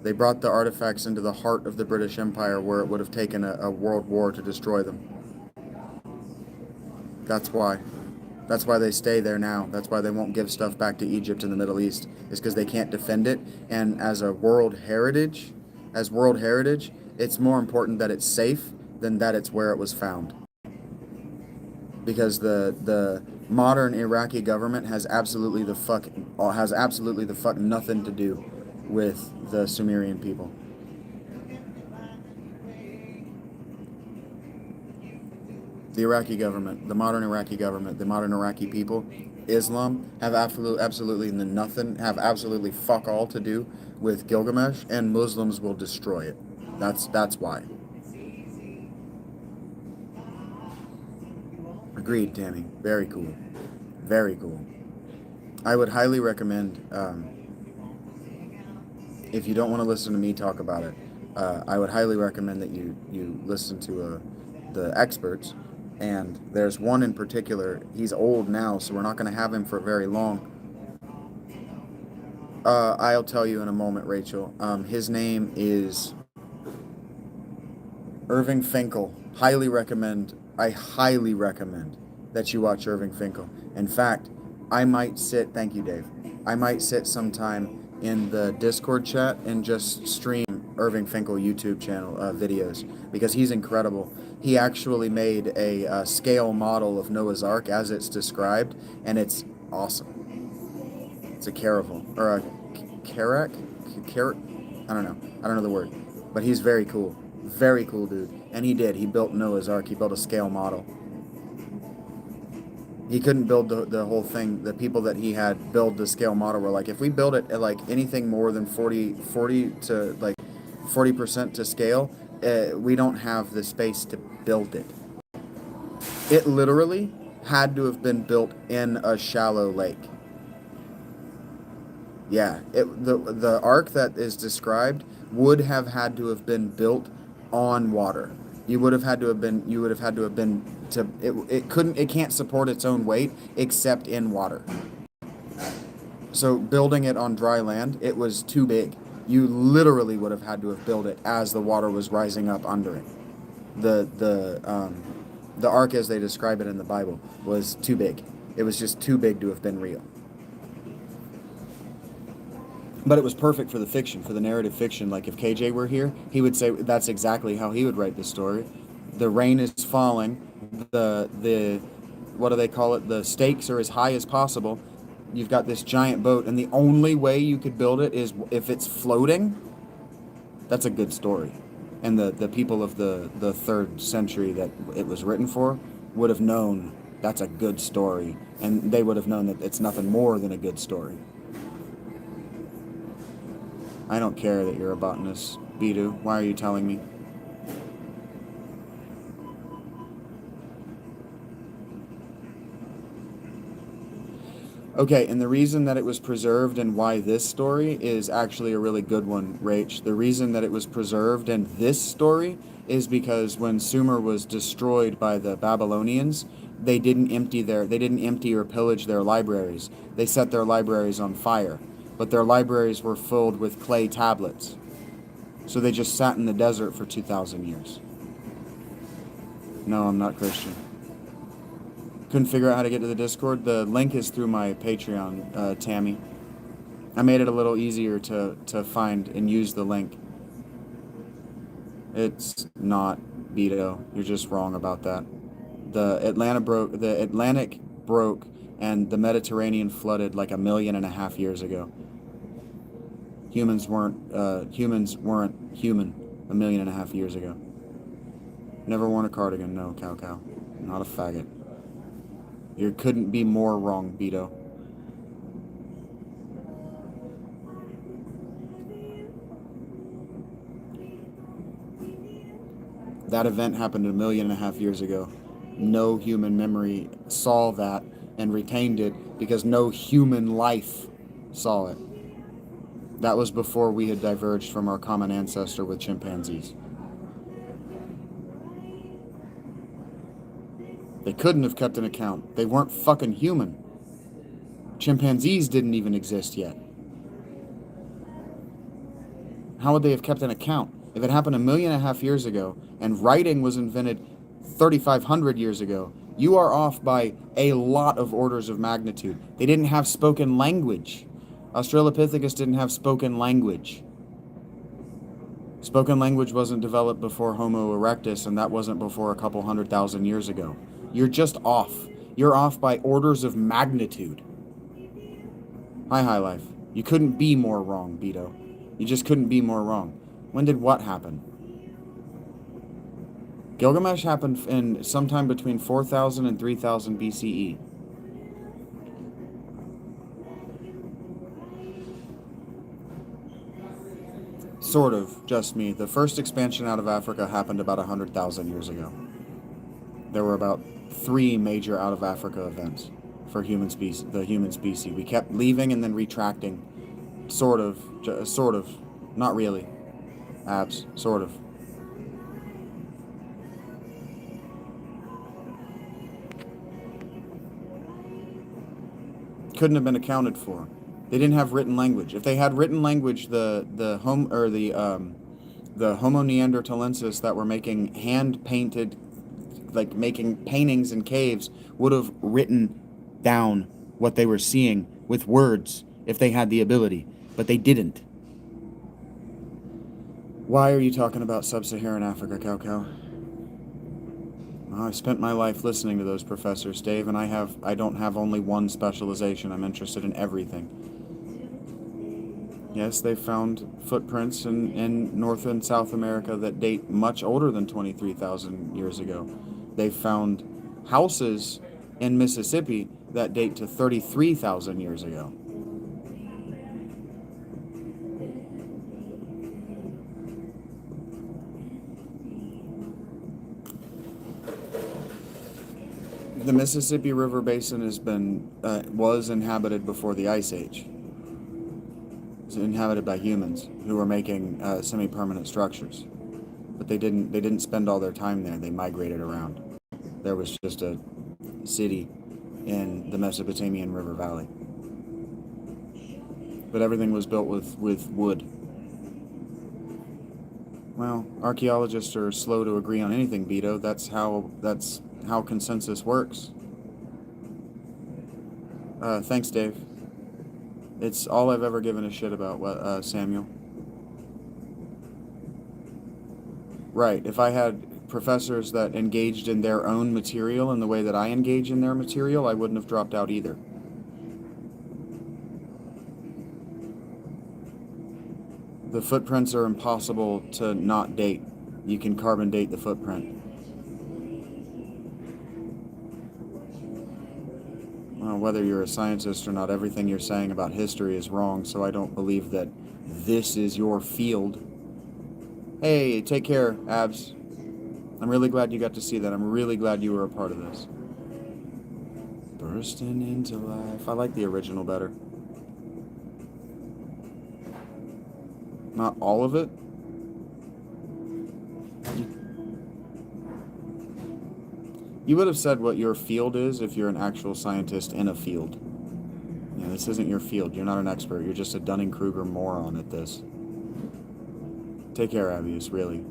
They brought the artifacts into the heart of the British Empire, where it would have taken a world war to destroy them. That's why. That's why they stay there now. That's why they won't give stuff back to Egypt and the Middle East, is because they can't defend it. And as world heritage, it's more important that it's safe than that it's where it was found. Because the modern Iraqi government has absolutely the fuck nothing to do with the Sumerian people. The Iraqi government, the modern Iraqi government, the modern Iraqi people, Islam have absolutely fuck all to do with Gilgamesh, and Muslims will destroy it. That's why. Agreed, Tammy. Very cool. Very cool. I would highly recommend, if you don't want to listen to me talk about it, I would highly recommend that you listen to the experts. And there's one in particular. He's old now, so we're not going to have him for very long. I'll tell you in a moment, Rachel. His name is Irving Finkel. I highly recommend that you watch Irving Finkel. In fact, thank you, Dave. I might sit sometime in the Discord chat and just stream Irving Finkel YouTube channel videos, because he's incredible. He actually made a scale model of Noah's Ark as it's described, and it's awesome. It's a caravel, or a carrack? I don't know the word, but he's very cool. Very cool dude. And he built Noah's Ark. He built a scale model. He couldn't build the whole thing. The people that he had build the scale model were like, if we build it at like anything more than 40 to like 40% to scale, we don't have the space to build it. It literally had to have been built in a shallow lake. Yeah, the ark that is described would have had to have been built on water. You would have had to have been it can't support its own weight except in water. So building it on dry land, it was too big. You literally would have had to have built it as the water was rising up under it. The ark as they describe it in the Bible was too big. It was just too big to have been real. But it was perfect for the fiction, for the narrative fiction. Like if KJ were here, he would say that's exactly how he would write the story. The rain is falling. The what do they call it? The stakes are as high as possible. You've got this giant boat, and the only way you could build it is if it's floating. That's a good story. And the people of the 3rd century that it was written for would have known that's a good story. And they would have known that it's nothing more than a good story. I don't care that you're a botanist, Bidu. Why are you telling me? Okay, and the reason that it was preserved and why this story is actually a really good one, Rach. The reason that it was preserved in this story is because when Sumer was destroyed by the Babylonians, they didn't empty or pillage their libraries. They set their libraries on fire, but their libraries were filled with clay tablets. So they just sat in the desert for 2,000 years. No, I'm not Christian. Couldn't figure out how to get to the Discord. The link is through my Patreon, Tammy. I made it a little easier to find and use the link. It's not, Beto. You're just wrong about that. The Atlantic broke and the Mediterranean flooded like 1.5 million years ago. Humans weren't human 1.5 million years ago. Never worn a cardigan, no, cow. Not a faggot. You couldn't be more wrong, Beto. That event happened 1.5 million years ago. No human memory saw that and retained it because no human life saw it. That was before we had diverged from our common ancestor with chimpanzees. They couldn't have kept an account. They weren't fucking human. Chimpanzees didn't even exist yet. How would they have kept an account? If it happened 1.5 million years ago and writing was invented 3,500 years ago, you are off by a lot of orders of magnitude. They didn't have spoken language. Australopithecus didn't have spoken language. Spoken language wasn't developed before Homo erectus, and that wasn't before a couple 100,000 years ago. You're just off. You're off by orders of magnitude. Hi, High Life. You couldn't be more wrong, Beto. You just couldn't be more wrong. When did what happen? Gilgamesh happened in sometime between 4,000 and 3,000 BCE. Sort of, just me. The first expansion out of Africa happened about 100,000 years ago. There were about 3 major out of Africa events for the human species. We kept leaving and then retracting. Sort of, not really. Abs, sort of. Couldn't have been accounted for. They didn't have written language. If they had written language, the Homo neanderthalensis that were making hand painted, like making paintings in caves, would have written down what they were seeing with words if they had the ability, but they didn't. Why are you talking about sub-Saharan Africa, Cow? I spent my life listening to those professors, Dave, and I don't have only one specialization. I'm interested in everything. Yes, they found footprints in North and South America that date much older than 23,000 years ago. They found houses in Mississippi that date to 33,000 years ago. The Mississippi River Basin was inhabited before the Ice Age. It was inhabited by humans who were making semi-permanent structures, but they didn't spend all their time there. They migrated around. There was just a city in the Mesopotamian River Valley, but everything was built with wood. Well, archaeologists are slow to agree on anything, Beto. That's how consensus works. Thanks, Dave. It's all I've ever given a shit about, Samuel. Right. If I had professors that engaged in their own material in the way that I engage in their material, I wouldn't have dropped out either. The footprints are impossible to not date. You can carbon date the footprint. Well, whether you're a scientist or not, everything you're saying about history is wrong, so I don't believe that this is your field. Hey, take care, Abs. I'm really glad you got to see that. I'm really glad you were a part of this. Bursting into life. I like the original better. Not all of it. You would have said what your field is if you're an actual scientist in a field. Yeah, this isn't your field. You're not an expert. You're just a Dunning-Kruger moron at this. Take care, Abius, really.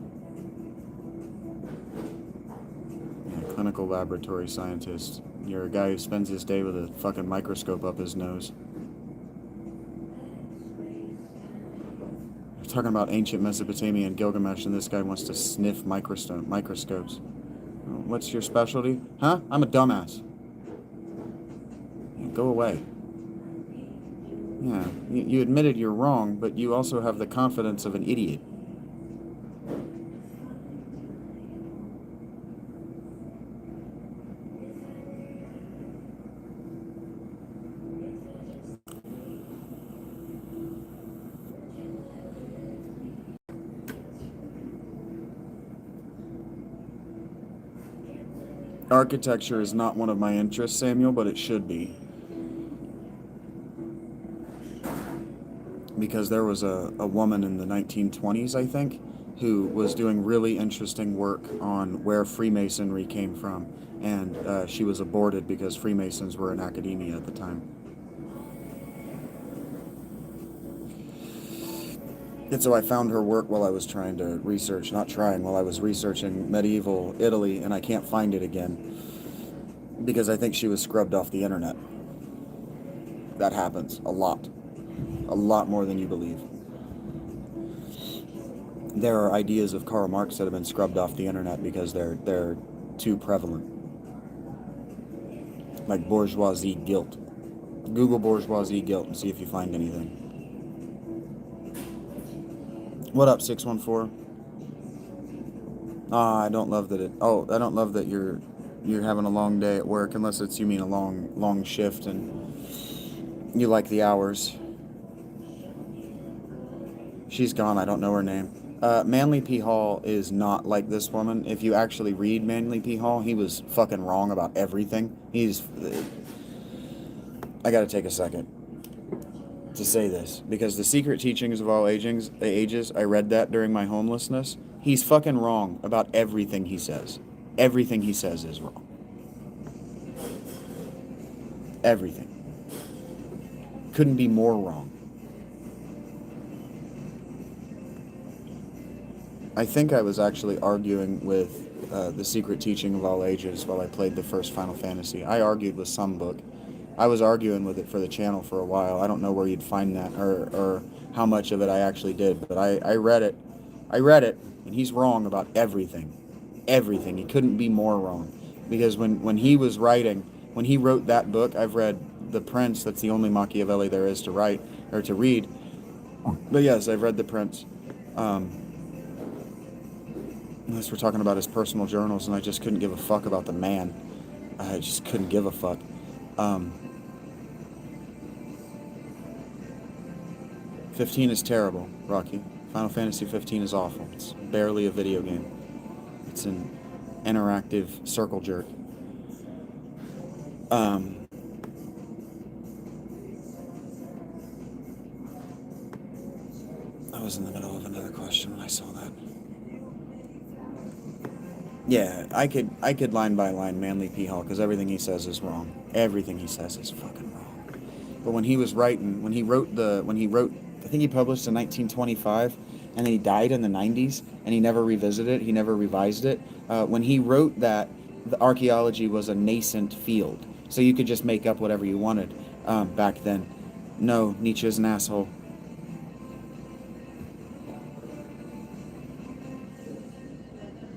Yeah, clinical laboratory scientist. You're a guy who spends his day with a fucking microscope up his nose. We're talking about ancient Mesopotamia and Gilgamesh, and this guy wants to sniff microscopes. What's your specialty? Huh? I'm a dumbass. Yeah, go away. Yeah, you admitted you're wrong, but you also have the confidence of an idiot. Architecture is not one of my interests, Samuel, but it should be. Because there was a woman in the 1920s, I think, who was doing really interesting work on where Freemasonry came from, and she was aborted because Freemasons were in academia at the time. And so I found her work while I was trying to research, while I was researching medieval Italy, and I can't find it again because I think she was scrubbed off the internet. That happens a lot more than you believe. There are ideas of Karl Marx that have been scrubbed off the internet because they're too prevalent. Like bourgeoisie guilt. Google bourgeoisie guilt and see if you find anything. What up, 614? I don't love that I don't love that you're having a long day at work, unless you mean a long shift and you like the hours. She's gone. I don't know her name. Manly P. Hall is not like this woman. If you actually read Manly P. Hall, he was fucking wrong about everything. I gotta take a second to say this, because the Secret Teachings of All Ages, I read that during my homelessness. He's fucking wrong about everything he says. Everything he says is wrong. Everything. Couldn't be more wrong. I think I was actually arguing with the Secret Teaching of All Ages while I played the first Final Fantasy. I argued with some book. I was arguing with it for the channel for a while. I don't know where you'd find that or how much of it I actually did, but I read it. I read it, and he's wrong about everything. Everything. He couldn't be more wrong. Because when he was writing, when he wrote that book, I've read The Prince. That's the only Machiavelli there is to write, or to read. But yes, I've read The Prince. Unless we're talking about his personal journals, and I just couldn't give a fuck about the man. I just couldn't give a fuck. 15 is terrible, Rocky. Final Fantasy 15 is awful. It's barely a video game. It's an interactive circle jerk. Um, I was in the middle of another question when I saw that. Yeah, I could line by line Manly P. Hall because everything he says is wrong. Everything he says is fucking wrong. But when he was writing, when he wrote, I think he published in 1925, and then he died in the 90s, and he never revisited it, he never revised it. When he wrote that, the archaeology was a nascent field, so you could just make up whatever you wanted back then. No, Nietzsche's an asshole.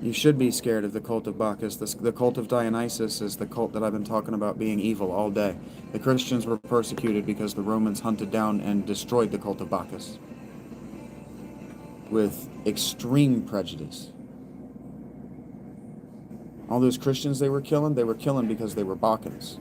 You should be scared of the cult of Bacchus. The cult of Dionysus is the cult that I've been talking about being evil all day. The Christians were persecuted because the Romans hunted down and destroyed the cult of Bacchus with extreme prejudice. All those Christians they were killing because they were Bacchans.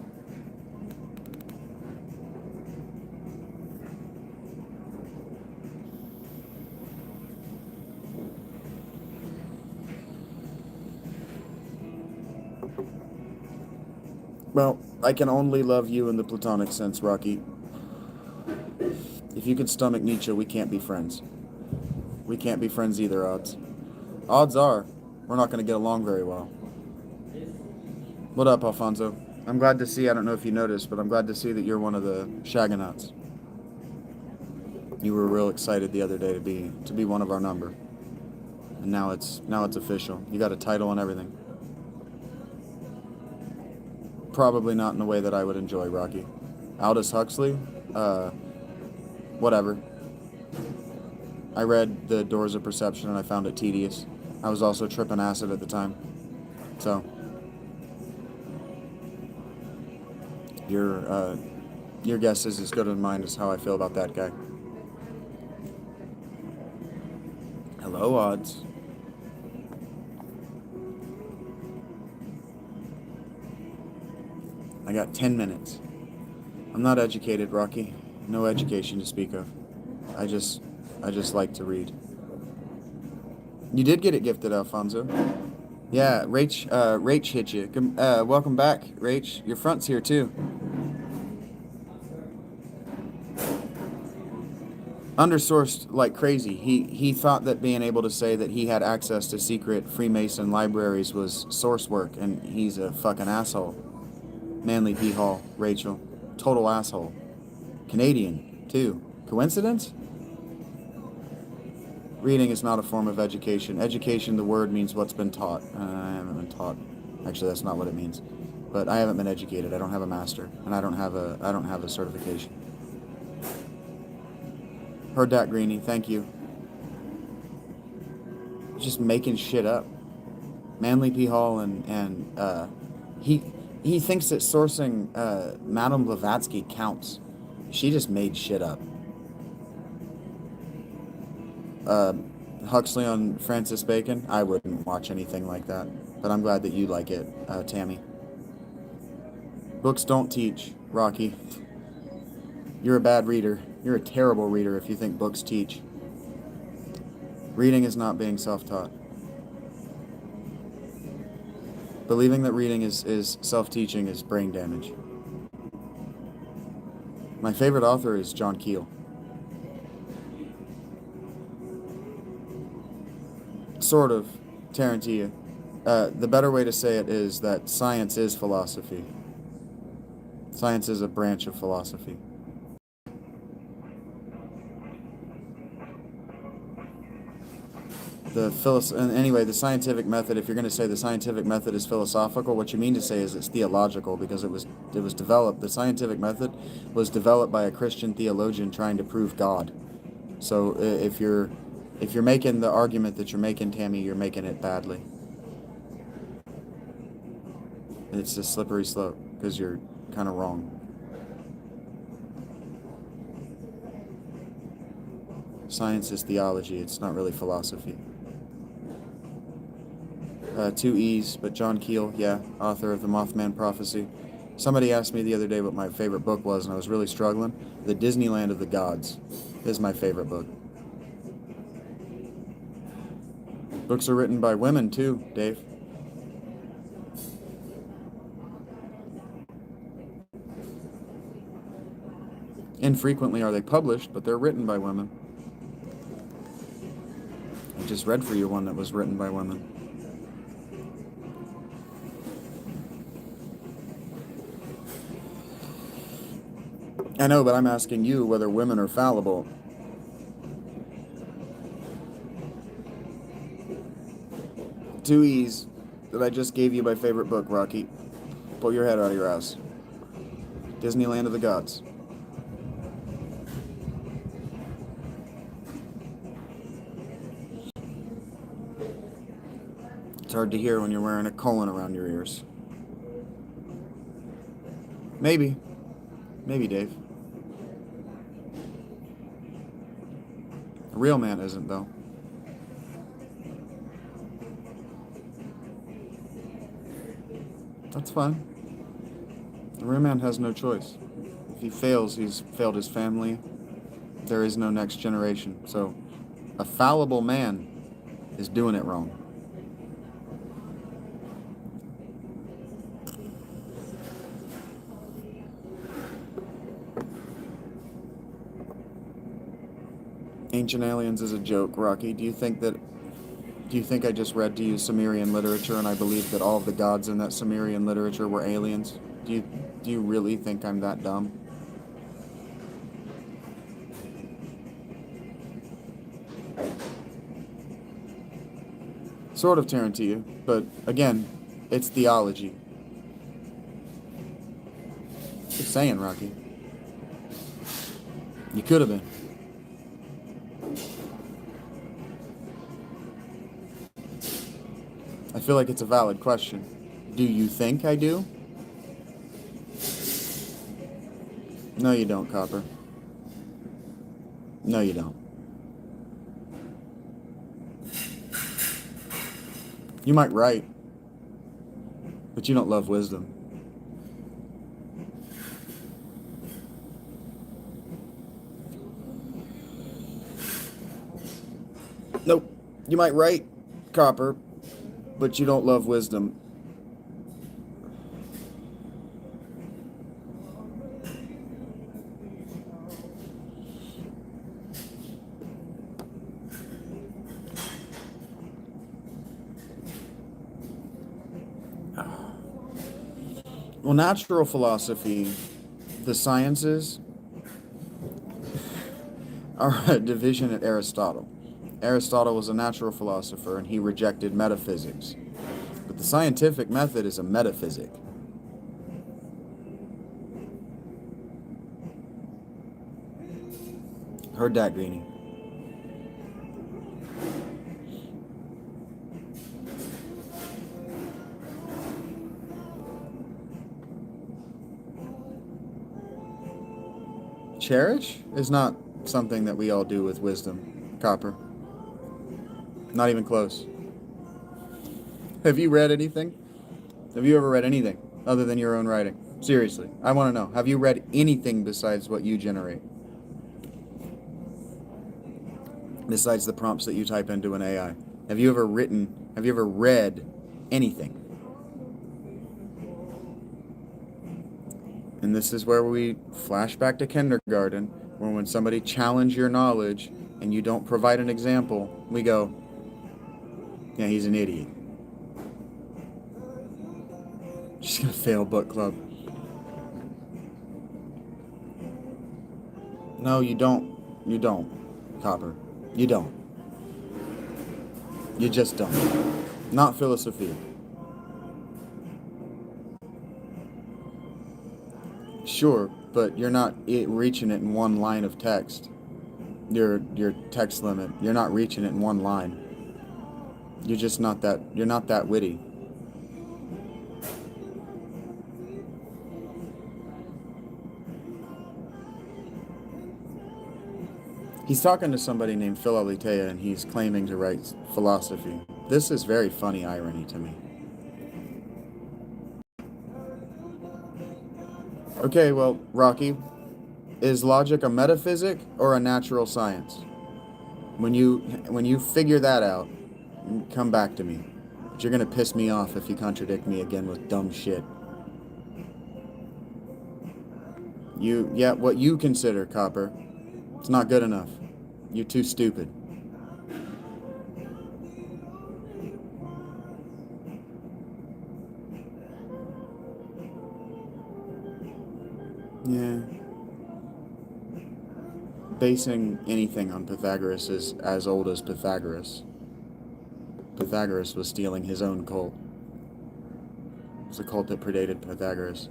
Well, I can only love you in the Platonic sense, Rocky. If you can stomach Nietzsche, we can't be friends. We can't be friends either, odds. Odds are, we're not going to get along very well. What up, Alfonso? I'm glad to see, I don't know if you noticed, but I'm glad to see that you're one of the Shagonauts. You were real excited the other day to be one of our number. And now it's official. You got a title and everything. Probably not in the way that I would enjoy, Rocky. Aldous Huxley? Whatever. I read The Doors of Perception and I found it tedious. I was also tripping acid at the time. So, your guess is as good as mine as how I feel about that guy. Hello, odds. I got 10 minutes. I'm not educated, Rocky. No education to speak of. I just like to read. You did get it gifted, Alfonso. Yeah, Rach hit you. Welcome back, Rach. Your front's here too. Undersourced like crazy. He thought that being able to say that he had access to secret Freemason libraries was source work, and he's a fucking asshole. Manly P. Hall, Rachel. Total asshole. Canadian, too. Coincidence? Reading is not a form of education. Education, the word, means what's been taught. I haven't been taught. Actually, that's not what it means. But I haven't been educated. I don't have a master, and I don't have a certification. Heard that, Greenie. Thank you. Just making shit up. Manly P. Hall and he thinks that sourcing Madame Blavatsky counts. She just made shit up. Huxley on Francis Bacon. I wouldn't watch anything like that, but I'm glad that you like it, Tammy. Books don't teach, Rocky. You're a bad reader. You're a terrible reader if you think books teach. Reading is not being self-taught. Believing that reading is self-teaching is brain damage. My favorite author is John Keel. Sort of, Tarantino. The better way to say it is that science is philosophy. Science is a branch of philosophy. Anyway, the scientific method, if you're going to say the scientific method is philosophical, what you mean to say is it's theological, because it was developed, the scientific method was developed by a Christian theologian trying to prove God. So if you're making the argument that you're making, Tammy, you're making it badly. It's a slippery slope, because you're kind of wrong. Science is theology, it's not really philosophy. 2 E's, but John Keel, yeah, author of The Mothman Prophecy. Somebody asked me the other day what my favorite book was, and I was really struggling. The Disneyland of the Gods is my favorite book. Books are written by women, too, Dave. Infrequently are they published, but they're written by women. I just read for you one that was written by women. I know, but I'm asking you whether women are fallible. Two E's that I just gave you my favorite book, Rocky. Pull your head out of your ass. Disneyland of the Gods. It's hard to hear when you're wearing a colon around your ears. Maybe. Maybe, Dave. A real man isn't, though. That's fine. A real man has no choice. If he fails, he's failed his family. There is no next generation. So, a fallible man is doing it wrong. Ancient Aliens is a joke, Rocky. Do you think I just read to you Sumerian literature and I believe that all of the gods in that Sumerian literature were aliens? Do you really think I'm that dumb? Sort of tearing to you, but again, it's theology. Just saying, Rocky. You could have been. I feel like it's a valid question. Do you think I do? No, you don't, Copper. No, you don't. You might write, but you don't love wisdom. Nope. You might write, Copper, but you don't love wisdom. Well, natural philosophy, the sciences, are a division at Aristotle. Aristotle was a natural philosopher, and he rejected metaphysics. But the scientific method is a metaphysic. Heard that, Greenie. Cherish is not something that we all do with wisdom, Copper. Not even close. Have you read anything? Have you ever read anything other than your own writing? Seriously, I want to know. Have you read anything besides what you generate? Besides the prompts that you type into an AI? Have you ever read anything? And this is where we flash back to kindergarten, where when somebody challenges your knowledge and you don't provide an example, we go, yeah, he's an idiot. Just gonna fail book club. No, you don't. You don't, Copper. You don't. You just don't. Not philosophia. Sure, but you're not reaching it in one line of text. Your text limit. You're not reaching it in one line. You're just not that. You're not that witty. He's talking to somebody named Phil Alitea, and he's claiming to write philosophy. This is very funny irony to me. Okay, well, Rocky, is logic a metaphysic or a natural science? When you figure that out, come back to me. But you're gonna piss me off if you contradict me again with dumb shit. Yeah, what you consider, Copper. It's not good enough. You're too stupid. Yeah. Basing anything on Pythagoras is as old as Pythagoras. Pythagoras was stealing his own cult. It was a cult that predated Pythagoras.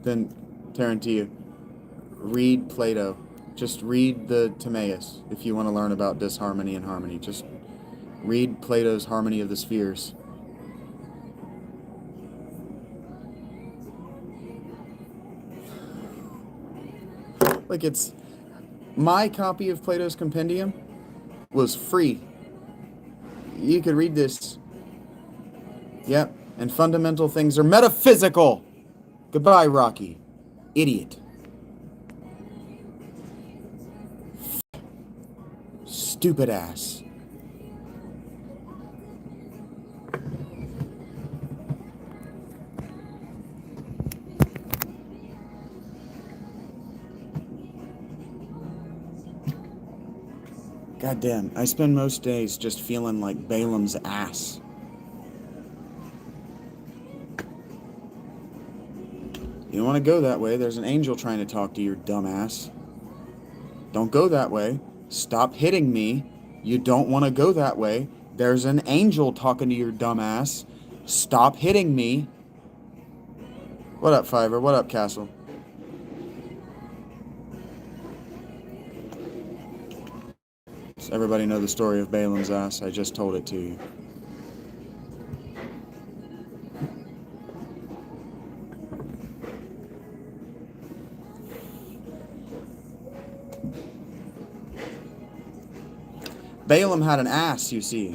Then, Tarantia, read Plato. Just read the Timaeus if you want to learn about disharmony and harmony. Just read Plato's Harmony of the Spheres. Like, it's my copy of Plato's Compendium was free. You could read this. Yep. And fundamental things are metaphysical. Goodbye, Rocky. Idiot. Stupid ass. Goddamn, I spend most days just feeling like Balaam's ass. You don't want to go that way. There's an angel trying to talk to your dumb ass. Don't go that way. Stop hitting me. You don't want to go that way. There's an angel talking to your dumb ass. Stop hitting me. What up, Fiverr? What up, Castle? Does everybody know the story of Balaam's ass? I just told it to you. Balaam had an ass, you see,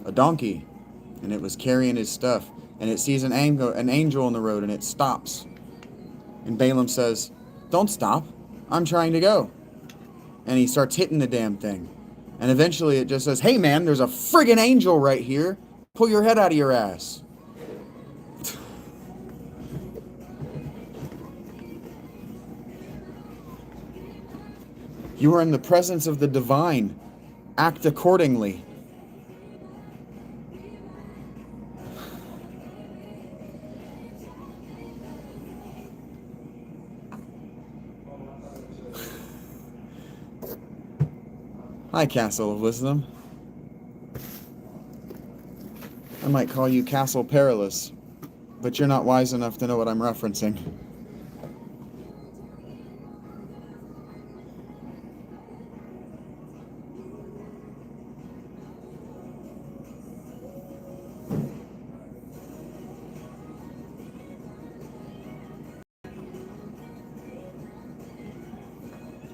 a donkey, and it was carrying his stuff, and it sees an angel on the road, and it stops. And Balaam says, "Don't stop, I'm trying to go." And he starts hitting the damn thing. And eventually it just says, "Hey man, there's a friggin' angel right here. Pull your head out of your ass." You are in the presence of the divine. Act accordingly. Hi, Castle of Wisdom. I might call you Castle Perilous, but you're not wise enough to know what I'm referencing.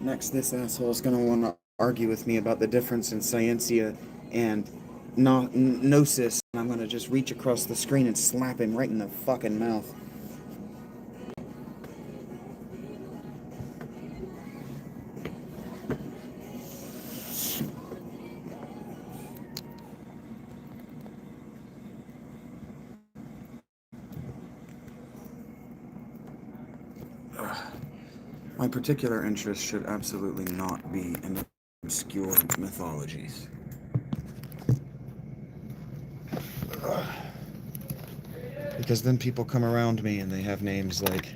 Next, this asshole's gonna want to argue with me about the difference in scientia and gnosis. I'm gonna just reach across the screen and slap him right in the fucking mouth. My particular interest should absolutely not be in obscure mythologies. Because then people come around me and they have names like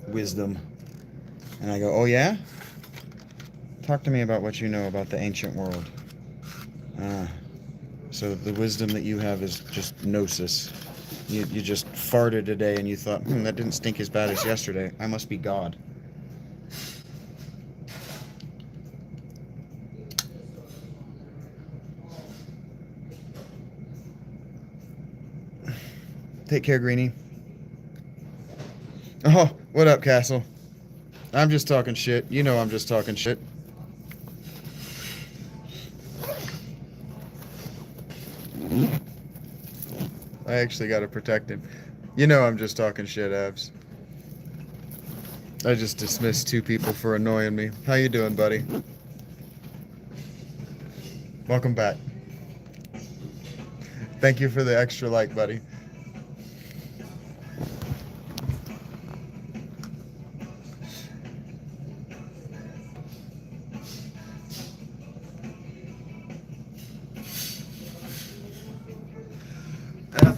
Wisdom. And I go, "Oh yeah? Talk to me about what you know about the ancient world." So the wisdom that you have is just gnosis. You just farted today and you thought, that didn't stink as bad as yesterday. I must be God. Take care, Greenie. Oh, what up, Castle? I'm just talking shit. You know I'm just talking shit. I actually gotta protect him. You know I'm just talking shit, Abs. I just dismissed 2 people for annoying me. How you doing, buddy? Welcome back. Thank you for the extra like, buddy.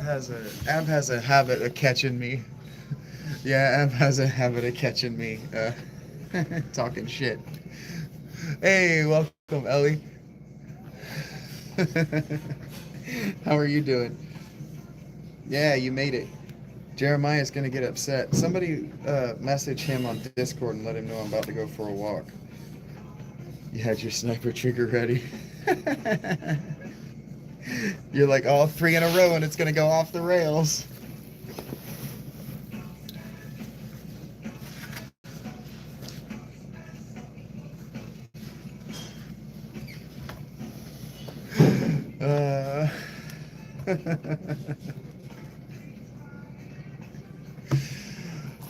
Ab has a habit of catching me. Yeah, Ab has a habit of catching me talking shit. Hey, welcome, Ellie. How are you doing? Yeah, you made it. Jeremiah's gonna get upset. Somebody message him on Discord and let him know I'm about to go for a walk. You had your sniper trigger ready. You're like all 3 in a row and it's gonna go off the rails.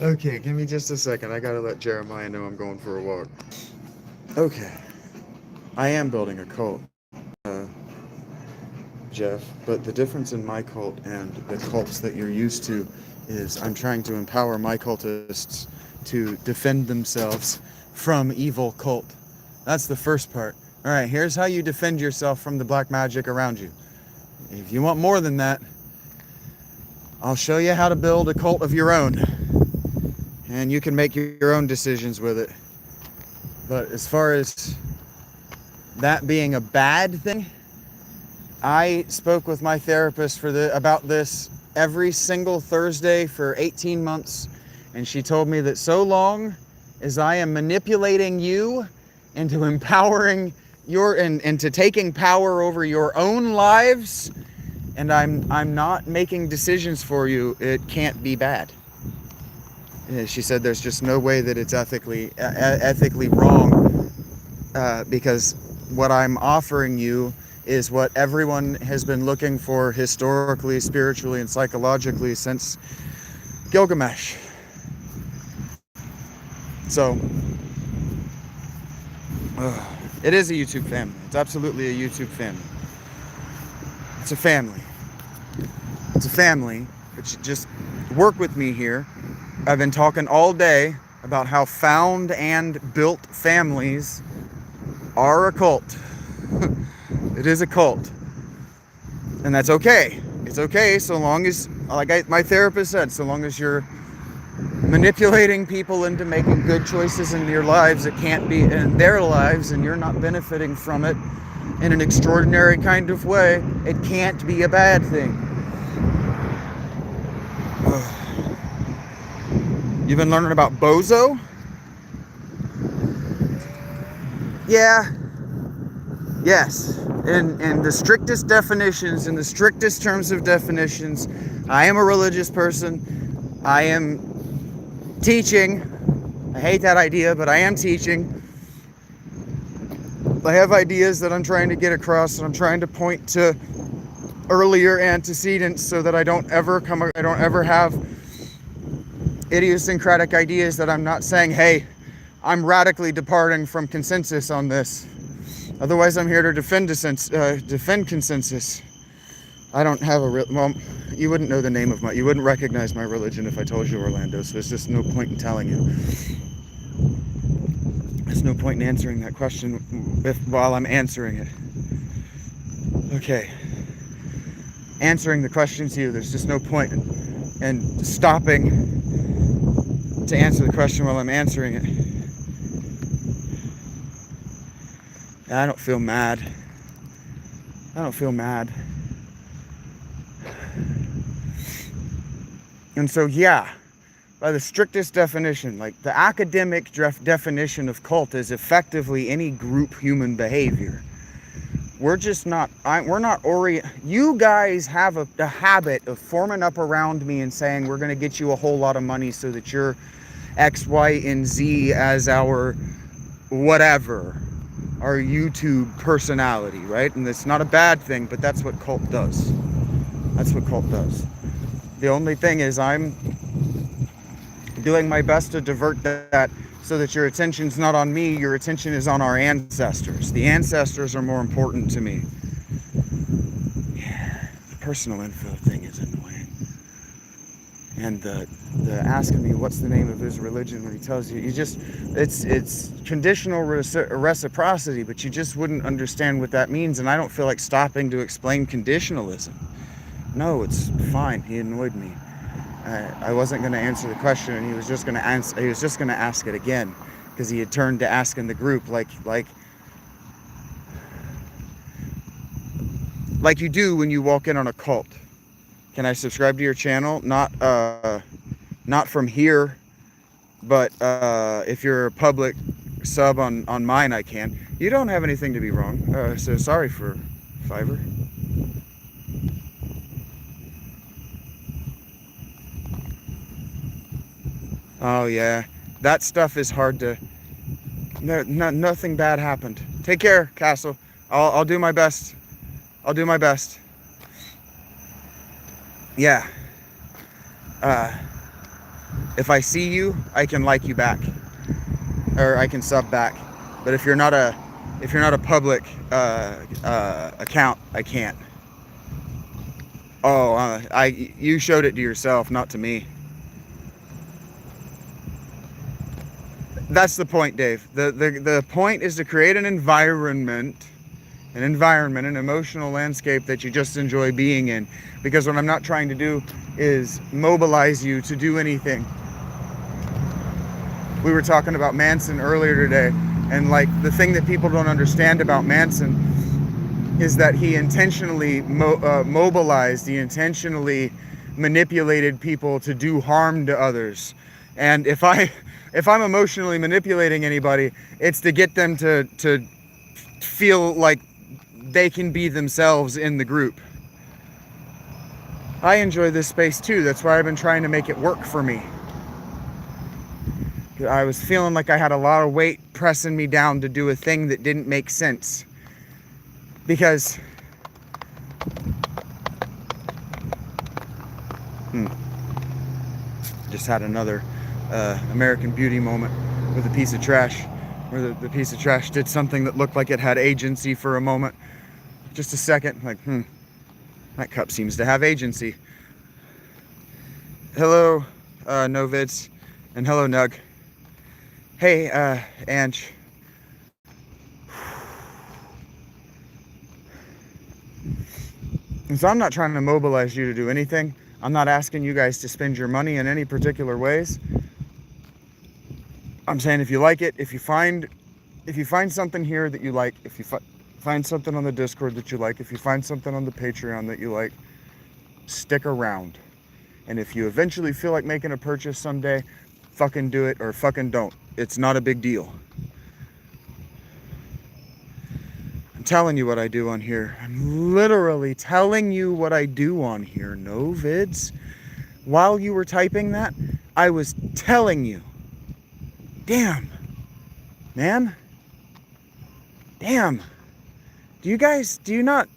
Okay, give me just a second. I gotta let Jeremiah know I'm going for a walk. Okay. I am building a cult, Jeff, but the difference in my cult and the cults that you're used to is I'm trying to empower my cultists to defend themselves from evil cult. That's the first part. All right, here's how you defend yourself from the black magic around you. If you want more than that, I'll show you how to build a cult of your own. And you can make your own decisions with it. But as far as that being a bad thing, I spoke with my therapist about this every single Thursday for 18 months. And she told me that so long as I am manipulating you into empowering into taking power over your own lives, and I'm not making decisions for you, it can't be bad. She said there's just no way that it's ethically wrong, because what I'm offering you is what everyone has been looking for historically, spiritually, and psychologically since Gilgamesh. So, it is a YouTube family. It's absolutely a YouTube family. It's a family. It's a family, but you just work with me here. I've been talking all day about how found and built families are a cult. It is a cult. And that's okay. It's okay so long as, like my therapist said, so long as you're manipulating people into making good choices in their lives, it can't be in their lives, and you're not benefiting from it in an extraordinary kind of way, it can't be a bad thing. You've been learning about bozo? Yeah. Yes. In the strictest definitions, in the strictest terms of definitions, I am a religious person. I am teaching. I hate that idea, but I am teaching. I have ideas that I'm trying to get across, and I'm trying to point to earlier antecedents so that I don't ever have idiosyncratic ideas that I'm not saying, hey, I'm radically departing from consensus on this. Otherwise, I'm here to defend consensus. I don't have well, you wouldn't know the name of you wouldn't recognize my religion if I told you, Orlando, so there's just no point in telling you. There's no point in answering that question while I'm answering it. Okay. Answering the question to you, there's just no point in stopping to answer the question while I'm answering it. I don't feel mad. I don't feel mad. And so, yeah, by the strictest definition, like the academic definition of cult is effectively any group human behavior. We're just not, you guys have a habit of forming up around me and saying, we're going to get you a whole lot of money so that you're X, Y, and Z as our whatever, our YouTube personality, right? And it's not a bad thing, but that's what cult does. That's what cult does. The only thing is I'm doing my best to divert that so that your attention's not on me, your attention is on our ancestors. The ancestors are more important to me. Yeah, the personal info thing is annoying. And the asking me what's the name of his religion when he tells you, it's conditional reciprocity, but you just wouldn't understand what that means, and I don't feel like stopping to explain conditionalism. No, it's fine. He annoyed me. I wasn't going to answer the question, and he was just going to answer. He was just going to ask it again, because he had turned to ask in the group, like you do when you walk in on a cult. Can I subscribe to your channel? Not from here, but if you're a public sub on mine, I can. You don't have anything to be wrong. So sorry for Fiverr. Oh yeah, that stuff is hard to. Nothing bad happened. Take care, Castle. I'll do my best. I'll do my best. Yeah. If I see you, I can like you back, or I can sub back. But if you're not a public account, I can't. Oh, you showed it to yourself, not to me. That's the point, Dave. The point is to create an environment, an emotional landscape that you just enjoy being in. Because what I'm not trying to do is mobilize you to do anything. We were talking about Manson earlier today, and like the thing that people don't understand about Manson is that he intentionally mobilized, he intentionally manipulated people to do harm to others. And if I'm emotionally manipulating anybody, it's to get them to feel like they can be themselves in the group. I enjoy this space too. That's why I've been trying to make it work for me. I was feeling like I had a lot of weight pressing me down to do a thing that didn't make sense. Because just had another American Beauty moment with a piece of trash, where the piece of trash did something that looked like it had agency for a moment. Just a second, like, that cup seems to have agency. Hello, Novids, and hello, Nug. Hey, Ange. And so I'm not trying to mobilize you to do anything. I'm not asking you guys to spend your money in any particular ways. I'm saying if you like it, if you find something here that you like, if you find something on the Discord that you like, if you find something on the Patreon that you like, stick around. And if you eventually feel like making a purchase someday, fucking do it or fucking don't. It's not a big deal. I'm telling you what I do on here. I'm literally telling you what I do on here. No vids. While you were typing that, I was telling you. Damn. Man. Damn. Do you not...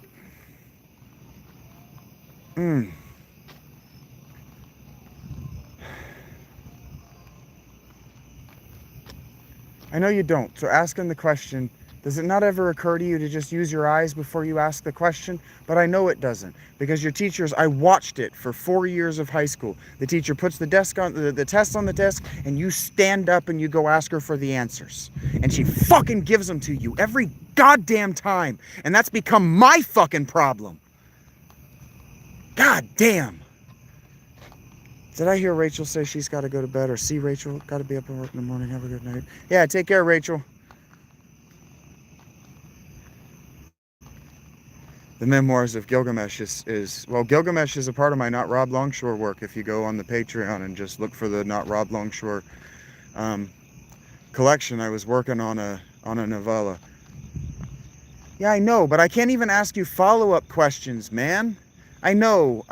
I know you don't, so asking the question, does it not ever occur to you to just use your eyes before you ask the question? But I know it doesn't, because your teachers, I watched it for 4 years of high school. The teacher puts the test on the desk, and you stand up and you go ask her for the answers. And she fucking gives them to you every goddamn time. And that's become my fucking problem. God damn. Did I hear Rachel say she's got to go to bed? Or see Rachel? Got to be up and work in the morning. Have a good night. Yeah, take care, Rachel. The Memoirs of Gilgamesh is well, Gilgamesh is a part of my Not Rob Longshore work. If you go on the Patreon and just look for the Not Rob Longshore collection, I was working on a novella. Yeah, I know, but I can't even ask you follow-up questions, man. I know.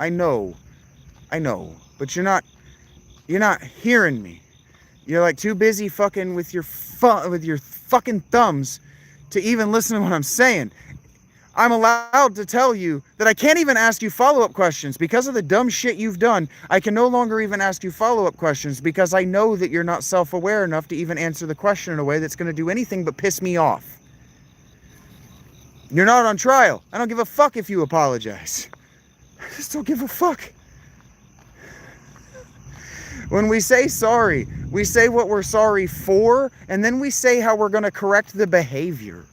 But you're not hearing me. You're like too busy fucking with your fucking thumbs to even listen to what I'm saying. I'm allowed to tell you that I can't even ask you follow-up questions because of the dumb shit you've done. I can no longer even ask you follow-up questions because I know that you're not self-aware enough to even answer the question in a way that's going to do anything but piss me off. You're not on trial. I don't give a fuck if you apologize. I just don't give a fuck. When we say sorry, we say what we're sorry for, and then we say how we're going to correct the behavior.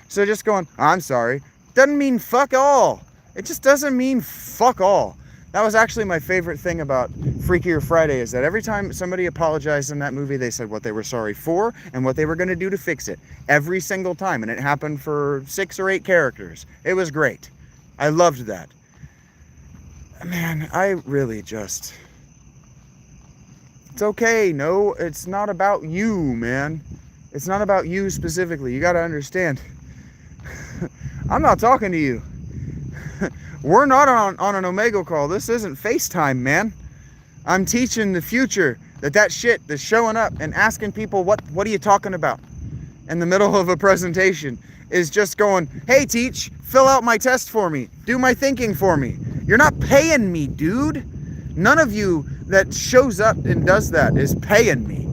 So just going, I'm sorry, doesn't mean fuck all. It just doesn't mean fuck all. That was actually my favorite thing about Freakier Friday, is that every time somebody apologized in that movie, they said what they were sorry for and what they were going to do to fix it. Every single time. And it happened for 6 or 8 characters. It was great. I loved that. Man, I really just... It's okay. No, it's not about you, man. It's not about you specifically. You got to understand. I'm not talking to you. We're not on an Omega call. This isn't FaceTime, man. I'm teaching the future that shit that's showing up and asking people, what are you talking about? In the middle of a presentation is just going, hey, teach, fill out my test for me. Do my thinking for me. You're not paying me, dude. None of you that shows up and does that is paying me.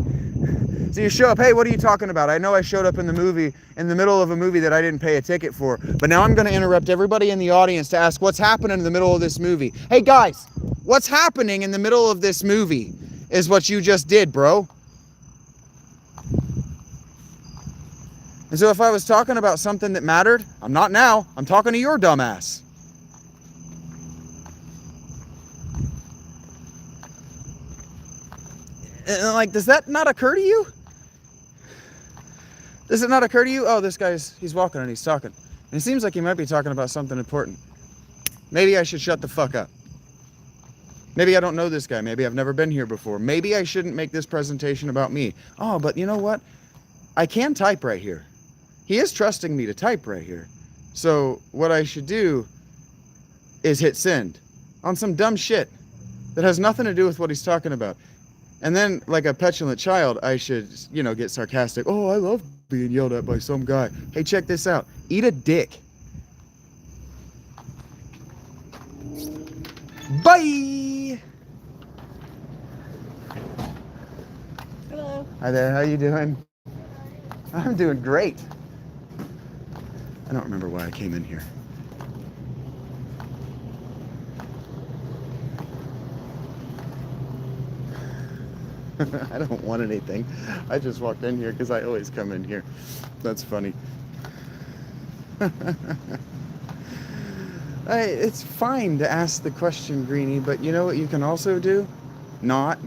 So you show up, hey, what are you talking about? I know I showed up in the middle of a movie that I didn't pay a ticket for, but now I'm going to interrupt everybody in the audience to ask what's happening in the middle of this movie. Hey guys, what's happening in the middle of this movie is what you just did, bro. And so if I was talking about something that mattered, I'm not now. I'm talking to your dumbass. And like, does that not occur to you? Does it not occur to you? Oh, this guy's, he's walking and he's talking. And it seems like he might be talking about something important. Maybe I should shut the fuck up. Maybe I don't know this guy. Maybe I've never been here before. Maybe I shouldn't make this presentation about me. Oh, but you know what? I can type right here. He is trusting me to type right here. So what I should do is hit send on some dumb shit that has nothing to do with what he's talking about. And then, like a petulant child, I should, get sarcastic. Oh, I love being yelled at by some guy. Hey, check this out. Eat a dick. Bye! Hello. Hi there, how you doing? I'm doing great. I don't remember why I came in here. I don't want anything. I just walked in here because I always come in here. That's funny. It's fine to ask the question, Greenie, but you know what you can also do? Not.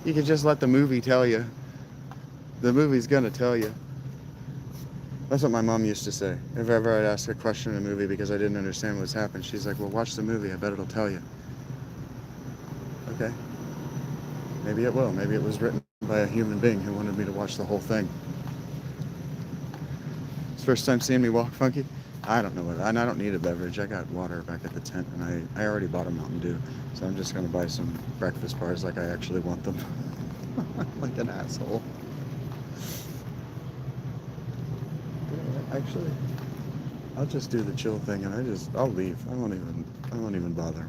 You can just let the movie tell you. The movie's gonna tell you. That's what my mom used to say. If ever I'd ask a question in a movie because I didn't understand what's happened, she's like, well, watch the movie. I bet it'll tell you. Okay. Maybe it will. Maybe it was written by a human being who wanted me to watch the whole thing. It's first time seeing me walk funky. I don't know what. And I don't need a beverage. I got water back at the tent, and I already bought a Mountain Dew, so I'm just gonna buy some breakfast bars like I actually want them. Like an asshole. Actually, I'll just do the chill thing, and I'll leave. I won't even bother.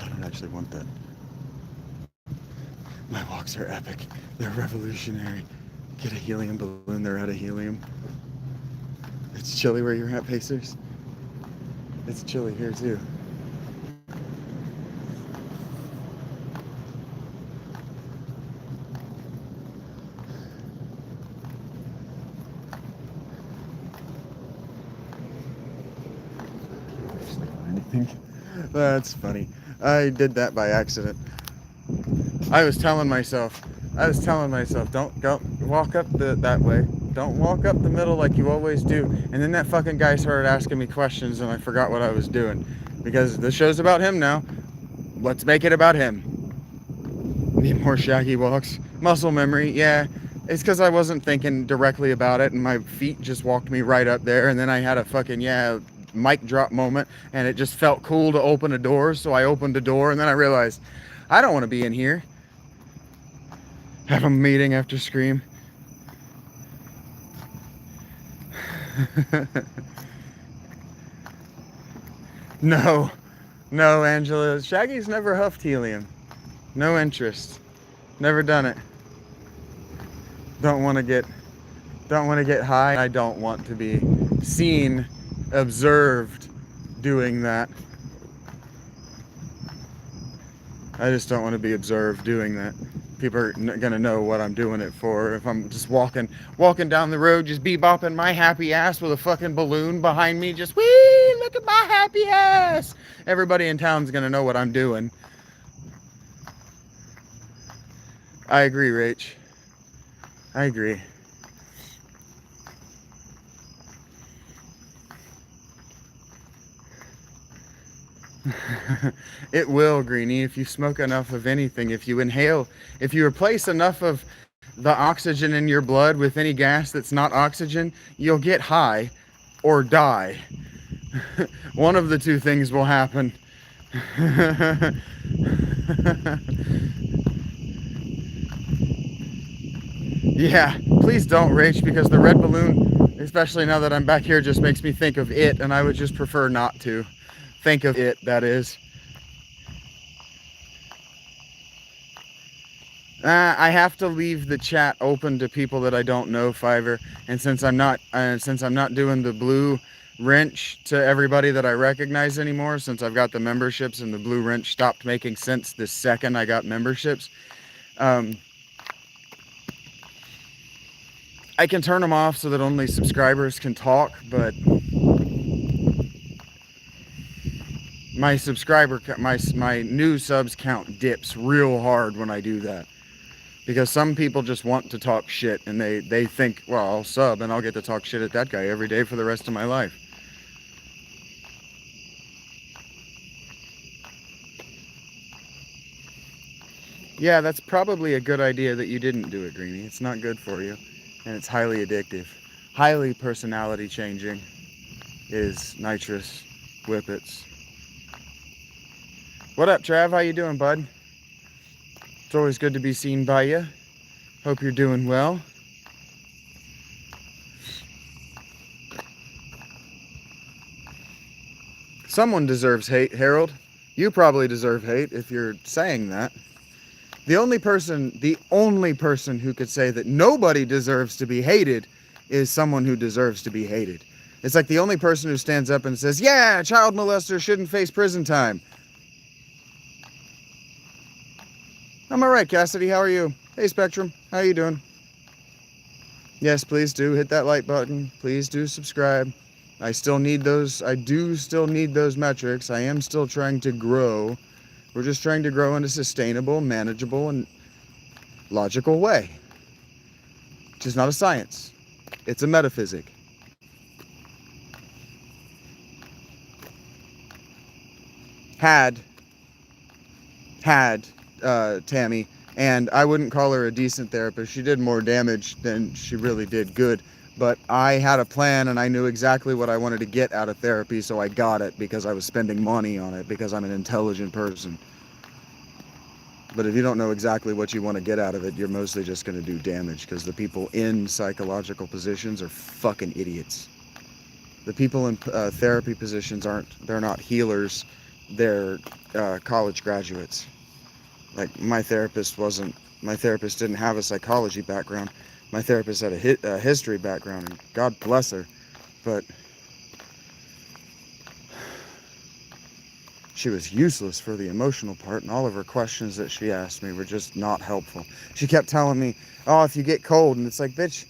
I don't actually want that. My walks are epic. They're revolutionary. Get a helium balloon, they're out of helium. It's chilly where you're at, Pacers. It's chilly here too. That's funny. I did that by accident. I was telling myself, don't go walk up that way. Don't walk up the middle like you always do. And then that fucking guy started asking me questions and I forgot what I was doing. Because the show's about him now. Let's make it about him. Need more Shaggy walks. Muscle memory, yeah. It's because I wasn't thinking directly about it and my feet just walked me right up there. And then I had a fucking, mic drop moment, and it just felt cool to open a door, so I opened a door, and then I realized I don't want to be in here. Have a meeting after Scream. No, Angela. Shaggy's never huffed helium. No interest. Never done it. Don't want to get high. I don't want to be seen, observed doing that. I just don't want to be observed doing that. People are gonna know what I'm doing it for. If I'm just walking down the road, just bebopping my happy ass with a fucking balloon behind me, just whee, look at my happy ass. Everybody in town's gonna know what I'm doing. I agree, Rach. I agree. It will, Greenie, if you smoke enough of anything, if you inhale, if you replace enough of the oxygen in your blood with any gas that's not oxygen, you'll get high or die. One of the two things will happen. Yeah, please don't, Rach, because the red balloon, especially now that I'm back here, just makes me think of it, and I would just prefer not to think of it, that is. I have to leave the chat open to people that I don't know, Fiverr, and since I'm not doing the blue wrench to everybody that I recognize anymore, since I've got the memberships and the blue wrench stopped making sense the second I got memberships, I can turn them off so that only subscribers can talk, but my new subs count dips real hard when I do that. Because some people just want to talk shit, and they think, well, I'll sub and I'll get to talk shit at that guy every day for the rest of my life. Yeah, that's probably a good idea that you didn't do it, Greenie. It's not good for you, and it's highly addictive. Highly personality changing is nitrous whippets. What up, Trav? How you doing, bud? It's always good to be seen by you. Hope you're doing well. Someone deserves hate, Harold. You probably deserve hate if you're saying that. The only person who could say that nobody deserves to be hated is someone who deserves to be hated. It's like the only person who stands up and says, yeah, child molester shouldn't face prison time. I'm all right, Cassidy. How are you? Hey, Spectrum. How you doing? Yes, please do hit that like button. Please do subscribe. I do still need those metrics. I am still trying to grow. We're just trying to grow in a sustainable, manageable, and logical way. Which is not a science. It's a metaphysic. Had Tammy, and I wouldn't call her a decent therapist. She did more damage than she really did good. But I had a plan, and I knew exactly what I wanted to get out of therapy, so I got it because I was spending money on it, because I'm an intelligent person. But if you don't know exactly what you want to get out of it, you're mostly just going to do damage, because the people in psychological positions are fucking idiots. The people in therapy positions they're not healers, they're college graduates. Like, my therapist didn't have a psychology background. My therapist had a history background, and God bless her, but she was useless for the emotional part, and all of her questions that she asked me were just not helpful. She kept telling me, oh, if you get cold, and it's like, bitch,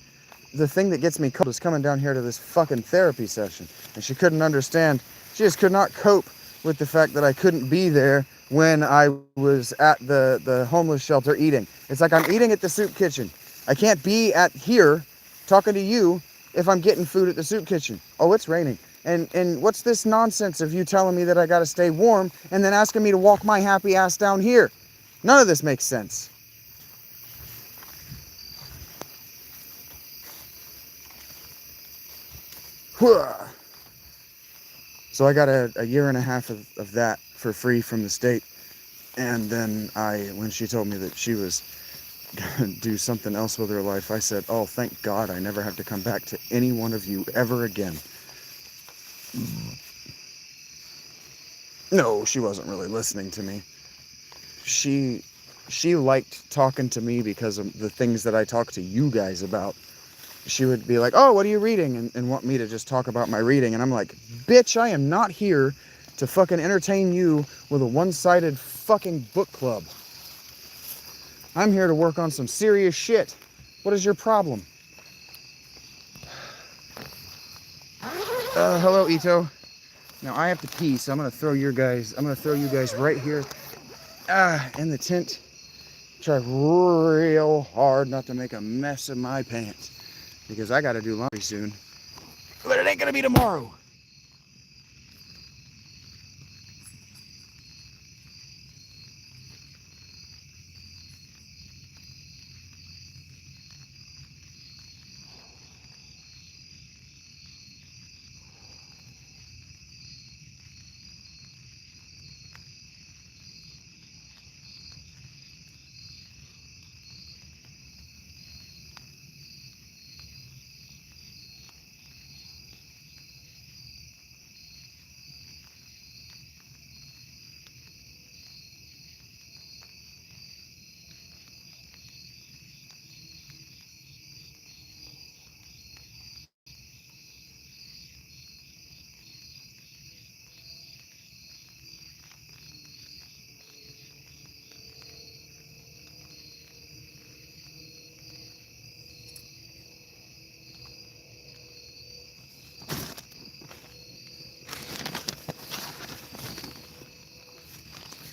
the thing that gets me cold is coming down here to this fucking therapy session. And she couldn't understand, she just could not cope with the fact that I couldn't be there when I was at the homeless shelter eating. It's like I'm eating at the soup kitchen. I can't be at here talking to you if I'm getting food at the soup kitchen. Oh, it's raining. And what's this nonsense of you telling me that I gotta stay warm and then asking me to walk my happy ass down here? None of this makes sense. So I got a year and a half of that for free from the state. And then when she told me that she was gonna do something else with her life, I said, oh, thank God I never have to come back to any one of you ever again. No, she wasn't really listening to me. She liked talking to me because of the things that I talk to you guys about. She would be like, oh, what are you reading? And want me to just talk about my reading. And I'm like, bitch, I am not here to fucking entertain you with a one-sided fucking book club. I'm here to work on some serious shit. What is your problem? Hello, Ito. Now I have to pee, so I'm gonna throw you guys right here in the tent. Try real hard not to make a mess of my pants because I gotta do laundry soon. But it ain't gonna be tomorrow.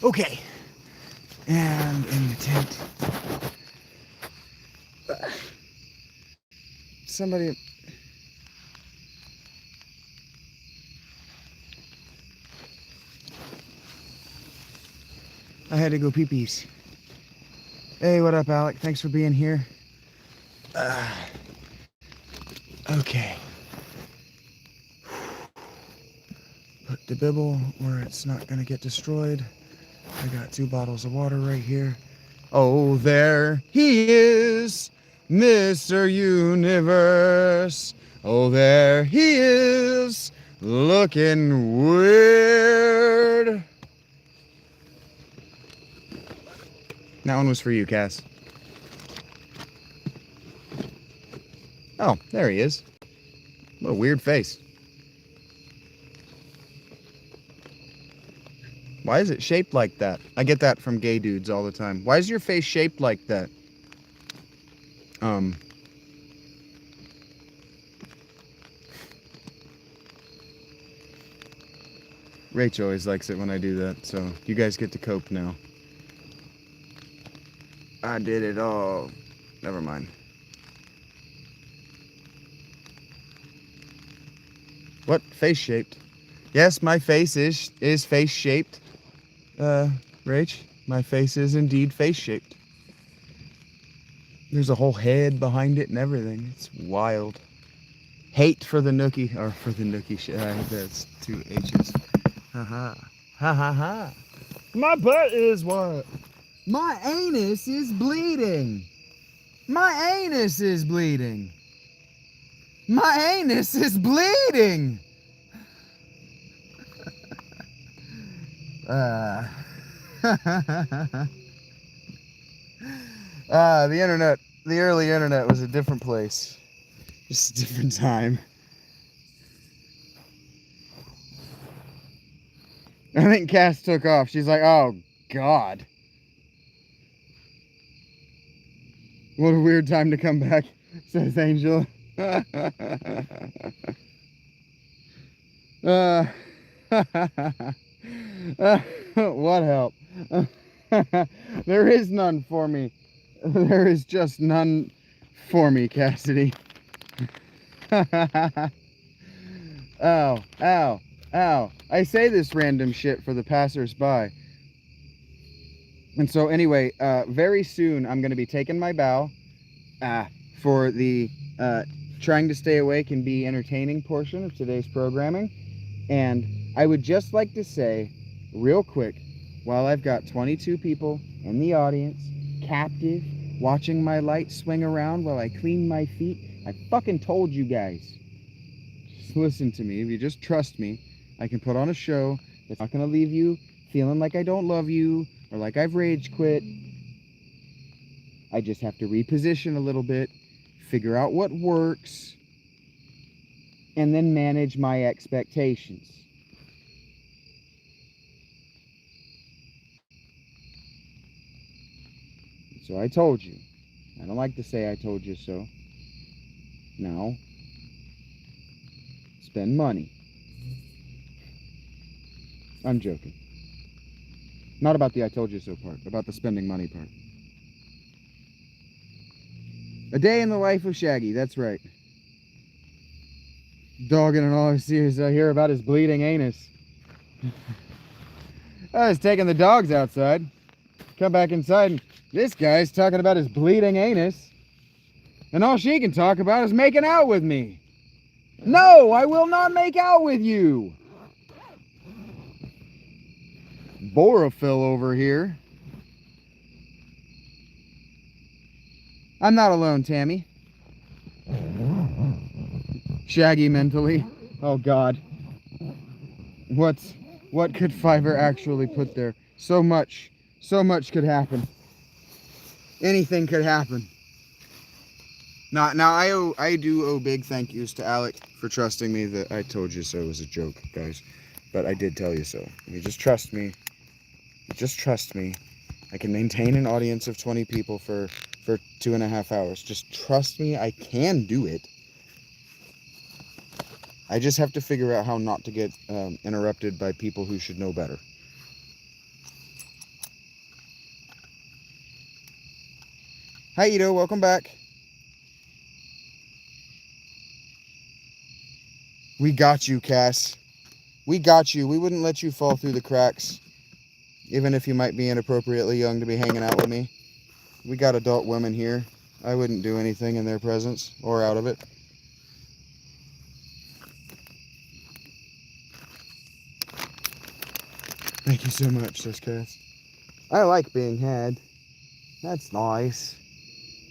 Okay. And in the tent. Somebody. I had to go pee-pees. Hey, what up, Alec? Thanks for being here. Okay. Put the bibble where it's not gonna get destroyed. I got 2 bottles of water right here. Oh, there he is, Mr. Universe. Oh, there he is, looking weird. That one was for you, Cass. Oh, there he is. What a weird face. Why is it shaped like that? I get that from gay dudes all the time. Why is your face shaped like that? Rachel always likes it when I do that, so you guys get to cope now. I did it all. Never mind. What? Face shaped? Yes, my face is face shaped. Rach, my face is indeed face shaped. There's a whole head behind it and everything. It's wild. Hate for the nookie, or for the nookie shit. That's 2 H's. Ha ha. Ha ha ha. My butt is what? My anus is bleeding. My anus is bleeding. My anus is bleeding. The internet, the early internet was a different place. Just a different time. I think Cass took off. She's like, oh, God. What a weird time to come back, says Angel. What help? There is none for me. There is just none for me, Cassidy. Ow, ow, ow. I say this random shit for the passers-by. And so anyway, very soon I'm going to be taking my bow for the trying to stay awake and be entertaining portion of today's programming. And I would just like to say, real quick, while I've got 22 people in the audience, captive, watching my light swing around while I clean my feet, I fucking told you guys. Just listen to me. If you just trust me, I can put on a show that's not going to leave you feeling like I don't love you or like I've rage quit. I just have to reposition a little bit, figure out what works, and then manage my expectations. So I told you. I don't like to say I told you so. Now, spend money. I'm joking. Not about the I told you so part, about the spending money part. A day in the life of Shaggy, that's right. Dogging and all I see is I hear about his bleeding anus. I was taking the dogs outside. Come back inside and this guy's talking about his bleeding anus. And all she can talk about is making out with me. No, I will not make out with you. Borophyll over here. I'm not alone, Tammy. Shaggy mentally. Oh God. What could Fiverr actually put there? So much could happen. Anything could happen. Now I do owe big thank yous to Alec for trusting me that I told you so was a joke, guys. But I did tell you so. You just trust me. Just trust me. I can maintain an audience of 20 people for 2.5 hours. Just trust me, I can do it. I just have to figure out how not to get interrupted by people who should know better. Hi, Ito. Welcome back. We got you, Cass. We got you. We wouldn't let you fall through the cracks, even if you might be inappropriately young to be hanging out with me. We got adult women here. I wouldn't do anything in their presence or out of it. Thank you so much, says Cass. I like being had. That's nice.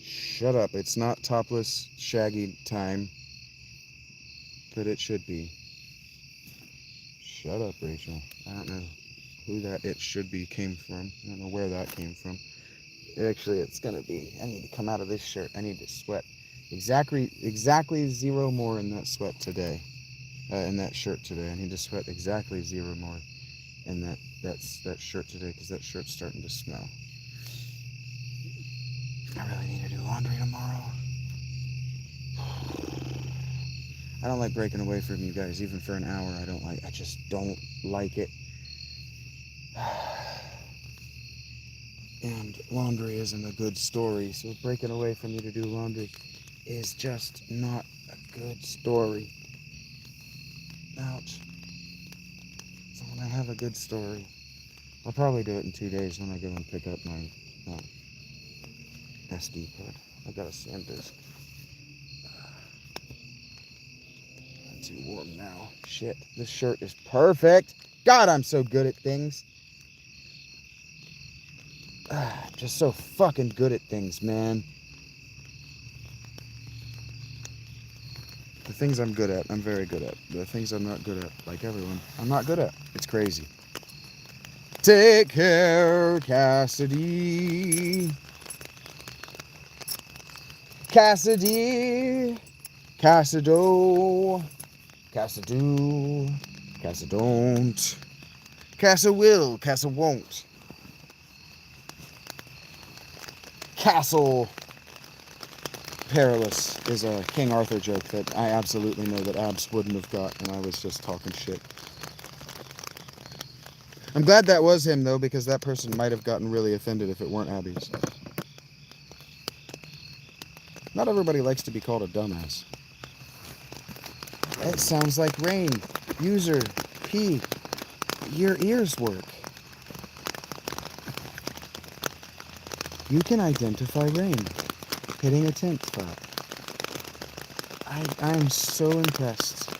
Shut up. It's not topless Shaggy time. But it should be. Shut up, Rachel. I don't know who that it should be came from. I don't know where that came from. Actually, it's gonna be. I need to come out of this shirt. I need to sweat. Exactly 0 more in that sweat today. In that shirt today. I need to sweat exactly 0 more in that shirt today because that shirt's starting to smell. I really need to do laundry tomorrow. I don't like breaking away from you guys, even for an hour. I just don't like it. And laundry isn't a good story, so breaking away from you to do laundry is just not a good story. Ouch. So when I have a good story, I'll probably do it in 2 days when I go and pick up my SD card. I got a SanDisk. I'm too warm now. Shit, this shirt is perfect. God, I'm so good at things. Just so fucking good at things, man. The things I'm good at, I'm very good at. The things I'm not good at, like everyone, I'm not good at. It's crazy. Take care, Cassidy. Cassidy. Cassido. Cassidoo. Cassidon't. Cassa will. Cassa won't. Castle Perilous is a King Arthur joke that I absolutely know that Abs wouldn't have got, and I was just talking shit. I'm glad that was him, though, because that person might have gotten really offended if it weren't Abby's. Not everybody likes to be called a dumbass. It sounds like rain. User P. Your ears work. You can identify rain. Hitting a tent spot. I'm so impressed.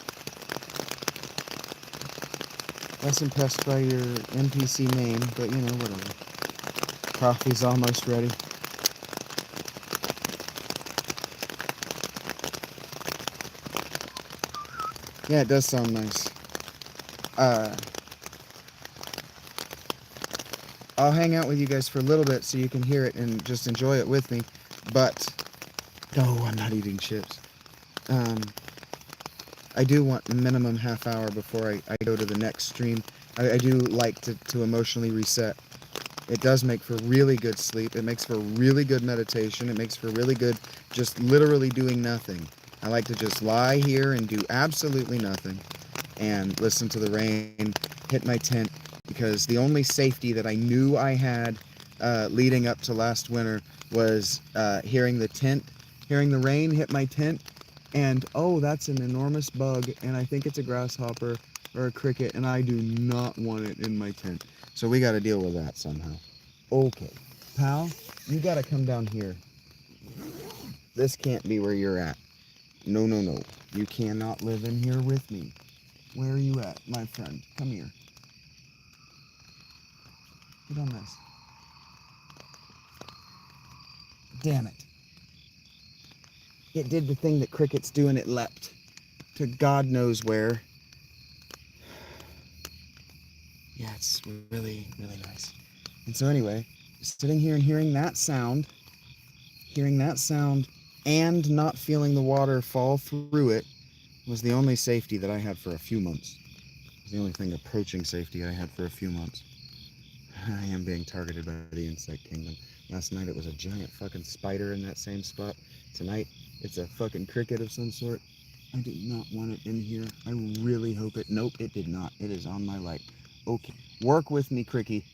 Less impressed by your NPC name, but you know, whatever. Coffee's almost ready. Yeah, it does sound nice. I'll hang out with you guys for a little bit so you can hear it and just enjoy it with me. But, no, I'm not eating chips. I do want a minimum half hour before I go to the next stream. I do like to emotionally reset. It does make for really good sleep. It makes for really good meditation. It makes for really good just literally doing nothing. I like to just lie here and do absolutely nothing and listen to the rain hit my tent, because the only safety that I knew I had leading up to last winter was hearing the rain hit my tent, and oh, that's an enormous bug, and I think it's a grasshopper or a cricket, and I do not want it in my tent. So we got to deal with that somehow. Okay, pal, you got to come down here. This can't be where you're at. No, no, no. You cannot live in here with me. Where are you at, my friend? Come here. Get on this. Damn it. It did the thing that crickets do, and it leapt to God knows where. Yeah, it's really, really nice. And so anyway, sitting here and hearing that sound, and not feeling the water fall through it was the only safety that I had for a few months. It was the only thing approaching safety I had for a few months. I am being targeted by the insect kingdom. Last night it was a giant fucking spider in that same spot. Tonight it's a fucking cricket of some sort. I did not want it in here. I really hope it... Nope, it did not. It is on my light. Okay. Work with me, Cricky.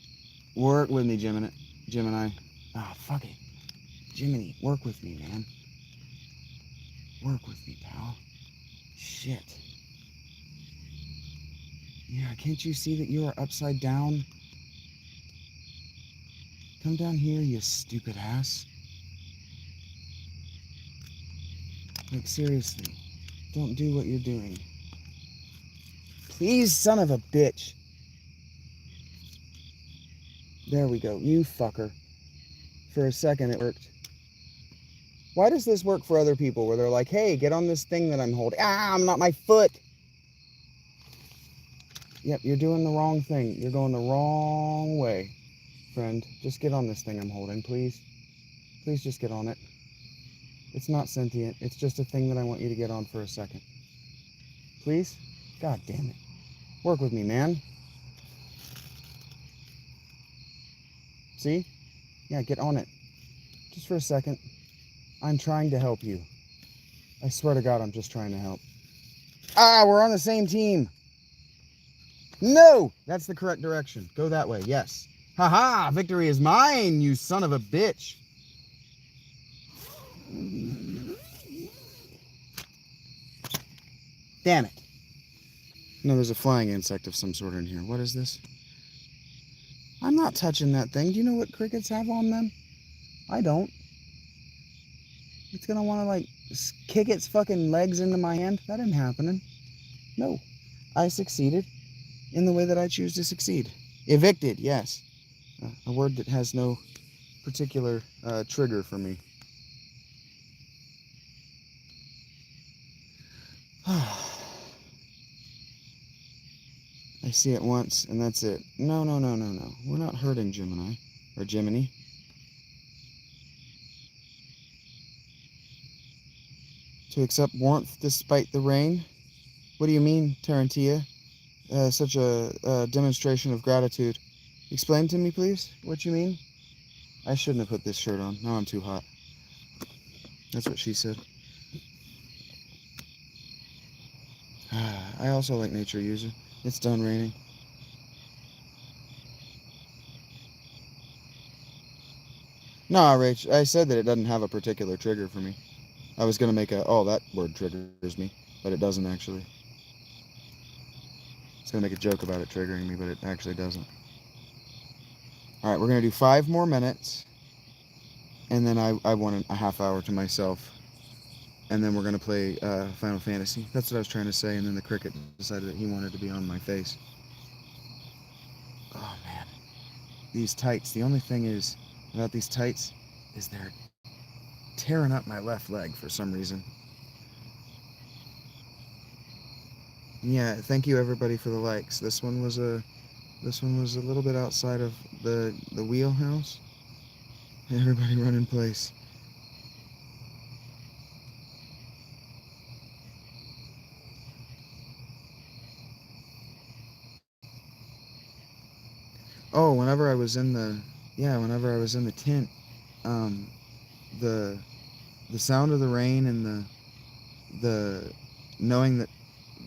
Work with me, Gemini. Oh, fuck it. Jiminy, work with me, man. Work with me, pal. Shit. Yeah, can't you see that you are upside down? Come down here, you stupid ass. Like, seriously. Don't do what you're doing. Please, son of a bitch. There we go. You fucker. For a second, it worked. Why does this work for other people where they're like, hey, get on this thing that I'm holding? Ah, I'm not my foot. Yep, you're doing the wrong thing. You're going the wrong way, friend. Just get on this thing I'm holding, please. Please just get on it. It's not sentient. It's just a thing that I want you to get on for a second. Please? God damn it. Work with me, man. See? Yeah, get on it. Just for a second. I'm trying to help you. I swear to God, I'm just trying to help. Ah, we're on the same team. No! That's the correct direction. Go that way, yes. Haha, victory is mine, you son of a bitch. Damn it. No, there's a flying insect of some sort in here. What is this? I'm not touching that thing. Do you know what crickets have on them? I don't. It's gonna want to, like, kick its fucking legs into my hand? That ain't happening. No. I succeeded in the way that I choose to succeed. Evicted, yes. A word that has no particular trigger for me. I see it once, and that's it. No, no, no, no, no. We're not hurting Gemini. Or Jiminy. To accept warmth despite the rain? What do you mean, Tarantia? Such a demonstration of gratitude. Explain to me, please, what you mean? I shouldn't have put this shirt on. Now I'm too hot. That's what she said. I also like nature user. It's done raining. No, Rach, I said that it doesn't have a particular trigger for me. I was going to make that word triggers me, but it doesn't actually. I was going to make a joke about it triggering me, but it actually doesn't. Alright, we're going to do 5 more minutes, and then I want a half hour to myself, and then we're going to play Final Fantasy. That's what I was trying to say, and then the cricket decided that he wanted to be on my face. Oh, man. These tights, the only thing is about these tights is they're tearing up my left leg for some reason. Yeah, thank you everybody for the likes. This one was a little bit outside of the wheelhouse. Everybody run in place. Oh, whenever I was in the yeah, whenever I was in the tent, um, the the sound of the rain and the knowing that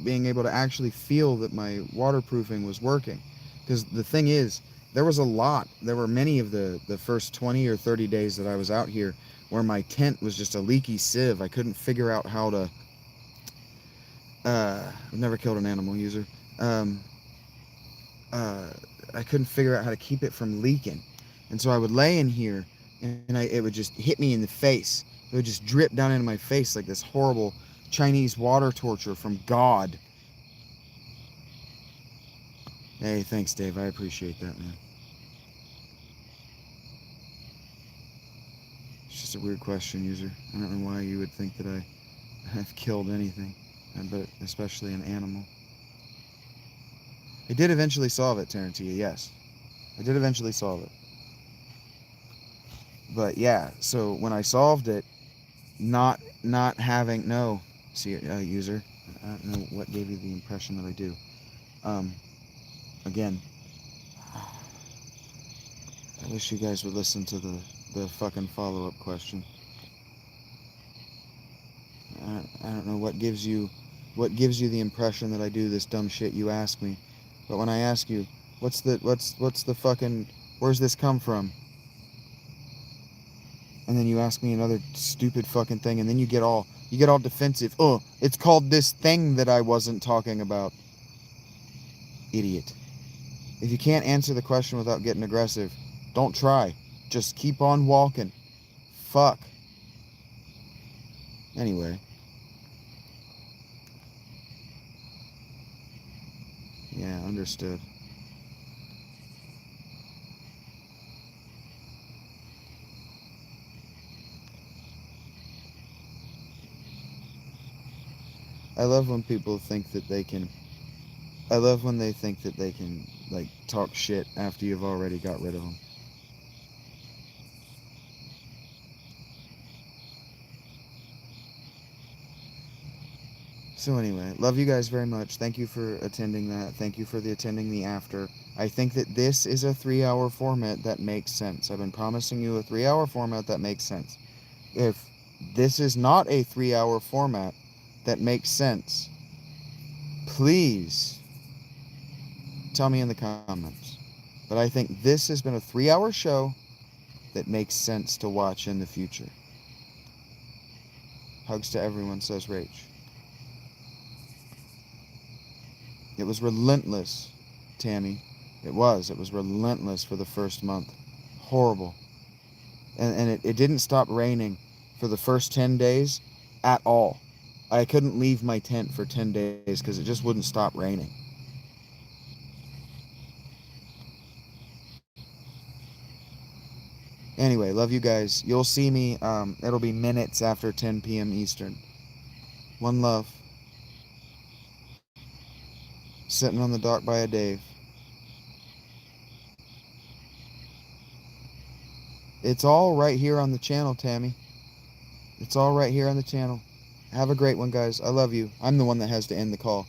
being able to actually feel that my waterproofing was working, because the thing is, there were many of the first 20 or 30 days that I was out here where my tent was just a leaky sieve. I couldn't figure out how to I've never killed an animal user. um, uh, I couldn't figure out how to keep it from leaking. And so I would lay in here and it would just hit me in the face. It would just drip down into my face like this horrible Chinese water torture from God. Hey, thanks, Dave. I appreciate that, man. It's just a weird question, user. I don't know why you would think that I've killed anything, but especially an animal. I did eventually solve it, Tarantia, yes. I did eventually solve it. But yeah, so when I solved it, not having no see user, I don't know what gave you the impression that I do. um Again, I wish you guys would listen to the fucking follow-up question. I don't know what gives you the impression that I do this dumb shit you ask me, but when I ask you what's the fucking where's this come from, and then you ask me another stupid fucking thing, and then you get all defensive. Oh, it's called this thing that I wasn't talking about. Idiot. If you can't answer the question without getting aggressive, don't try. Just keep on walking. Fuck. Anyway. Yeah, understood. I love when people think that they can. I love when they think that they can, like, talk shit after you've already got rid of them. So anyway, love you guys very much. Thank you for attending that. Thank you for attending the after. I think that this is a 3-hour format that makes sense. I've been promising you a 3-hour format that makes sense. If this is not a 3-hour format that makes sense, please tell me in the comments. But I think this has been a 3-hour show that makes sense to watch in the future. Hugs to everyone, says Rach. It was relentless, Tammy. It was relentless for the first month. Horrible. And it didn't stop raining for the first 10 days at all. I couldn't leave my tent for 10 days because it just wouldn't stop raining. Anyway, love you guys. You'll see me, it'll be minutes after 10 p.m. Eastern. One love. Sitting on the dock by a Dave. It's all right here on the channel, Tammy. It's all right here on the channel. Have a great one, guys. I love you. I'm the one that has to end the call.